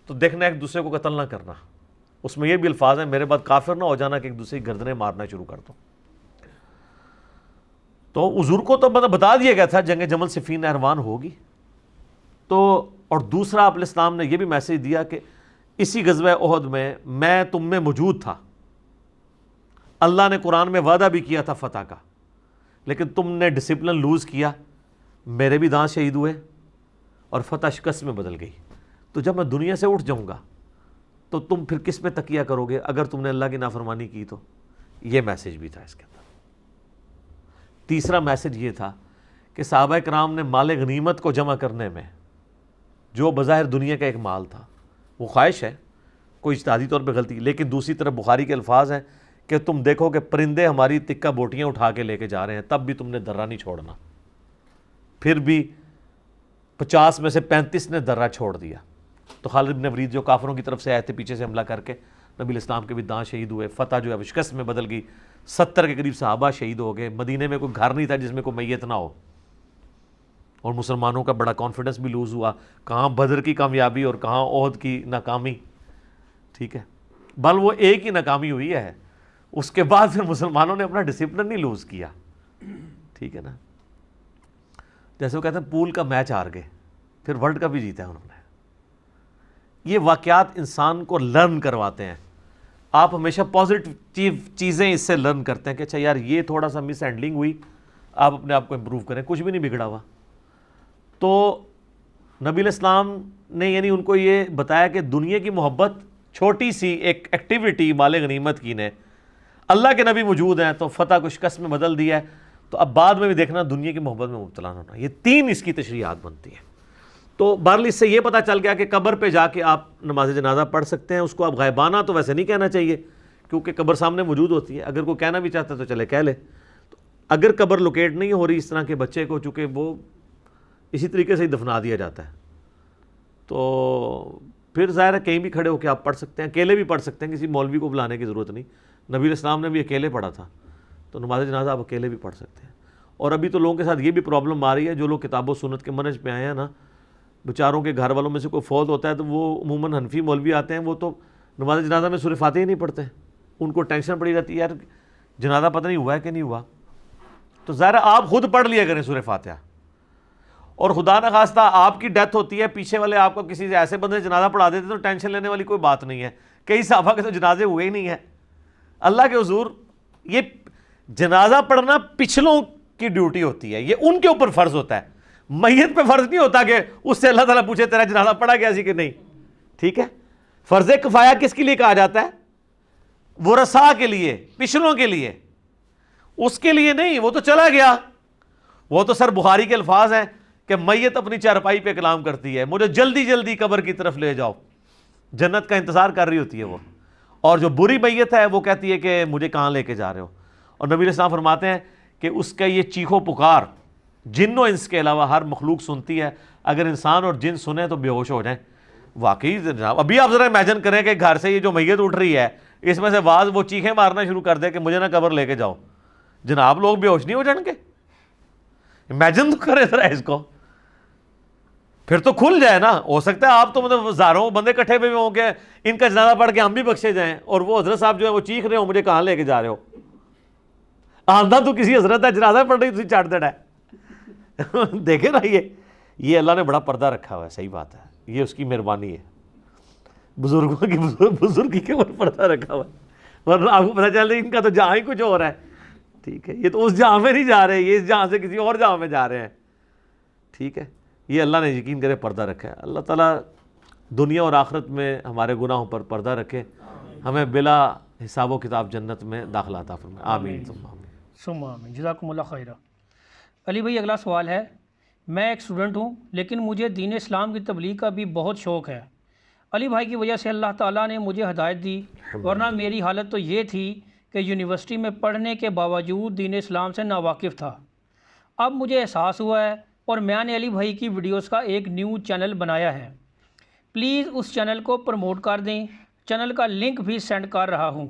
تو دیکھنا ایک دوسرے کو قتل نہ کرنا۔ اس میں یہ بھی الفاظ ہیں میرے بعد کافر نہ ہو جانا کہ ایک دوسرے کی گردنیں مارنا شروع کر دو۔ تو حضور کو تو بتا دیا گیا تھا جنگ جمل صفین نہروان ہوگی۔ تو اور دوسرا آپ علیہ السلام نے یہ بھی میسج دیا کہ اسی غزوہ احد میں تم میں موجود تھا، اللہ نے قرآن میں وعدہ بھی کیا تھا فتح کا، لیکن تم نے ڈسپلن لوز کیا، میرے بھی دانت شہید ہوئے اور فتح شکست میں بدل گئی۔ تو جب میں دنیا سے اٹھ جاؤں گا تو تم پھر کس پہ تکیہ کرو گے اگر تم نے اللہ کی نافرمانی کی؟ تو یہ میسج بھی تھا اس کے اندر۔ تیسرا میسج یہ تھا کہ صحابہ کرام نے مال غنیمت کو جمع کرنے میں، جو بظاہر دنیا کا ایک مال تھا، وہ خواہش ہے، کوئی اجتہادی طور پہ غلطی، لیکن دوسری طرف بخاری کے الفاظ ہیں کہ تم دیکھو کہ پرندے ہماری تکہ بوٹیاں اٹھا کے لے کے جا رہے ہیں، تب بھی تم نے درہ نہیں چھوڑنا۔ پھر بھی 50 میں سے 35 نے درہ چھوڑ دیا۔ تو خالد بن ولید جو کافروں کی طرف سے آئے تھے پیچھے سے حملہ کر کے، نبی الاسلام کے بھی دانت شہید ہوئے، فتح جو ہے شکست میں بدل گئی، 70 کے قریب صحابہ شہید ہو گئے، مدینے میں کوئی گھر نہیں تھا جس میں کوئی میت نہ ہو، اور مسلمانوں کا بڑا کانفیڈنس بھی لوز ہوا، کہاں بدر کی کامیابی اور کہاں احد کی ناکامی، ٹھیک ہے، بل وہ ایک ہی ناکامی ہوئی ہے، اس کے بعد پھر مسلمانوں نے اپنا ڈسپلن نہیں لوز کیا، ٹھیک ہے نا، جیسے وہ کہتے ہیں پول کا میچ ہار گئے، پھر ورلڈ کپ بھی جیتا ہے انہوں نے۔ یہ واقعات انسان کو لرن کرواتے ہیں، آپ ہمیشہ پازیٹیو چیزیں اس سے لرن کرتے ہیں کہ اچھا یار یہ تھوڑا سا مس ہینڈلنگ ہوئی، آپ اپنے آپ کو امپروو کریں، کچھ بھی نہیں بگڑا ہوا۔ تو نبی علیہ السلام نے یعنی ان کو یہ بتایا کہ دنیا کی محبت چھوٹی سی ایک ایکٹیویٹی مال غنیمت کی نے، اللہ کے نبی موجود ہیں تو فتح کو شکست میں بدل دیا ہے، تو اب بعد میں بھی دیکھنا دنیا کی محبت میں مبتلا نہ ہونا۔ یہ 3 اس کی تشریحات بنتی ہیں۔ تو بہرحال اس سے یہ پتہ چل گیا کہ قبر پہ جا کے آپ نماز جنازہ پڑھ سکتے ہیں، اس کو آپ غائبانہ تو ویسے نہیں کہنا چاہیے کیونکہ قبر سامنے موجود ہوتی ہے، اگر کوئی کہنا بھی چاہتا ہے تو چلے کہہ لے۔ تو اگر قبر لوکیٹ نہیں ہو رہی اس طرح کے بچے کو، چونکہ وہ اسی طریقے سے ہی دفنا دیا جاتا ہے، تو پھر ظاہر ہے کہیں بھی کھڑے ہو کے آپ پڑھ سکتے ہیں، اکیلے بھی پڑھ سکتے ہیں، کسی مولوی کو بلانے کی ضرورت نہیں۔ نبی علیہ السلام نے بھی اکیلے پڑھا تھا، تو نماز جنازہ آپ اکیلے بھی پڑھ سکتے ہیں۔ اور ابھی تو لوگوں کے ساتھ یہ بھی پرابلم آ رہی ہے، جو لوگ کتاب و سنت کے منہج پہ آئے ہیں نا، بیچاروں کے گھر والوں میں سے کوئی فوت ہوتا ہے تو وہ عموماً حنفی مولوی آتے ہیں، وہ تو نماز جنازہ میں سورہ فاتحہ ہی نہیں پڑھتے، ان کو ٹینشن پڑی رہتی ہے یار جنازہ پتہ نہیں ہوا ہے کہ نہیں ہوا۔ تو ظاہر آپ خود پڑھ لیا کریں سورہ فاتحہ، اور خدا نہ خواستہ آپ کی ڈیتھ ہوتی ہے، پیچھے والے آپ کو کسی ایسے بندے جنازہ پڑھا دیتے تو ٹینشن لینے والی کوئی بات نہیں ہے۔ کئی صحابہ کے تو جنازے ہوئے ہی نہیں ہیں، اللہ کے حضور یہ جنازہ پڑھنا پچھلوں کی ڈیوٹی ہوتی ہے، یہ ان کے اوپر فرض ہوتا ہے، میت پہ فرض نہیں ہوتا کہ اس سے اللہ تعالیٰ پوچھے تیرا جنازہ پڑھا گیا سی کہ نہیں، ٹھیک ہے۔ فرض کفایہ کس کے لیے کہا جاتا ہے؟ ورثاء کے لیے، پچھلوں کے لیے، اس کے لیے نہیں، وہ تو چلا گیا، وہ تو سر بخاری کے الفاظ ہیں کہ میت اپنی چارپائی پہ کلام کرتی ہے مجھے جلدی جلدی قبر کی طرف لے جاؤ، جنت کا انتظار کر رہی ہوتی ہے وہ، اور جو بری میت ہے وہ کہتی ہے کہ مجھے کہاں لے کے جا رہے ہو۔ اور نبی علیہ السلام فرماتے ہیں کہ اس کا یہ چیخو پکار جن و انس کے علاوہ ہر مخلوق سنتی ہے، اگر انسان اور جن سنیں تو بے ہوش ہو جائیں۔ واقعی جناب ابھی آپ ذرا امیجن کریں کہ گھر سے یہ جو میت اٹھ رہی ہے اس میں سے بعض وہ چیخیں مارنا شروع کر دے کہ مجھے نہ قبر لے کے جاؤ، جناب لوگ بے ہوش نہیں ہو جائیں گے؟ امیجن تو کریں ذرا اس کو، پھر تو کھل جائے نا۔ ہو سکتا ہے آپ تو مطلب ہزاروں بندے کٹھے ہوئے ہوں کہ ان کا جنازہ پڑھ کے ہم بھی بخشے جائیں، اور وہ حضرت صاحب جو ہے وہ چیخ رہے ہو مجھے کہاں لے کے جا رہے ہو، آندہ تو کسی حضرت ہے جنازہ پڑھ رہی تھی چاٹ دڑ ہے۔ دیکھیں نا یہ اللہ نے بڑا پردہ رکھا ہوا ہے، صحیح بات ہے، یہ اس کی مہربانی ہے، بزرگوں کی بزرگی کے اوپر پردہ رکھا ہوا ہے، ورنہ آپ کو پتہ چل رہا ہے ان کا تو جہاں ہی کچھ اور ہے، ٹھیک ہے، یہ تو اس جہاں میں نہیں جا رہے، یہ اس جہاں سے کسی اور جہاں میں جا رہے ہیں، ٹھیک ہے۔ یہ اللہ نے یقین کرے پردہ رکھا ہے۔ اللہ تعالیٰ دنیا اور آخرت میں ہمارے گناہوں پر پردہ رکھے، ہمیں بلا حساب و کتاب جنت میں داخلہ عطا فرمائے، آمین ثم آمین۔ ثم آمین، جزاکم اللہ خیرہ۔ علی بھائی اگلا سوال ہے، میں ایک اسٹوڈنٹ ہوں لیکن مجھے دین اسلام کی تبلیغ کا بھی بہت شوق ہے۔ علی بھائی کی وجہ سے اللہ تعالیٰ نے مجھے ہدایت دی، ورنہ میری حالت تو یہ تھی کہ یونیورسٹی میں پڑھنے کے باوجود دین اسلام سے ناواقف تھا۔ اب مجھے احساس ہوا ہے اور میں نے علی بھائی کی ویڈیوز کا ایک نیو چینل بنایا ہے، پلیز اس چینل کو پروموٹ کر دیں، چینل کا لنک بھی سینڈ کر رہا ہوں۔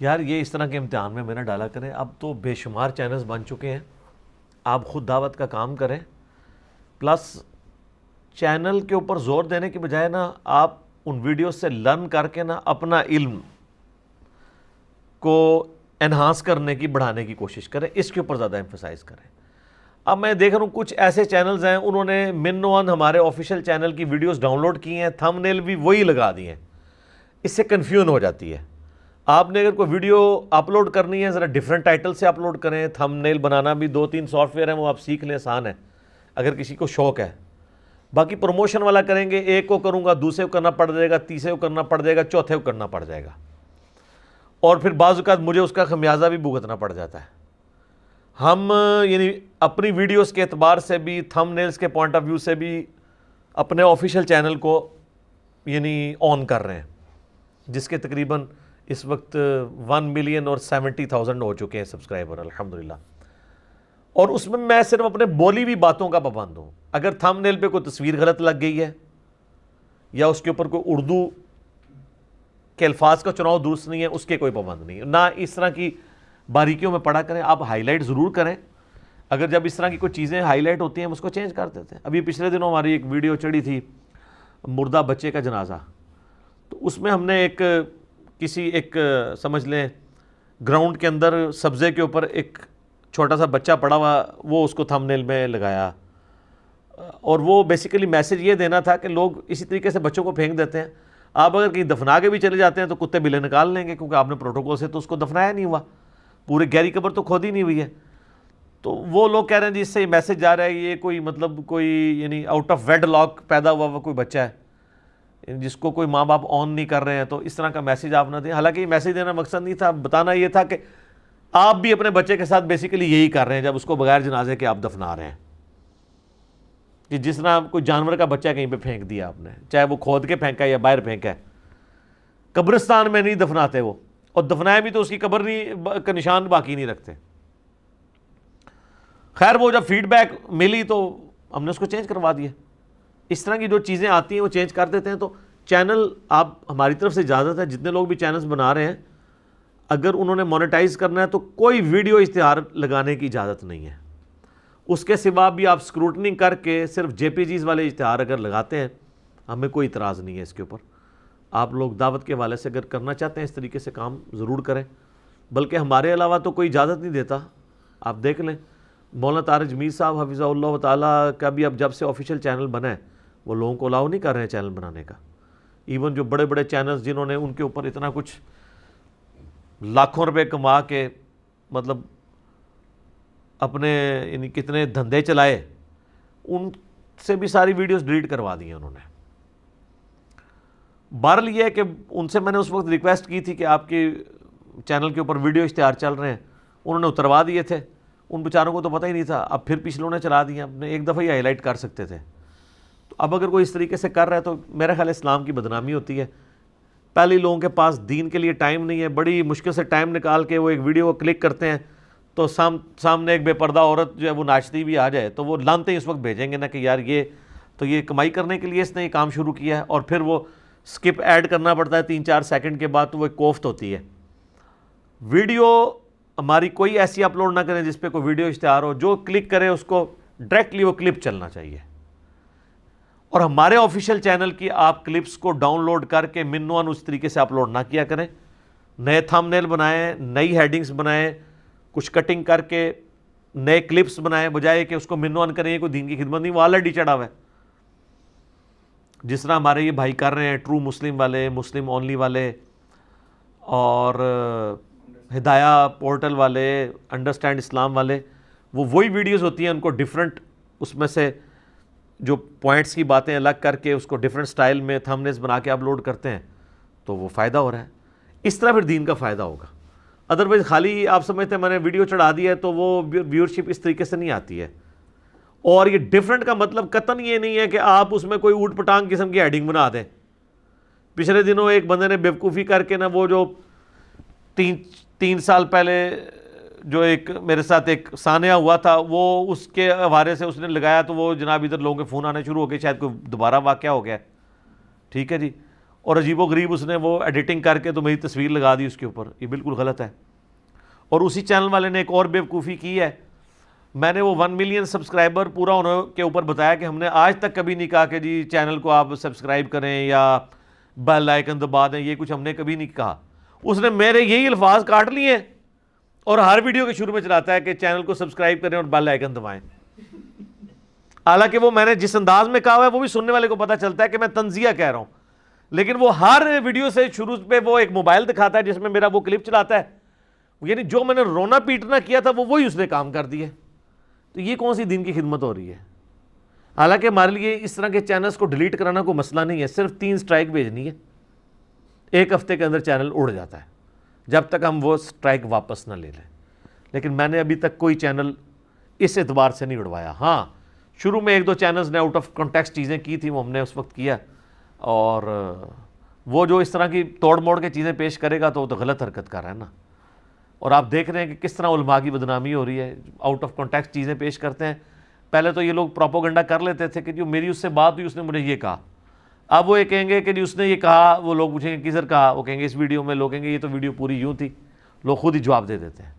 یار یہ اس طرح کے امتحان میں نہ ڈالا کریں، اب تو بے شمار چینلز بن چکے ہیں، آپ خود دعوت کا کام کریں، پلس چینل کے اوپر زور دینے کے بجائے نا آپ ان ویڈیوز سے لرن کر کے نا اپنا علم کو انہانس کرنے کی، بڑھانے کی کوشش کریں، اس کے اوپر زیادہ ایمفسائز کریں۔ اب میں دیکھ رہا ہوں کچھ ایسے چینلز ہیں انہوں نے من ون ہمارے آفیشیل چینل کی ویڈیوز ڈاؤن لوڈ کی ہیں، تھم نیل بھی وہی لگا دی ہیں، اس سے کنفیوژن ہو جاتی ہے۔ آپ نے اگر کوئی ویڈیو اپلوڈ کرنی ہے ذرا ڈیفرنٹ ٹائٹل سے اپلوڈ کریں. تھم نیل بنانا بھی 2-3 سافٹ ویئر ہیں, وہ آپ سیکھ لیں, آسان ہے اگر کسی کو شوق ہے. باقی پروموشن والا کریں گے, ایک کو کروں گا, دوسرے کو کرنا پڑ جائے گا, تیسرے کو کرنا پڑ جائے گا, چوتھے کو کرنا پڑ جائے گا, اور پھر بعض اوقات مجھے اس کا خمیازہ بھی بھگتنا پڑ جاتا ہے. ہم یعنی اپنی ویڈیوز کے اعتبار سے بھی, تھم نیلز کے پوائنٹ آف ویو سے بھی اپنے آفیشیل چینل کو یعنی آن کر رہے ہیں, جس کے تقریباً اس وقت 1,70,000 ہو چکے ہیں سبسکرائبر الحمدللہ. اور اس میں صرف اپنے بولی بھی باتوں کا پابند ہوں. اگر تھم نیل پہ کوئی تصویر غلط لگ گئی ہے یا اس کے اوپر کوئی اردو کے الفاظ کا چناؤ درست نہیں ہے, اس کے کوئی پابند نہیں ہے. نہ اس طرح کی باریکیوں میں پڑھا کریں, آپ ہائی لائٹ ضرور کریں. اگر جب اس طرح کی کوئی چیزیں ہائی لائٹ ہوتی ہیں ہم اس کو چینج کر دیتے ہیں. ابھی پچھلے دنوں ہماری ایک ویڈیو چڑھی تھی مردہ بچے کا جنازہ, تو اس میں ہم نے کسی ایک سمجھ لیں گراؤنڈ کے اندر سبزے کے اوپر ایک چھوٹا سا بچہ پڑا ہوا, وہ اس کو تھم نیل میں لگایا, اور وہ بیسیکلی میسج یہ دینا تھا کہ لوگ اسی طریقے سے بچوں کو پھینک دیتے ہیں. آپ اگر کہیں دفنا کے بھی چلے جاتے ہیں تو کتے بلے نکال لیں گے, کیونکہ آپ نے پروٹوکول سے تو اس کو دفنایا نہیں ہوا, پورے گہری قبر تو کھودی نہیں ہوئی ہے. تو وہ لوگ کہہ رہے ہیں جی اس سے یہ میسج جا رہا ہے یہ کوئی مطلب کوئی یعنی آؤٹ آف ویڈ لاک پیدا ہوا کوئی بچہ ہے جس کو کوئی ماں باپ آن نہیں کر رہے ہیں, تو اس طرح کا میسج آپ نہ دیں. حالانکہ یہ میسج دینا مقصد نہیں تھا, بتانا یہ تھا کہ آپ بھی اپنے بچے کے ساتھ بیسیکلی یہی کر رہے ہیں جب اس کو بغیر جنازے کے آپ دفنا رہے ہیں, کہ جس طرح کوئی جانور کا بچہ کہیں پہ پھینک دیا آپ نے, چاہے وہ کھود کے پھینکا ہے یا باہر پھینکا ہے. قبرستان میں نہیں دفناتے وہ, اور دفنایا بھی تو اس کی قبر نہیں کا نشان باقی نہیں رکھتے. خیر وہ جب فیڈ بیک ملی تو ہم نے اس کو چینج کروا دیا. اس طرح کی جو چیزیں آتی ہیں وہ چینج کر دیتے ہیں. تو چینل آپ ہماری طرف سے اجازت ہے, جتنے لوگ بھی چینلز بنا رہے ہیں اگر انہوں نے مونیٹائز کرنا ہے تو کوئی ویڈیو اشتہار لگانے کی اجازت نہیں ہے. اس کے سوا بھی آپ اسکروٹنی کر کے صرف جے پی جیز والے اشتہار اگر لگاتے ہیں ہمیں کوئی اعتراض نہیں ہے اس کے اوپر. آپ لوگ دعوت کے حوالے سے اگر کرنا چاہتے ہیں اس طریقے سے کام ضرور کریں, بلکہ ہمارے علاوہ تو کوئی اجازت نہیں دیتا. آپ دیکھ لیں مولانا طارق جمیل صاحب حفظہ اللہ تعالیٰ کا بھی اب جب سے آفیشیل چینل بنا ہے وہ لوگوں کو الاؤ نہیں کر رہے ہیں چینل بنانے کا. ایون جو بڑے بڑے چینلز جنہوں نے ان کے اوپر اتنا کچھ لاکھوں روپے کما کے مطلب اپنے یعنی کتنے دھندے چلائے, ان سے بھی ساری ویڈیوز ڈیلیٹ کروا دی ہیں انہوں نے. بہرحال یہ ہے کہ ان سے میں نے اس وقت ریکویسٹ کی تھی کہ آپ کے چینل کے اوپر ویڈیو اشتہار چل رہے ہیں, انہوں نے اتروا دیے تھے. ان بیچاروں کو تو پتہ ہی نہیں تھا, اب پھر پچھلوں نے چلا دیا, اپنے ایک دفعہ ہی ہائی لائٹ کر سکتے تھے. تو اب اگر کوئی اس طریقے سے کر رہا ہے تو میرا خیال اسلام کی بدنامی ہوتی ہے. پہلے لوگوں کے پاس دین کے لیے ٹائم نہیں ہے, بڑی مشکل سے ٹائم نکال کے وہ ایک ویڈیو کو کلک کرتے ہیں تو سامنے ایک بے پردہ عورت جو ہے وہ ناچتی بھی آ جائے تو وہ لانتے اس وقت بھیجیں گے نا کہ یار یہ کمائی کرنے کے لیے اس نے یہ کام شروع کیا ہے, اور پھر وہ سکپ ایڈ کرنا پڑتا ہے 3-4 سیکنڈ کے بعد, تو وہ ایک کوفت ہوتی ہے. ویڈیو ہماری کوئی ایسی اپلوڈ نہ کریں جس پہ کوئی ویڈیو اشتہار ہو, جو کلک کرے اس کو ڈائریکٹلی وہ کلپ چلنا چاہیے. اور ہمارے آفیشیل چینل کی آپ کلپس کو ڈاؤن لوڈ کر کے منوان اس طریقے سے اپلوڈ نہ کیا کریں. نئے تھم نیل بنائیں, نئی ہیڈنگز بنائیں, کچھ کٹنگ کر کے نئے کلپس بنائیں, بجائے کہ اس کو منوان کریں. یہ کوئی دین کی خدمت نہیں, وہ آلریڈی چڑھا ہوا ہے. جس طرح ہمارے یہ بھائی کر رہے ہیں ٹرو مسلم والے, مسلم اونلی والے, اور ہدایہ پورٹل والے, انڈرسٹینڈ اسلام والے, وہ وہی ویڈیوز ہوتی ہیں, ان کو ڈیفرنٹ اس میں سے جو پوائنٹس کی باتیں الگ کر کے اس کو ڈیفرنٹ سٹائل میں تھم نیلز بنا کے اپلوڈ کرتے ہیں, تو وہ فائدہ ہو رہا ہے. اس طرح پھر دین کا فائدہ ہوگا. ادروائز خالی آپ سمجھتے ہیں میں نے ویڈیو چڑھا دی ہے تو وہ ویورشپ اس طریقے سے نہیں آتی ہے. اور یہ ڈیفرنٹ کا مطلب قطعاً یہ نہیں ہے کہ آپ اس میں کوئی اوٹ پٹانگ قسم کی ہیڈنگ بنا دیں. پچھلے دنوں ایک بندے نے بیوقوفی کر کے نا وہ جو 3 سال پہلے جو ایک میرے ساتھ ایک سانحہ ہوا تھا, وہ اس کے حوالے سے اس نے لگایا تو وہ جناب ادھر لوگوں کے فون آنے شروع ہو گئے, شاید کوئی دوبارہ واقعہ ہو گیا, ٹھیک ہے جی, اور عجیب و غریب اس نے وہ ایڈیٹنگ کر کے تو میری تصویر لگا دی اس کے اوپر. یہ بالکل غلط ہے. اور اسی چینل والے نے ایک اور بیوقوفی کی ہے. میں نے وہ 1 ملین سبسکرائبر پورا ہونے کے اوپر بتایا کہ ہم نے آج تک کبھی نہیں کہا کہ جی چینل کو آپ سبسکرائب کریں یا بیل آئیکن دبا دیں, یہ کچھ ہم نے کبھی نہیں کہا. اس نے میرے یہی الفاظ کاٹ لیے اور ہر ویڈیو کے شروع میں چلاتا ہے کہ چینل کو سبسکرائب کریں اور بیل آئیکن دبائیں. حالانکہ وہ میں نے جس انداز میں کہا ہوا ہے وہ بھی سننے والے کو پتہ چلتا ہے کہ میں تنزیہ کہہ رہا ہوں. لیکن وہ ہر ویڈیو سے شروع پہ وہ ایک موبائل دکھاتا ہے جس میں میرا وہ کلپ چلاتا ہے، یعنی جو میں نے رونا پیٹنا کیا تھا وہی اس نے کام کر دیا. تو یہ کون سی دین کی خدمت ہو رہی ہے؟ حالانکہ ہمارے لیے اس طرح کے چینلز کو ڈیلیٹ کرانا کوئی مسئلہ نہیں ہے، صرف 3 سٹرائک بھیجنی ہے، 1 ہفتے کے اندر چینل اڑ جاتا ہے جب تک ہم وہ سٹرائک واپس نہ لے لیں. لیکن میں نے ابھی تک کوئی چینل اس اعتبار سے نہیں اڑوایا. ہاں شروع میں 1-2 چینلز نے آؤٹ آف کنٹیکسٹ چیزیں کی تھیں، وہ ہم نے اس وقت کیا، اور وہ جو اس طرح کی توڑ موڑ کے چیزیں پیش کرے گا تو وہ تو غلط حرکت کر رہا ہے نا. اور آپ دیکھ رہے ہیں کہ کس طرح علماء کی بدنامی ہو رہی ہے، آؤٹ آف کنٹیکسٹ چیزیں پیش کرتے ہیں. پہلے تو یہ لوگ پروپوگنڈا کر لیتے تھے کہ جو میری اس سے بات ہوئی اس نے مجھے یہ کہا، اب وہ یہ کہیں گے کہ اس نے یہ کہا، وہ لوگ پوچھیں گے کدھر کہا، وہ کہیں گے اس ویڈیو میں، لوگ کہیں گے یہ تو ویڈیو پوری یوں تھی، لوگ خود ہی جواب دے دیتے ہیں.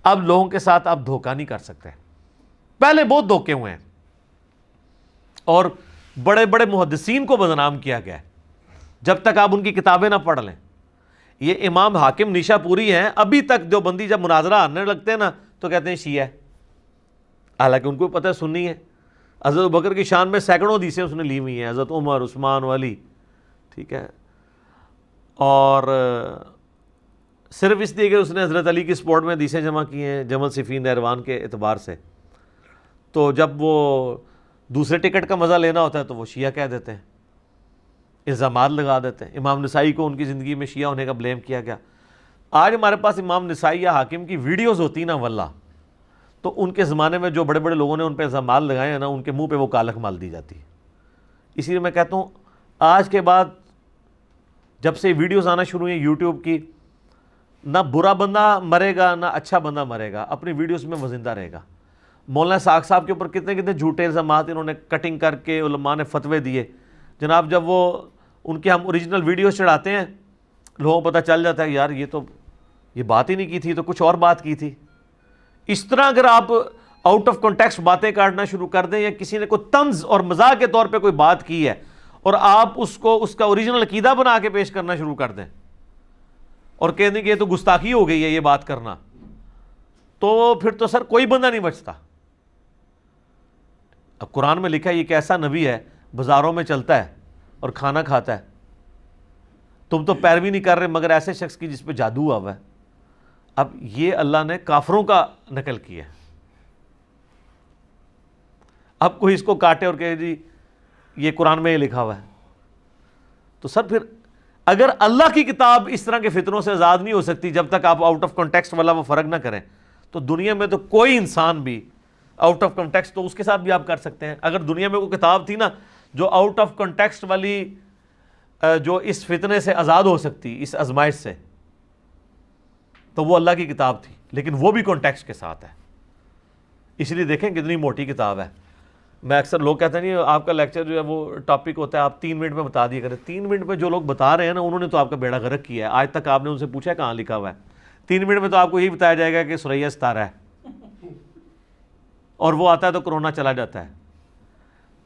اب لوگوں کے ساتھ آپ دھوکہ نہیں کر سکتے. پہلے بہت دھوکے ہوئے ہیں اور بڑے بڑے محدثین کو بدنام کیا گیا ہے جب تک آپ ان کی کتابیں نہ پڑھ لیں. یہ امام حاکم نیشا پوری ہیں، ابھی تک دیوبندی جب مناظرہ آنے لگتے ہیں نا تو کہتے ہیں شیعہ ہے، حالانکہ ان کو پتہ ہے سنی ہے. حضرت ابوبکر کی شان میں سینکڑوں حدیثیں اس نے لی ہوئی ہیں، حضرت عمر، عثمان، علی، ٹھیک ہے. اور صرف اس لیے کہ اس نے حضرت علی کی سپورٹ میں حدیثیں جمع کی ہیں جمل صفین نہروان کے اعتبار سے، تو جب وہ دوسرے ٹکٹ کا مزہ لینا ہوتا ہے تو وہ شیعہ کہہ دیتے ہیں، الزامات لگا دیتے ہیں. امام نسائی کو ان کی زندگی میں شیعہ ہونے کا بلیم کیا گیا. آج ہمارے پاس امام نسائی یا حاکم کی ویڈیوز ہوتی نا واللہ، تو ان کے زمانے میں جو بڑے بڑے لوگوں نے ان پہ الزامات لگائے ہیں نا، ان کے منہ پہ وہ کالک مال دی جاتی ہے. اسی لیے میں کہتا ہوں آج کے بعد جب سے ویڈیوز آنا شروع ہوئی یوٹیوب کی، نہ برا بندہ مرے گا نہ اچھا بندہ مرے گا، اپنی ویڈیوز میں وہ زندہ رہے گا. مولانا ساق صاحب کے اوپر کتنے کتنے جھوٹے الزامات انہوں نے کٹنگ کر کے علماء نے فتوے دیے. جناب جب وہ ان کے ہم اوریجنل ویڈیوز چڑھاتے ہیں لوگوں کو پتہ چل جاتا ہے یار یہ بات ہی نہیں کی تھی، تو کچھ اور بات کی تھی. اس طرح اگر آپ آؤٹ آف کنٹیکسٹ باتیں کاٹنا شروع کر دیں، یا کسی نے کوئی طنز اور مزاح کے طور پہ کوئی بات کی ہے اور آپ اس کو اس کا اوریجنل عقیدہ بنا کے پیش کرنا شروع کر دیں اور کہہ دیں کہ یہ تو گستاخی ہو گئی ہے یہ بات کرنا، تو پھر تو سر کوئی بندہ نہیں بچتا. اب قرآن میں لکھا ہے یہ ایک ایسا نبی ہے بازاروں میں چلتا ہے اور کھانا کھاتا ہے، تم تو پیروی نہیں کر رہے مگر ایسے شخص کی جس پہ جادو ہوا ہوا ہے. اب یہ اللہ نے کافروں کا نقل کیا ہے. اب کوئی اس کو کاٹے اور کہے جی یہ قرآن میں یہ لکھا ہوا ہے، تو سر پھر اگر اللہ کی کتاب اس طرح کے فتنوں سے آزاد نہیں ہو سکتی جب تک آپ آؤٹ آف کنٹیکسٹ والا وہ فرق نہ کریں، تو دنیا میں تو کوئی انسان بھی آؤٹ آف کنٹیکسٹ تو اس کے ساتھ بھی آپ کر سکتے ہیں. اگر دنیا میں کوئی کتاب تھی نا جو آؤٹ آف کنٹیکسٹ والی جو اس فتنے سے آزاد ہو سکتی، اس آزمائش سے، تو وہ اللہ کی کتاب تھی، لیکن وہ بھی کنٹیکسٹ کے ساتھ ہے. اس لیے دیکھیں کتنی موٹی کتاب ہے. میں اکثر لوگ کہتے ہیں نہیں آپ کا لیکچر جو ہے وہ ٹاپک ہوتا ہے آپ 3 منٹ میں بتا دیا کریں. 3 منٹ میں جو لوگ بتا رہے ہیں نا انہوں نے تو آپ کا بیڑا غرق کیا ہے. آج تک آپ نے ان سے پوچھا ہے کہاں لکھا ہوا ہے؟ 3 منٹ میں تو آپ کو یہی بتایا جائے گا کہ سورہ ستارہ ہے، اور وہ آتا ہے تو کرونا چلا جاتا ہے.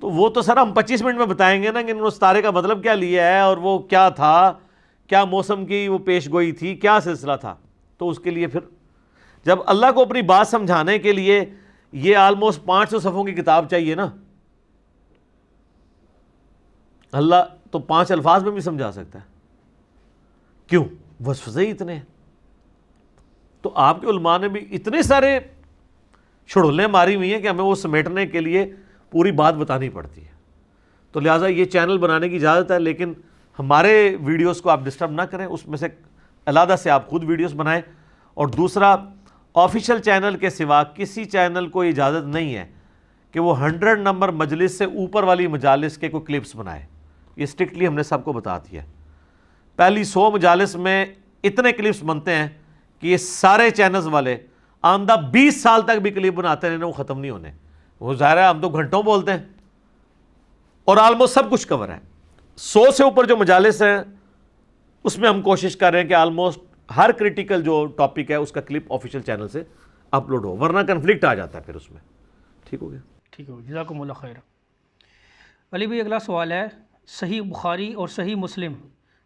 تو وہ تو سر ہم 25 منٹ میں بتائیں گے نا کہ انہوں نے ستارے کا مطلب کیا لیا ہے اور وہ کیا تھا، کیا موسم کی وہ پیش گوئی تھی، کیا سلسلہ تھا. تو اس کے لیے پھر جب اللہ کو اپنی بات سمجھانے کے لیے یہ آلموسٹ 500 صفحوں کی کتاب چاہیے نا، اللہ تو 5 الفاظ میں بھی سمجھا سکتا ہے. کیوں؟ وصف ہی اتنے ہیں. تو آپ کے علماء نے بھی اتنے سارے چھڑولیں ماری ہوئی ہیں کہ ہمیں وہ سمیٹنے کے لیے پوری بات بتانی پڑتی ہے. تو لہٰذا یہ چینل بنانے کی اجازت ہے، لیکن ہمارے ویڈیوز کو آپ ڈسٹرب نہ کریں، اس میں سے علیحدہ سے آپ خود ویڈیوز بنائیں. اور دوسرا، آفیشیل چینل کے سوا کسی چینل کو اجازت نہیں ہے کہ وہ 100 نمبر مجلس سے اوپر والی مجالس کے کوئی کلپس بنائے. یہ اسٹرکٹلی ہم نے سب کو بتا دیا ہے. پہلی 100 مجالس میں اتنے کلپس بنتے ہیں کہ یہ سارے چینلز والے آئندہ 20 سال تک بھی کلپ بناتے رہنے، وہ ختم نہیں ہونے. وہ ظاہر ہے ہم تو گھنٹوں بولتے ہیں اور آلموسٹ سب کچھ کور ہے. 100 سے اوپر جو مجالس ہیں اس میں ہم کوشش کر رہے ہیں کہ آلموسٹ ہر کریٹیکل جو ٹاپک ہے اس کا کلپ آفیشیل چینل سے اپلوڈ ہو، ورنہ کنفلکٹ آ جاتا ہے پھر اس میں. ٹھیک ہو گیا؟ ٹھیک ہے، جزاکم اللہ خیر. علی بھائی اگلا سوال ہے، صحیح بخاری اور صحیح مسلم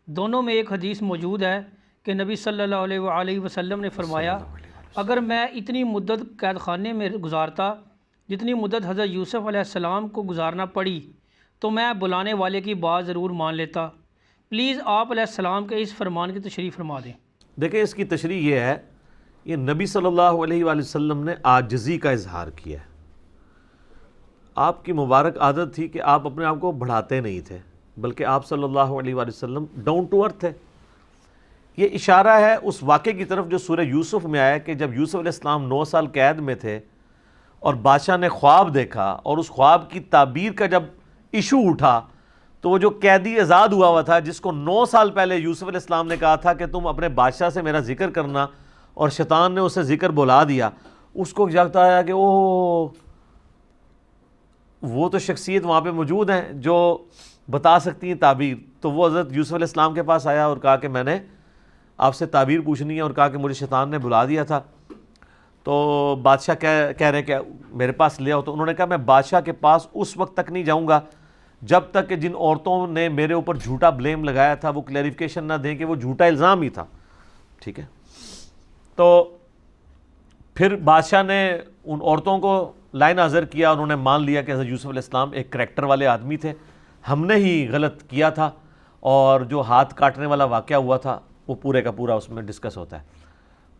دونوں میں ایک حدیث موجود ہے کہ نبی صلی اللہ علیہ وآلہ وسلم نے فرمایا اگر میں اتنی مدت قید خانے میں گزارتا جتنی مدت حضرت یوسف علیہ السلام کو گزارنا پڑی تو میں بلانے والے کی بات ضرور مان لیتا، پلیز آپ علیہ السلام کے اس فرمان کی تشریح فرما دیں۔ دیکھیں اس کی تشریح یہ ہے، یہ نبی صلی اللہ علیہ وآلہ وسلم نے عاجزی کا اظہار کیا ہے۔ آپ کی مبارک عادت تھی کہ آپ اپنے آپ کو بڑھاتے نہیں تھے، بلکہ آپ صلی اللہ علیہ وآلہ وسلم ڈاؤن ٹو ارتھ تھے۔ یہ اشارہ ہے اس واقعے کی طرف جو سورہ یوسف میں آیا کہ جب یوسف علیہ السلام 9 سال قید میں تھے اور بادشاہ نے خواب دیکھا، اور اس خواب کی تعبیر کا جب ایشو اٹھا تو وہ جو قیدی آزاد ہوا تھا، جس کو 9 سال پہلے یوسف علیہ السلام نے کہا تھا کہ تم اپنے بادشاہ سے میرا ذکر کرنا، اور شیطان نے اسے ذکر بلا دیا، اس کو جاگتا آیا کہ وہ تو شخصیت وہاں پہ موجود ہیں جو بتا سکتی ہیں تعبیر۔ تو وہ حضرت یوسف علیہ السلام کے پاس آیا اور کہا کہ میں نے آپ سے تعبیر پوچھنی ہے، اور کہا کہ مجھے شیطان نے بلا دیا تھا۔ تو بادشاہ کہہ رہے کہ میرے پاس لے آؤ۔ تو انہوں نے کہا میں بادشاہ کے پاس اس وقت تک نہیں جاؤں گا جب تک کہ جن عورتوں نے میرے اوپر جھوٹا بلیم لگایا تھا وہ کلیریفیکیشن نہ دیں کہ وہ جھوٹا الزام ہی تھا، ٹھیک ہے۔ تو پھر بادشاہ نے ان عورتوں کو لائن حاضر کیا، انہوں نے مان لیا کہ حضرت یوسف علیہ السلام ایک کریکٹر والے آدمی تھے، ہم نے ہی غلط کیا تھا، اور جو ہاتھ کاٹنے والا واقعہ ہوا تھا وہ پورے کا پورا اس میں ڈسکس ہوتا ہے۔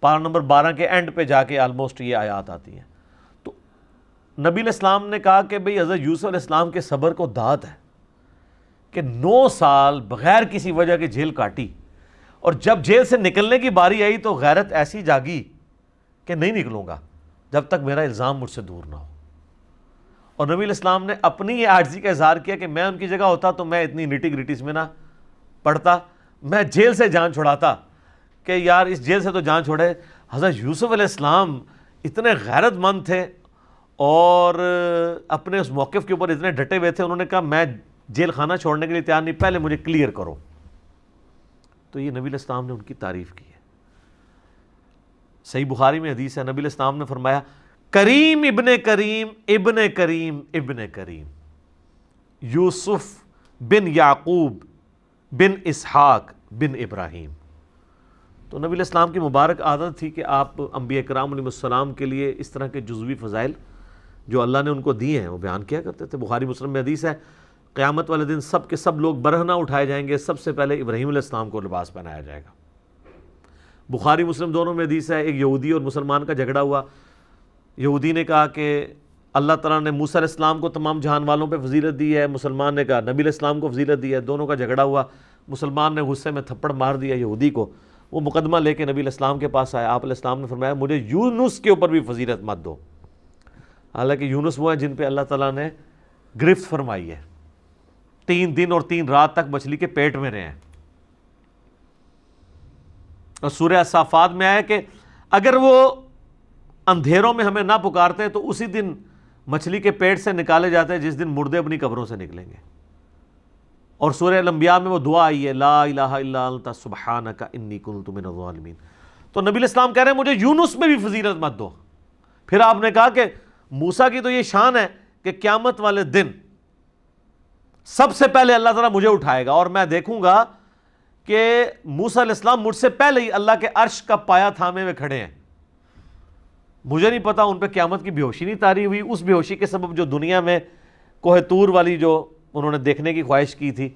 پارہ نمبر 12 کے اینڈ پہ جا کے آلموسٹ یہ آیات آتی ہیں۔ تو نبی علیہ السلام نے کہا کہ بھئی حضرت یوسف علیہ السلام کے صبر کو داد ہے کہ 9 سال بغیر کسی وجہ کے جیل کاٹی، اور جب جیل سے نکلنے کی باری آئی تو غیرت ایسی جاگی کہ نہیں نکلوں گا جب تک میرا الزام مجھ سے دور نہ ہو۔ اور نبی علیہ السلام نے اپنی یہ عاجزی کا اظہار کیا کہ میں ان کی جگہ ہوتا تو میں اتنی نٹی گریٹیز میں نہ پڑھتا، میں جیل سے جان چھڑاتا کہ یار اس جیل سے تو جان چھوڑے۔ حضرت یوسف علیہ السلام اتنے غیرت مند تھے اور اپنے اس موقف کے اوپر اتنے ڈٹے ہوئے تھے، انہوں نے کہا میں جیل خانہ چھوڑنے کے لیے تیار نہیں، پہلے مجھے کلیئر کرو۔ تو یہ نبی علیہ السلام نے ان کی تعریف کی ہے۔ صحیح بخاری میں حدیث ہے، نبی علیہ السلام نے فرمایا کریم ابن کریم ابن کریم ابن کریم، یوسف بن یعقوب بن اسحاق بن ابراہیم۔ تو نبی علیہ السلام کی مبارک عادت تھی کہ آپ انبیاء کرام علیہ السلام کے لیے اس طرح کے جزوی فضائل جو اللہ نے ان کو دیے ہیں وہ بیان کیا کرتے تھے۔ بخاری مسلم میں حدیث ہے قیامت والے دن سب کے سب لوگ برہنہ اٹھائے جائیں گے، سب سے پہلے ابراہیم علیہ السلام کو لباس پہنایا جائے گا۔ بخاری مسلم دونوں میں حدیث ہے، ایک یہودی اور مسلمان کا جھگڑا ہوا، یہودی نے کہا کہ اللہ تعالیٰ نے موسیٰ علیہ السلام کو تمام جہان والوں پہ فضیلت دی ہے، مسلمان نے کہا نبی علیہ السلام کو فضیلت دی ہے، دونوں کا جھگڑا ہوا، مسلمان نے غصے میں تھپڑ مار دیا یہودی کو، وہ مقدمہ لے کے نبی علیہ السلام کے پاس آیا، آپ علیہ السلام نے فرمایا مجھے یونس کے اوپر بھی فضیلت مت دو، حالانکہ یونس وہ ہیں جن پہ اللہ تعالیٰ نے گرفت فرمائی ہے، 3 دن اور 3 رات تک مچھلی کے پیٹ میں رہے ہیں۔ اور سورہ صافات میں آیا کہ اگر وہ اندھیروں میں ہمیں نہ پکارتے تو اسی دن مچھلی کے پیٹ سے نکالے جاتے جس دن مردے اپنی قبروں سے نکلیں گے۔ اور سورہ الانبیاء میں وہ دعا آئی ہے لا الہ الا انت سبحانک انی کنت من الظالمین۔ تو نبی علیہ السلام کہہ رہے ہیں مجھے یونس میں بھی فضیلت مت دو۔ پھر آپ نے کہا کہ موسیٰ کی تو یہ شان ہے کہ قیامت والے دن سب سے پہلے اللہ تعالیٰ مجھے اٹھائے گا، اور میں دیکھوں گا کہ موسیٰ علیہ السلام مجھ سے پہلے ہی اللہ کے عرش کا پایا تھامے ہوئے کھڑے ہیں، مجھے نہیں پتا ان پہ قیامت کی بے ہوشی نہیں طاری ہوئی، اس بے ہوشی کے سبب جو دنیا میں کوہ طور والی جو انہوں نے دیکھنے کی خواہش کی تھی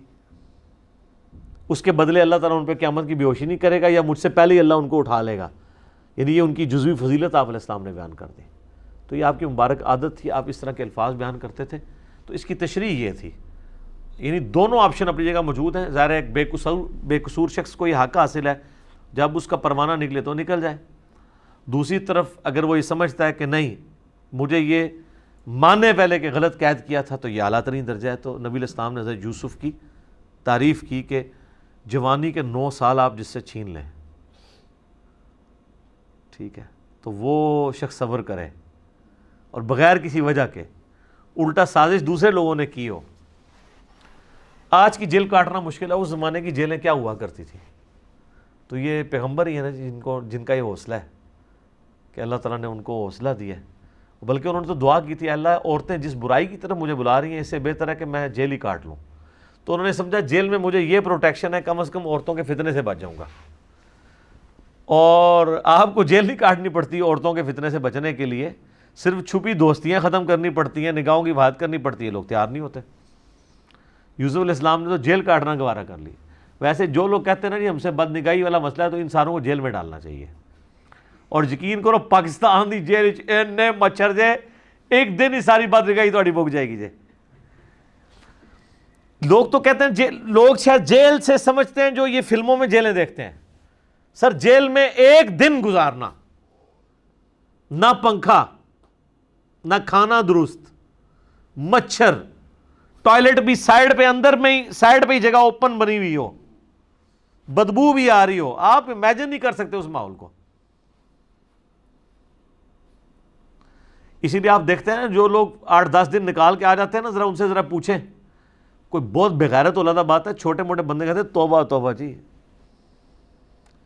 اس کے بدلے اللہ تعالیٰ ان پہ قیامت کی بے ہوشی نہیں کرے گا، یا مجھ سے پہلے ہی اللہ ان کو اٹھا لے گا۔ یعنی یہ ان کی جزوی فضیلت آپ علیہ السلام نے بیان کر دی۔ تو یہ آپ کی مبارک عادت تھی، آپ اس طرح کے الفاظ بیان کرتے تھے۔ تو اس کی تشریح یہ تھی، یعنی دونوں آپشن اپنی جگہ موجود ہیں۔ ظاہر ہے ایک بے قصور شخص کو یہ حق حاصل ہے جب اس کا پروانہ نکلے تو نکل جائے، دوسری طرف اگر وہ یہ سمجھتا ہے کہ نہیں مجھے یہ ماننے پہلے کہ غلط قید کیا تھا تو یہ اعلیٰ ترین درجہ ہے۔ تو نبی علیہ السلام نے حضرت یوسف کی تعریف کی کہ جوانی کے 9 سال آپ جس سے چھین لیں، ٹھیک ہے، تو وہ شخص صبر کرے اور بغیر کسی وجہ کے، الٹا سازش دوسرے لوگوں نے کی ہو۔ آج کی جیل کاٹنا مشکل ہے، اس زمانے کی جیلیں کیا ہوا کرتی تھی؟ تو یہ پیغمبر ہی ہے نا جن کا یہ حوصلہ ہے کہ اللہ تعالیٰ نے ان کو حوصلہ دیا ہے، بلکہ انہوں نے تو دعا کی تھی اللہ عورتیں جس برائی کی طرف مجھے بلا رہی ہیں اس سے بہتر ہے کہ میں جیل ہی کاٹ لوں۔ تو انہوں نے سمجھا جیل میں مجھے یہ پروٹیکشن ہے، کم از کم عورتوں کے فتنے سے بچ جاؤں گا۔ اور آپ کو جیل نہیں کاٹنی پڑتی عورتوں کے فتنے سے بچنے کے لیے، صرف چھپی دوستیاں ختم کرنی پڑتی ہیں، نگاہوں کی بات کرنی پڑتی ہے، لوگ تیار نہیں ہوتے۔ یوسف علیہ السلام نے تو جیل کاٹنا گوارا کر لی۔ ویسے جو لوگ کہتے ہیں نا جی ہم سے بد نگاہی والا مسئلہ ہے تو انسانوں کو جیل میں ڈالنا چاہیے. اور یقین کرو پاکستان دی جیل اینے مچھر جے ایک دن ہی ساری بد نگاہی تہاڈی مک جائے گی جے. لوگ تو کہتے ہیں لوگ شاید جیل سے سمجھتے ہیں جو یہ فلموں میں جیلیں دیکھتے ہیں. سر جیل میں ایک دن گزارنا, نہ پنکھا نہ کھانا درست, مچھر, ٹوائلٹ بھی سائیڈ پہ اندر میں ہی سائیڈ پہ ہی جگہ اوپن بنی ہوئی ہو, بدبو بھی آ رہی ہو, آپ امیجن نہیں کر سکتے اس ماحول کو. اسی لیے آپ دیکھتے ہیں جو لوگ 8-10 دن نکال کے آ جاتے ہیں نا, ذرا ان سے ذرا پوچھیں, کوئی بہت بغیرت اولادہ بات ہے, چھوٹے موٹے بندے کہتے ہیں توبہ توبہ جی.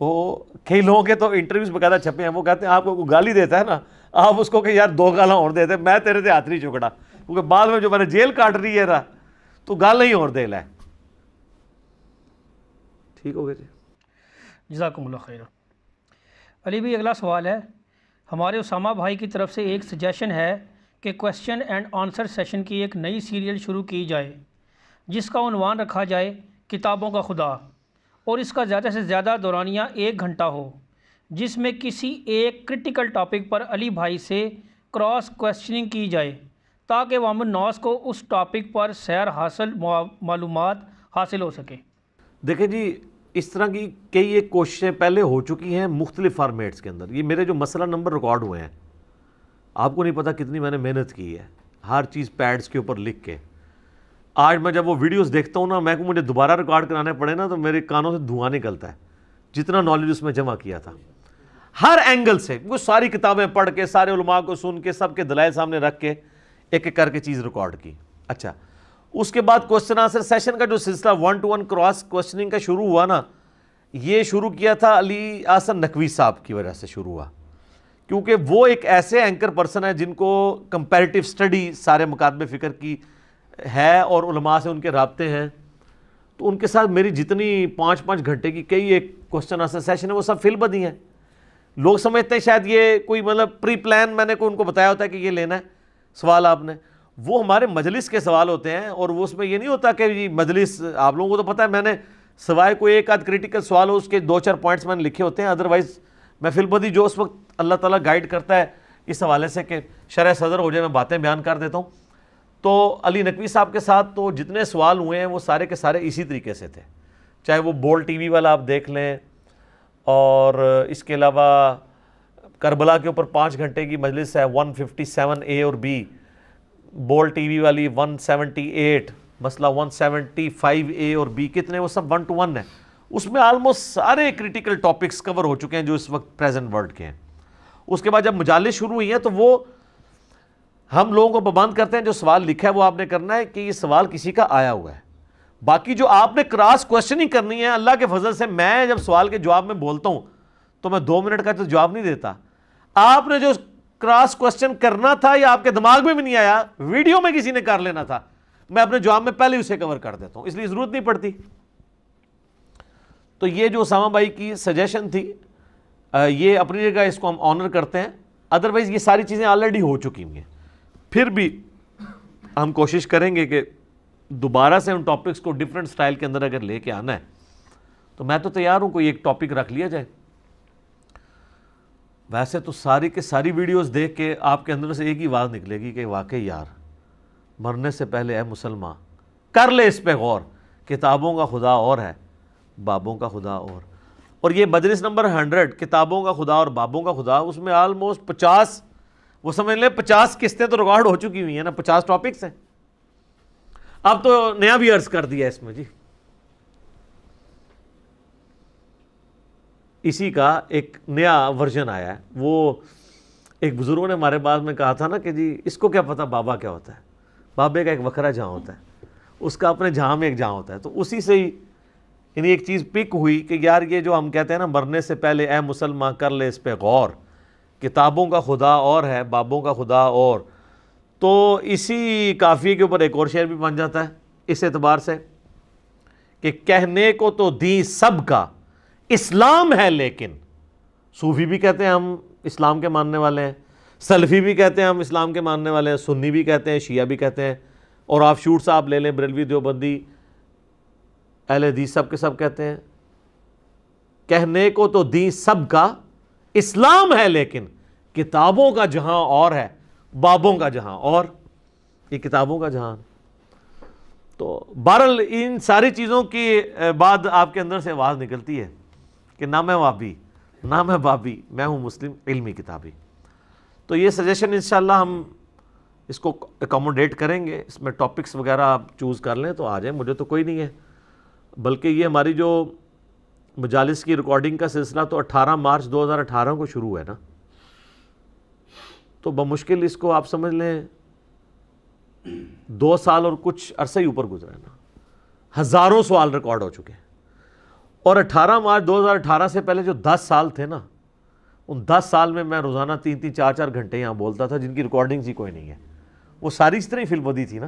وہ کئی لوگوں کے تو انٹرویوز باقاعدہ چھپے ہیں, وہ کہتے ہیں آپ کو کوئی گالی دیتا ہے نا, آپ اس کو کہ یار 2 گالاں اور دے دے, میں تیرے سے ہاتھ نہیں چکڑا, کیونکہ بعد میں جو میں نے جیل کاٹ رہی ہے تو گال نہیں اور دے لے. ٹھیک ہو گیا جی, جزاکم اللہ خیر. علی بھائی اگلا سوال ہے, ہمارے اسامہ بھائی کی طرف سے ایک سجیشن ہے کہ کویسچن اینڈ آنسر سیشن کی ایک نئی سیریل شروع کی جائے جس کا عنوان رکھا جائے کتابوں کا خدا, اور اس کا زیادہ سے زیادہ دورانیہ 1 گھنٹہ ہو, جس میں کسی ایک کرٹیکل ٹاپک پر علی بھائی سے کراس کویسچننگ کی جائے تاکہ عوام الناس کو اس ٹاپک پر سیر حاصل معلومات حاصل ہو سکے. دیکھیں جی اس طرح کی کئی ایک کوششیں پہلے ہو چکی ہیں مختلف فارمیٹس کے اندر. یہ میرے جو مسئلہ نمبر ریکارڈ ہوئے ہیں, آپ کو نہیں پتہ کتنی میں نے محنت کی ہے, ہر چیز پیڈز کے اوپر لکھ کے. آج میں جب وہ ویڈیوز دیکھتا ہوں نا, میں کو مجھے دوبارہ ریکارڈ کرانے پڑے نا تو میرے کانوں سے دھواں نکلتا ہے, جتنا نالج اس میں جمع کیا تھا ہر اینگل سے. وہ ساری کتابیں پڑھ کے, سارے علماء کو سن کے, سب کے دلائل سامنے رکھ کے ایک ایک کر کے چیز ریکارڈ کی. اچھا, اس کے بعد کوسچن آنسر سیشن کا جو سلسلہ 1-to-1 کراس کوسچننگ کا شروع ہوا نا, یہ شروع کیا تھا علی احسن نقوی صاحب کی وجہ سے شروع ہوا, کیونکہ وہ ایک ایسے اینکر پرسن ہے جن کو کمپیریٹیو سٹڈی سارے مکاتب فکر کی ہے اور علماء سے ان کے رابطے ہیں. تو ان کے ساتھ میری جتنی 5-5 گھنٹے کی کئی ایک کوسچن آنسر سیشن ہے وہ سب فل بدی ہیں. لوگ سمجھتے ہیں شاید یہ کوئی مطلب پری پلان میں نے ان کو بتایا ہوتا ہے کہ یہ لینا ہے سوال آپ نے. وہ ہمارے مجلس کے سوال ہوتے ہیں, اور وہ اس میں یہ نہیں ہوتا کہ جی مجلس, آپ لوگوں کو تو پتہ ہے میں نے سوائے کوئی ایک آدھ کریٹیکل سوال ہو اس کے 2-4 پوائنٹس میں نے لکھے ہوتے ہیں, ادروائز میں فل بدی جو اس وقت اللہ تعالیٰ گائیڈ کرتا ہے اس حوالے سے کہ شرح صدر ہو جائے میں باتیں بیان کر دیتا ہوں. تو علی نقوی صاحب کے ساتھ تو جتنے سوال ہوئے ہیں وہ سارے کے سارے اسی طریقے سے تھے, چاہے وہ بول ٹی وی والا آپ دیکھ لیں, اور اس کے علاوہ کربلا کے اوپر 5 گھنٹے کی مجلس ہے 157A اور B, بول ٹی وی والی 178, مسئلہ 175A اور B, کتنے وہ سب 1-to-1 ہے. اس میں آلموسٹ سارے کریٹیکل ٹاپکس کور ہو چکے ہیں جو اس وقت پریزنٹ ورلڈ کے ہیں. اس کے بعد جب مجالس شروع ہوئی ہیں تو وہ ہم لوگوں کو پابند کرتے ہیں جو سوال لکھا ہے وہ آپ نے کرنا ہے کہ یہ سوال کسی کا آیا ہوا ہے. باقی جو آپ نے کراس کویسچننگ کرنی ہے, اللہ کے فضل سے میں جب سوال کے جواب میں بولتا ہوں تو میں 2 منٹ کا تو جواب نہیں دیتا. آپ نے جو کراس کویسچن کرنا تھا یا آپ کے دماغ میں بھی نہیں آیا, ویڈیو میں کسی نے کر لینا تھا, میں اپنے جواب میں پہلے اسے کور کر دیتا ہوں, اس لیے ضرورت نہیں پڑتی. تو یہ جو اسامہ بھائی کی سجیشن تھی یہ اپنی جگہ اس کو ہم آنر کرتے ہیں, ادروائز یہ ساری چیزیں آلریڈی ہو چکی ہوئی ہیں. پھر بھی ہم کوشش کریں گے کہ دوبارہ سے ان ٹاپکس کو ڈیفرنٹ سٹائل کے اندر اگر لے کے آنا ہے تو میں تو تیار ہوں, کوئی ایک ٹاپک رکھ لیا جائے. ویسے تو ساری کے ساری ویڈیوز دیکھ کے آپ کے اندر سے ایک ہی آواز نکلے گی کہ واقعی یار مرنے سے پہلے اے مسلمان کر لے اس پہ غور, کتابوں کا خدا اور ہے بابوں کا خدا اور یہ مجلس نمبر 100 کتابوں کا خدا اور بابوں کا خدا, اس میں آلموسٹ 50 وہ سمجھ لیں 50 قسطیں تو ریکارڈ ہو چکی ہوئی ہیں نا, 50 ٹاپکس ہیں. اب تو نیا بھی عرض کر دیا اس میں جی, اسی کا ایک نیا ورژن آیا ہے. وہ ایک بزرگوں نے ہمارے بعد میں کہا تھا نا کہ جی اس کو کیا پتا بابا کیا ہوتا ہے, بابے کا ایک وکھرا جہاں ہوتا ہے, اس کا اپنے جہاں میں ایک جہاں ہوتا ہے. تو اسی سے ہی یعنی ایک چیز پک ہوئی کہ یار یہ جو ہم کہتے ہیں نا مرنے سے پہلے اے مسلمان کر لے اس پہ غور, کتابوں کا خدا اور ہے بابوں کا خدا اور. تو اسی قافیے کے اوپر ایک اور شعر بھی بن جاتا ہے اس اعتبار سے کہ کہنے کو تو دین سب کا اسلام ہے, لیکن صوفی بھی کہتے ہیں ہم اسلام کے ماننے والے ہیں, سلفی بھی کہتے ہیں ہم اسلام کے ماننے والے ہیں, سنی بھی کہتے ہیں, شیعہ بھی کہتے ہیں, اور آپ شور صاحب لے لیں بریلوی دیوبندی, اہل حدیث سب کے سب کہتے ہیں کہنے کو تو دین سب کا اسلام ہے، لیکن کتابوں کا جہاں اور ہے، بابوں کا جہاں اور، یہ کتابوں کا جہان۔ تو بہرحال ان ساری چیزوں کی بعد آپ کے اندر سے آواز نکلتی ہے کہ نہ میں وہابی، نہ میں بابی، میں ہوں مسلم علمی کتابی۔ تو یہ سجیشن انشاءاللہ ہم اس کو اکوموڈیٹ کریں گے، اس میں ٹاپکس وغیرہ آپ چوز کر لیں تو آ جائیں، مجھے تو کوئی نہیں ہے، بلکہ یہ ہماری جو مجالس کی ریکارڈنگ کا سلسلہ تو 18 مارچ 2018 کو شروع ہے نا، تو بمشکل اس کو آپ سمجھ لیں 2 سال اور کچھ عرصہ ہی اوپر گزرا ہے نا، ہزاروں سوال ریکارڈ ہو چکے ہیں۔ اور 18 مارچ 2018 سے پہلے جو 10 سال تھے نا، ان 10 سال میں میں روزانہ 3-3 4-4 گھنٹے یہاں بولتا تھا، جن کی ریکارڈنگ ہی کوئی نہیں ہے، وہ ساری اس طرح ہی فل بدی تھی نا۔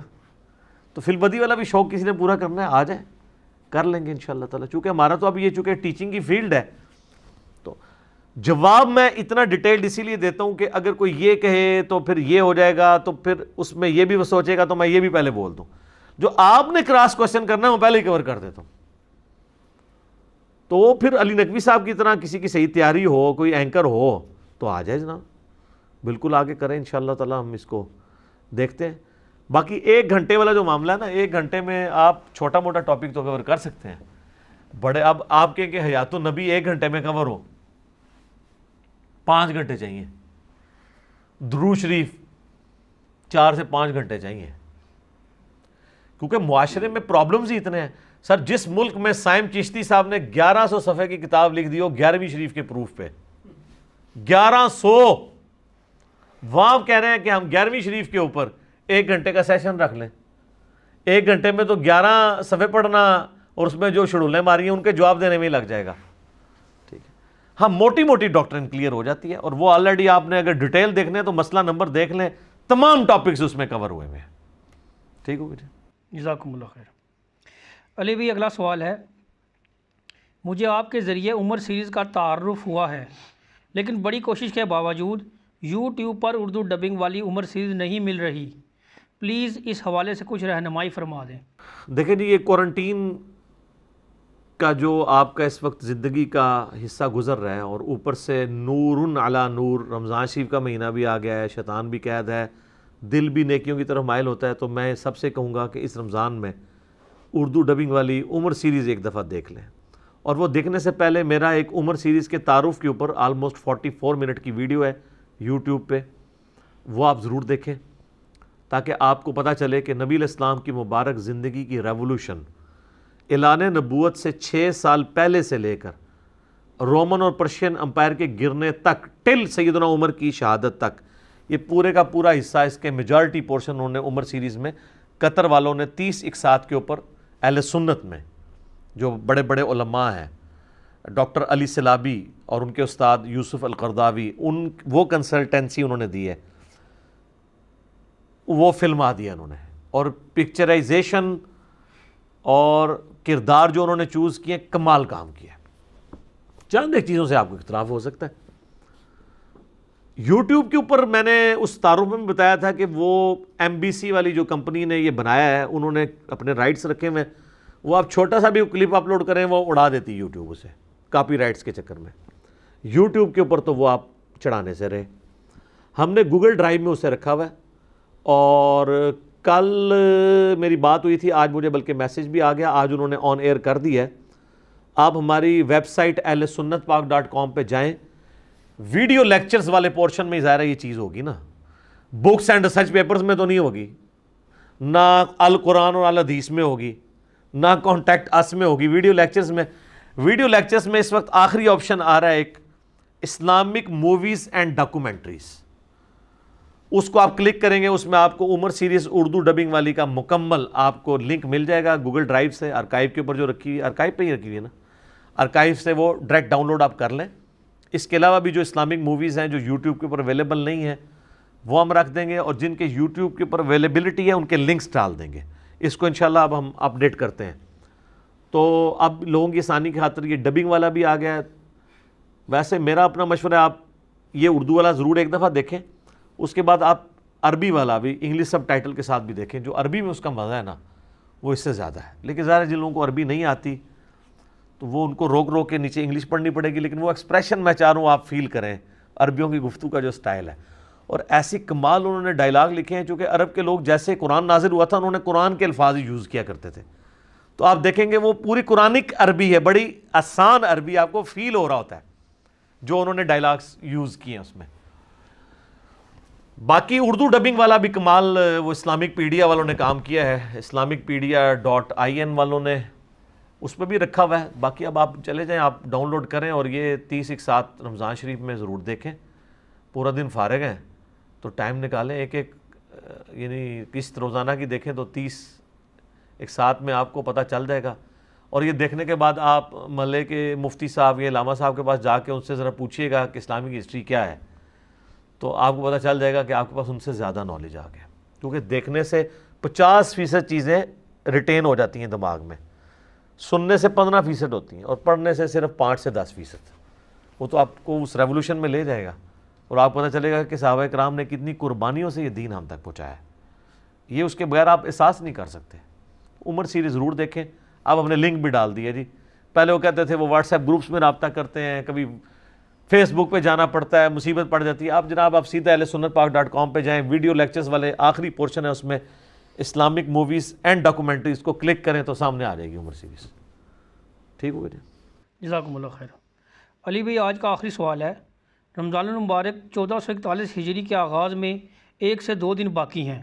تو فل بدی والا بھی شوق کسی نے پورا کرنا ہے، آ جائے کر لیں گے انشاءاللہ تعالیٰ، چونکہ ہمارا تو اب یہ چونکہ ٹیچنگ کی فیلڈ ہے، تو جواب میں اتنا ڈیٹیلڈ اسی لیے دیتا ہوں کہ اگر کوئی یہ کہے تو پھر یہ ہو جائے گا، تو پھر اس میں یہ بھی سوچے گا، تو میں یہ بھی پہلے بول دوں، جو آپ نے کراس کوشچن کرنا ہے وہ پہلے ہی کور کر دیتا ہوں۔ تو پھر علی نقوی صاحب کی طرح کسی کی صحیح تیاری ہو، کوئی اینکر ہو تو آ جائے جناب، بالکل آگے کریں انشاءاللہ تعالیٰ، ہم اس کو دیکھتے ہیں۔ باقی 1 گھنٹے والا جو معاملہ ہے نا، 1 گھنٹے میں آپ چھوٹا موٹا ٹاپک تو کور کر سکتے ہیں، بڑے اب آپ کہیں کہ حیات النبی 1 گھنٹے میں کور ہو، 5 گھنٹے چاہیے، درود شریف 4 سے 5 گھنٹے چاہیے، کیونکہ معاشرے میں پرابلمز ہی اتنے ہیں۔ سر جس ملک میں سائم چشتی صاحب نے 1100 صفحے کی کتاب لکھ دی ہو 11ویں شریف کے پروف پہ، 1100، وہاں کہہ رہے ہیں کہ ہم 11ویں شریف کے اوپر 1 گھنٹے کا سیشن رکھ لیں، 1 گھنٹے میں تو 11 صفحے پڑھنا اور اس میں جو شڈولیں ماری ہیں ان کے جواب دینے میں ہی لگ جائے گا، ٹھیک ہے۔ ہاں موٹی موٹی ڈاکٹرن کلیئر ہو جاتی ہے، اور وہ آلریڈی آپ نے اگر ڈیٹیل دیکھنے ہیں تو مسئلہ نمبر دیکھ لیں، تمام ٹاپکس اس میں کور ہوئے ہیں، ٹھیک ہو گیا؟ جزاکم اللہ خیر۔ علی بھائی اگلا سوال ہے، مجھے آپ کے ذریعے عمر سیریز کا تعارف ہوا ہے، لیکن بڑی کوشش کے باوجود یوٹیوب پر اردو ڈبنگ والی عمر سیریز نہیں مل رہی، پلیز اس حوالے سے کچھ رہنمائی فرما دیں۔ دیکھیں جی، یہ کوارنٹین کا جو آپ کا اس وقت زندگی کا حصہ گزر رہا ہے، اور اوپر سے نور علی نور، رمضان شریف کا مہینہ بھی آ گیا ہے، شیطان بھی قید ہے، دل بھی نیکیوں کی طرف مائل ہوتا ہے، تو میں سب سے کہوں گا کہ اس رمضان میں اردو ڈبنگ والی عمر سیریز ایک دفعہ دیکھ لیں، اور وہ دیکھنے سے پہلے میرا ایک عمر سیریز کے تعارف کے اوپر آلموسٹ 44 منٹ کی ویڈیو ہے یوٹیوب پہ، وہ آپ ضرور دیکھیں تاکہ آپ کو پتہ چلے کہ نبی علیہ السلام کی مبارک زندگی کی ریولوشن اعلان نبوت سے 6 سال پہلے سے لے کر رومن اور پرشین امپائر کے گرنے تک، ٹل سیدنا عمر کی شہادت تک، یہ پورے کا پورا حصہ، اس کے میجارٹی پورشن انہوں نے عمر سیریز میں، قطر والوں نے 30 اقساط کے اوپر اہل سنت میں جو بڑے بڑے علماء ہیں، ڈاکٹر علی سلابی اور ان کے استاد یوسف القرداوی، وہ کنسلٹنسی انہوں نے دی ہے، وہ فلما دیا انہوں نے، اور پکچرائزیشن اور کردار جو انہوں نے چوز کیے، کمال کام کیا۔ چند ایک چیزوں سے آپ کو اختلاف ہو سکتا ہے۔ یوٹیوب کے اوپر میں نے اس تعارف میں بتایا تھا کہ وہ MBC والی جو کمپنی نے یہ بنایا ہے، انہوں نے اپنے رائٹس رکھے ہوئے، وہ آپ چھوٹا سا بھی کلپ اپلوڈ کریں وہ اڑا دیتی یوٹیوب اسے، کاپی رائٹس کے چکر میں۔ یوٹیوب کے اوپر تو وہ آپ چڑھانے سے رہے، ہم نے گوگل ڈرائیو میں اسے رکھا ہوا ہے، اور کل میری بات ہوئی تھی، آج مجھے بلکہ میسج بھی آ گیا، آج انہوں نے آن ایئر کر دیا ہے۔ آپ ہماری ویب سائٹ ahlsunnatpak.com پہ جائیں، ویڈیو لیکچرز والے پورشن میں ظاہر ہے یہ چیز ہوگی نا، بکس اینڈ ریسرچ پیپرز میں تو نہیں ہوگی، نہ القرآن اور الحدیث میں ہوگی، نہ کانٹیکٹ اس میں ہوگی، ویڈیو لیکچرز میں۔ ویڈیو لیکچرز میں اس وقت آخری آپشن آ رہا ہے ایک، اسلامک موویز اینڈ ڈاکومنٹریز، اس کو آپ کلک کریں گے، اس میں آپ کو عمر سیریز اردو ڈبنگ والی کا مکمل آپ کو لنک مل جائے گا گوگل ڈرائیو سے، آرکائیو کے اوپر جو رکھی ہوئی، آرکائیو پہ ہی رکھی ہوئی ہے نا، آرکائیو سے وہ ڈائریکٹ ڈاؤن لوڈ آپ کر لیں۔ اس کے علاوہ بھی جو اسلامک موویز ہیں جو یوٹیوب کے اوپر اویلیبل نہیں ہیں وہ ہم رکھ دیں گے، اور جن کے یوٹیوب کے اوپر اویلیبلٹی ہے ان کے لنکس ڈال دیں گے، اس کو انشاءاللہ اب ہم اپڈیٹ کرتے ہیں۔ تو اب لوگوں کی آسانی کی خاطر یہ ڈبنگ والا بھی آ گیا ہے۔ ویسے میرا اپنا مشورہ ہے، آپ یہ اردو والا ضرور ایک دفعہ دیکھیں، اس کے بعد آپ عربی والا بھی انگلش سب ٹائٹل کے ساتھ بھی دیکھیں، جو عربی میں اس کا مزہ ہے نا وہ اس سے زیادہ ہے. لیکن ظاہر ہے جن لوگوں کو عربی نہیں آتی تو وہ ان کو روک روک کے نیچے انگلش پڑھنی پڑے گی, لیکن وہ ایکسپریشن میں چاہ رہا ہوں آپ فیل کریں عربیوں کی گفتگو کا جو سٹائل ہے. اور ایسی کمال انہوں نے ڈائلاگ لکھے ہیں, چونکہ عرب کے لوگ جیسے قرآن نازل ہوا تھا انہوں نے قرآن کے الفاظ یوز کیا کرتے تھے, تو آپ دیکھیں گے وہ پوری قرآنک عربی ہے, بڑی آسان عربی, آپ کو فیل ہو رہا ہوتا ہے جو انہوں نے ڈائلاگس یوز کیے ہیں اس میں. باقی اردو ڈبنگ والا بھی کمال وہ اسلامک پیڈیا والوں نے کام کیا ہے, islamicpedia.in والوں نے اس پہ بھی رکھا ہوا ہے. باقی اب آپ چلے جائیں, آپ ڈاؤن لوڈ کریں اور یہ 30-1 رمضان شریف میں ضرور دیکھیں. پورا دن فارغ ہیں تو ٹائم نکالیں, ایک یعنی قسط روزانہ کی دیکھیں تو 30-1 میں آپ کو پتہ چل جائے گا. اور یہ دیکھنے کے بعد آپ محلے کے مفتی صاحب یا علامہ صاحب کے پاس جا کے ان سے ذرا پوچھیے گا کہ اسلامک ہسٹری کیا ہے, تو آپ کو پتہ چل جائے گا کہ آپ کے پاس ان سے زیادہ نالج آ گیا. کیونکہ دیکھنے سے 50% چیزیں ریٹین ہو جاتی ہیں دماغ میں, سننے سے 15% ہوتی ہیں, اور پڑھنے سے صرف 5 سے 10%. وہ تو آپ کو اس ریولوشن میں لے جائے گا, اور آپ کو پتہ چلے گا کہ صحابہ کرام نے کتنی قربانیوں سے یہ دین ہم تک پہنچایا ہے. یہ اس کے بغیر آپ احساس نہیں کر سکتے. عمر سیریز ضرور دیکھیں. آپ ہم نے لنک بھی ڈال دیا جی. پہلے وہ کہتے تھے وہ واٹس ایپ گروپس میں رابطہ کرتے ہیں, کبھی فیس بک پہ جانا پڑتا ہے, مصیبت پڑ جاتی ہے. آپ جناب آپ سیدھا ahlsunnatpak.com پہ جائیں, ویڈیو لیکچرز والے آخری پورشن ہے اس میں اسلامک موویز اینڈ ڈاکومنٹریز کو کلک کریں تو سامنے آ جائے گی عمر سیریز. ٹھیک ہو گیا جی, جزاکم اللہ خیر. علی بھائی آج کا آخری سوال ہے, رمضان المبارک 1441 ہجری کے آغاز میں 1 سے 2 دن باقی ہیں.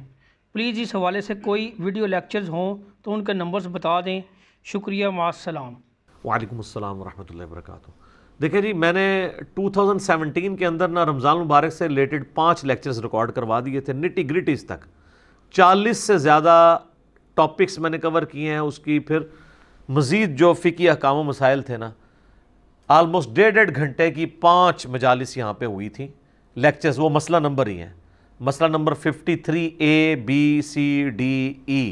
پلیز اس حوالے سے کوئی ویڈیو لیکچرز ہوں تو ان کے نمبرز بتا دیں. شکریہ, مع السلام. وعلیکم السلام ورحمۃ اللہ وبرکاتہ. دیکھیں جی, میں نے 2017 کے اندر نا رمضان المبارک سے ریلیٹڈ 5 لیکچرز ریکارڈ کروا دیے تھے, نٹی گریٹیز تک. 40 سے زیادہ ٹاپکس میں نے کور کیے ہیں. اس کی پھر مزید جو فقہی احکام و مسائل تھے نا, آلموسٹ 1.5 گھنٹے کی 5 مجالس یہاں پہ ہوئی تھی لیکچرز. وہ مسئلہ نمبر ہی ہیں, مسئلہ number 53A B C D E.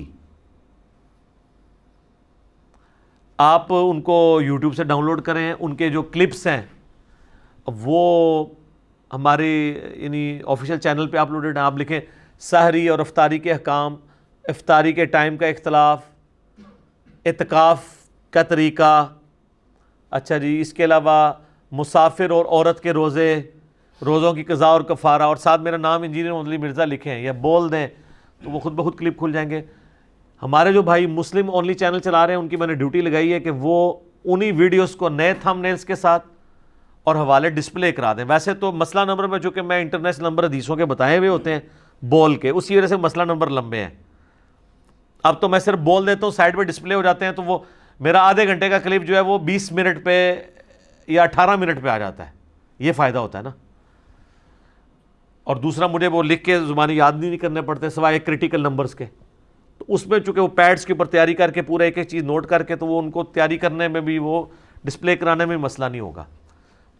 آپ ان کو یوٹیوب سے ڈاؤن لوڈ کریں. ان کے جو کلپس ہیں وہ ہمارے یعنی آفیشیل چینل پہ اپلوڈڈ ہیں. آپ لکھیں سحری اور افطاری کے احکام, افطاری کے ٹائم کا اختلاف, اعتکاف کا طریقہ, اچھا جی, اس کے علاوہ مسافر اور عورت کے روزے, روزوں کی قضاء اور کفارہ, اور ساتھ میرا نام انجینئر محمد علی مرزا لکھیں یا بول دیں تو وہ خود بخود کلپ کھل جائیں گے. ہمارے جو بھائی مسلم اونلی چینل چلا رہے ہیں ان کی میں نے ڈیوٹی لگائی ہے کہ وہ انہی ویڈیوز کو نئے تھم نیلز کے ساتھ اور حوالے ڈسپلے کرا دیں. ویسے تو مسئلہ نمبر میں چونکہ میں انٹرنیشنل نمبر حدیثوں کے بتائے ہوئے ہوتے ہیں بول کے, اسی وجہ سے مسئلہ نمبر لمبے ہیں. اب تو میں صرف بول دیتا ہوں, سائڈ پہ ڈسپلے ہو جاتے ہیں, تو وہ میرا آدھے گھنٹے کا کلپ جو ہے وہ 20 منٹ پہ یا 18 منٹ پہ آ جاتا ہے. یہ فائدہ ہوتا ہے نا. اور دوسرا مجھے وہ لکھ کے زبانی یاد نہیں کرنے پڑتے سوائے کرٹیکل نمبرز کے. تو اس میں چونکہ وہ پیڈز کے اوپر تیاری کر کے پورا ایک ایک چیز نوٹ کر کے, تو وہ ان کو تیاری کرنے میں بھی, وہ ڈسپلے کرانے میں مسئلہ نہیں ہوگا.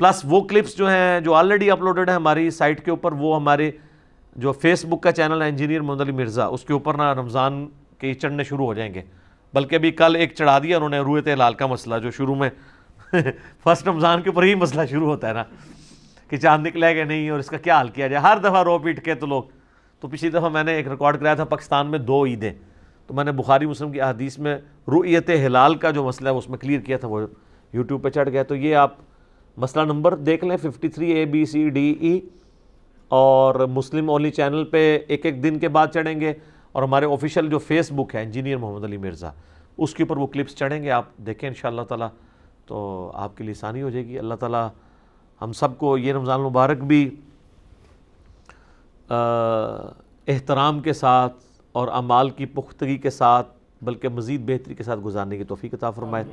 پلس وہ کلپس جو ہیں جو آلریڈی اپلوڈڈ ہیں ہماری سائٹ کے اوپر, وہ ہمارے جو فیس بک کا چینل ہے انجینئر محمد علی مرزا, اس کے اوپر نا رمضان کے چڑھنے شروع ہو جائیں گے. بلکہ ابھی کل ایک چڑھا دیا انہوں نے رویت ہلال کا مسئلہ, جو شروع میں فرسٹ رمضان کے اوپر ہی مسئلہ شروع ہوتا ہے نا کہ چاند نکلے گا نہیں اور اس کا کیا حل کیا جائے, ہر دفعہ رو پیٹ کے تو لوگ. تو پچھلی دفعہ میں نے ایک ریکارڈ کرایا تھا پاکستان میں 2 عیدیں, تو میں نے بخاری مسلم کی احادیث میں رؤیت ہلال کا جو مسئلہ ہے اس میں کلیئر کیا تھا, وہ یوٹیوب پہ چڑھ گیا. تو یہ آپ مسئلہ نمبر دیکھ لیں 53A B C D E, اور مسلم اونلی چینل پہ ایک ایک دن کے بعد چڑھیں گے, اور ہمارے آفیشیل جو فیس بک ہے انجینئر محمد علی مرزا, اس کے اوپر وہ کلپس چڑھیں گے. آپ دیکھیں انشاءاللہ تعالی تو آپ کے لیے آسانی ہو جائے گی. اللہ تعالی ہم سب کو یہ رمضان المبارک بھی احترام کے ساتھ اور اعمال کی پختگی کے ساتھ بلکہ مزید بہتری کے ساتھ گزارنے کی توفیق عطا فرمائے.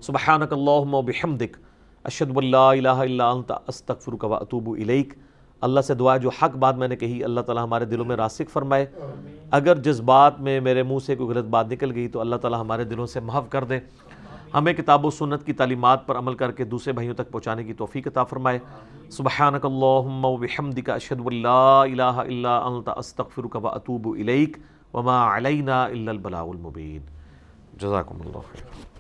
سبحانک اللہم و بحمدک اشہد ان لا الہ الا انت استغفرک و اتوب الیک. اللہ سے دعا جو حق بات میں نے کہی اللہ تعالی ہمارے دلوں میں راسخ فرمائے. اگر جذبات میں میرے منہ سے کوئی غلط بات نکل گئی تو اللہ تعالی ہمارے دلوں سے محو کر دے. ہمیں کتاب و سنت کی تعلیمات پر عمل کر کے دوسرے بھائیوں تک پہنچانے کی توفیق عطا فرمائے. سبحانک اللہم و بحمدک اشہد ان لا الہ الا انت استغفرک و اتوب الیک وما علینا الا البلاغ المبین. جزاکم اللہ خیر.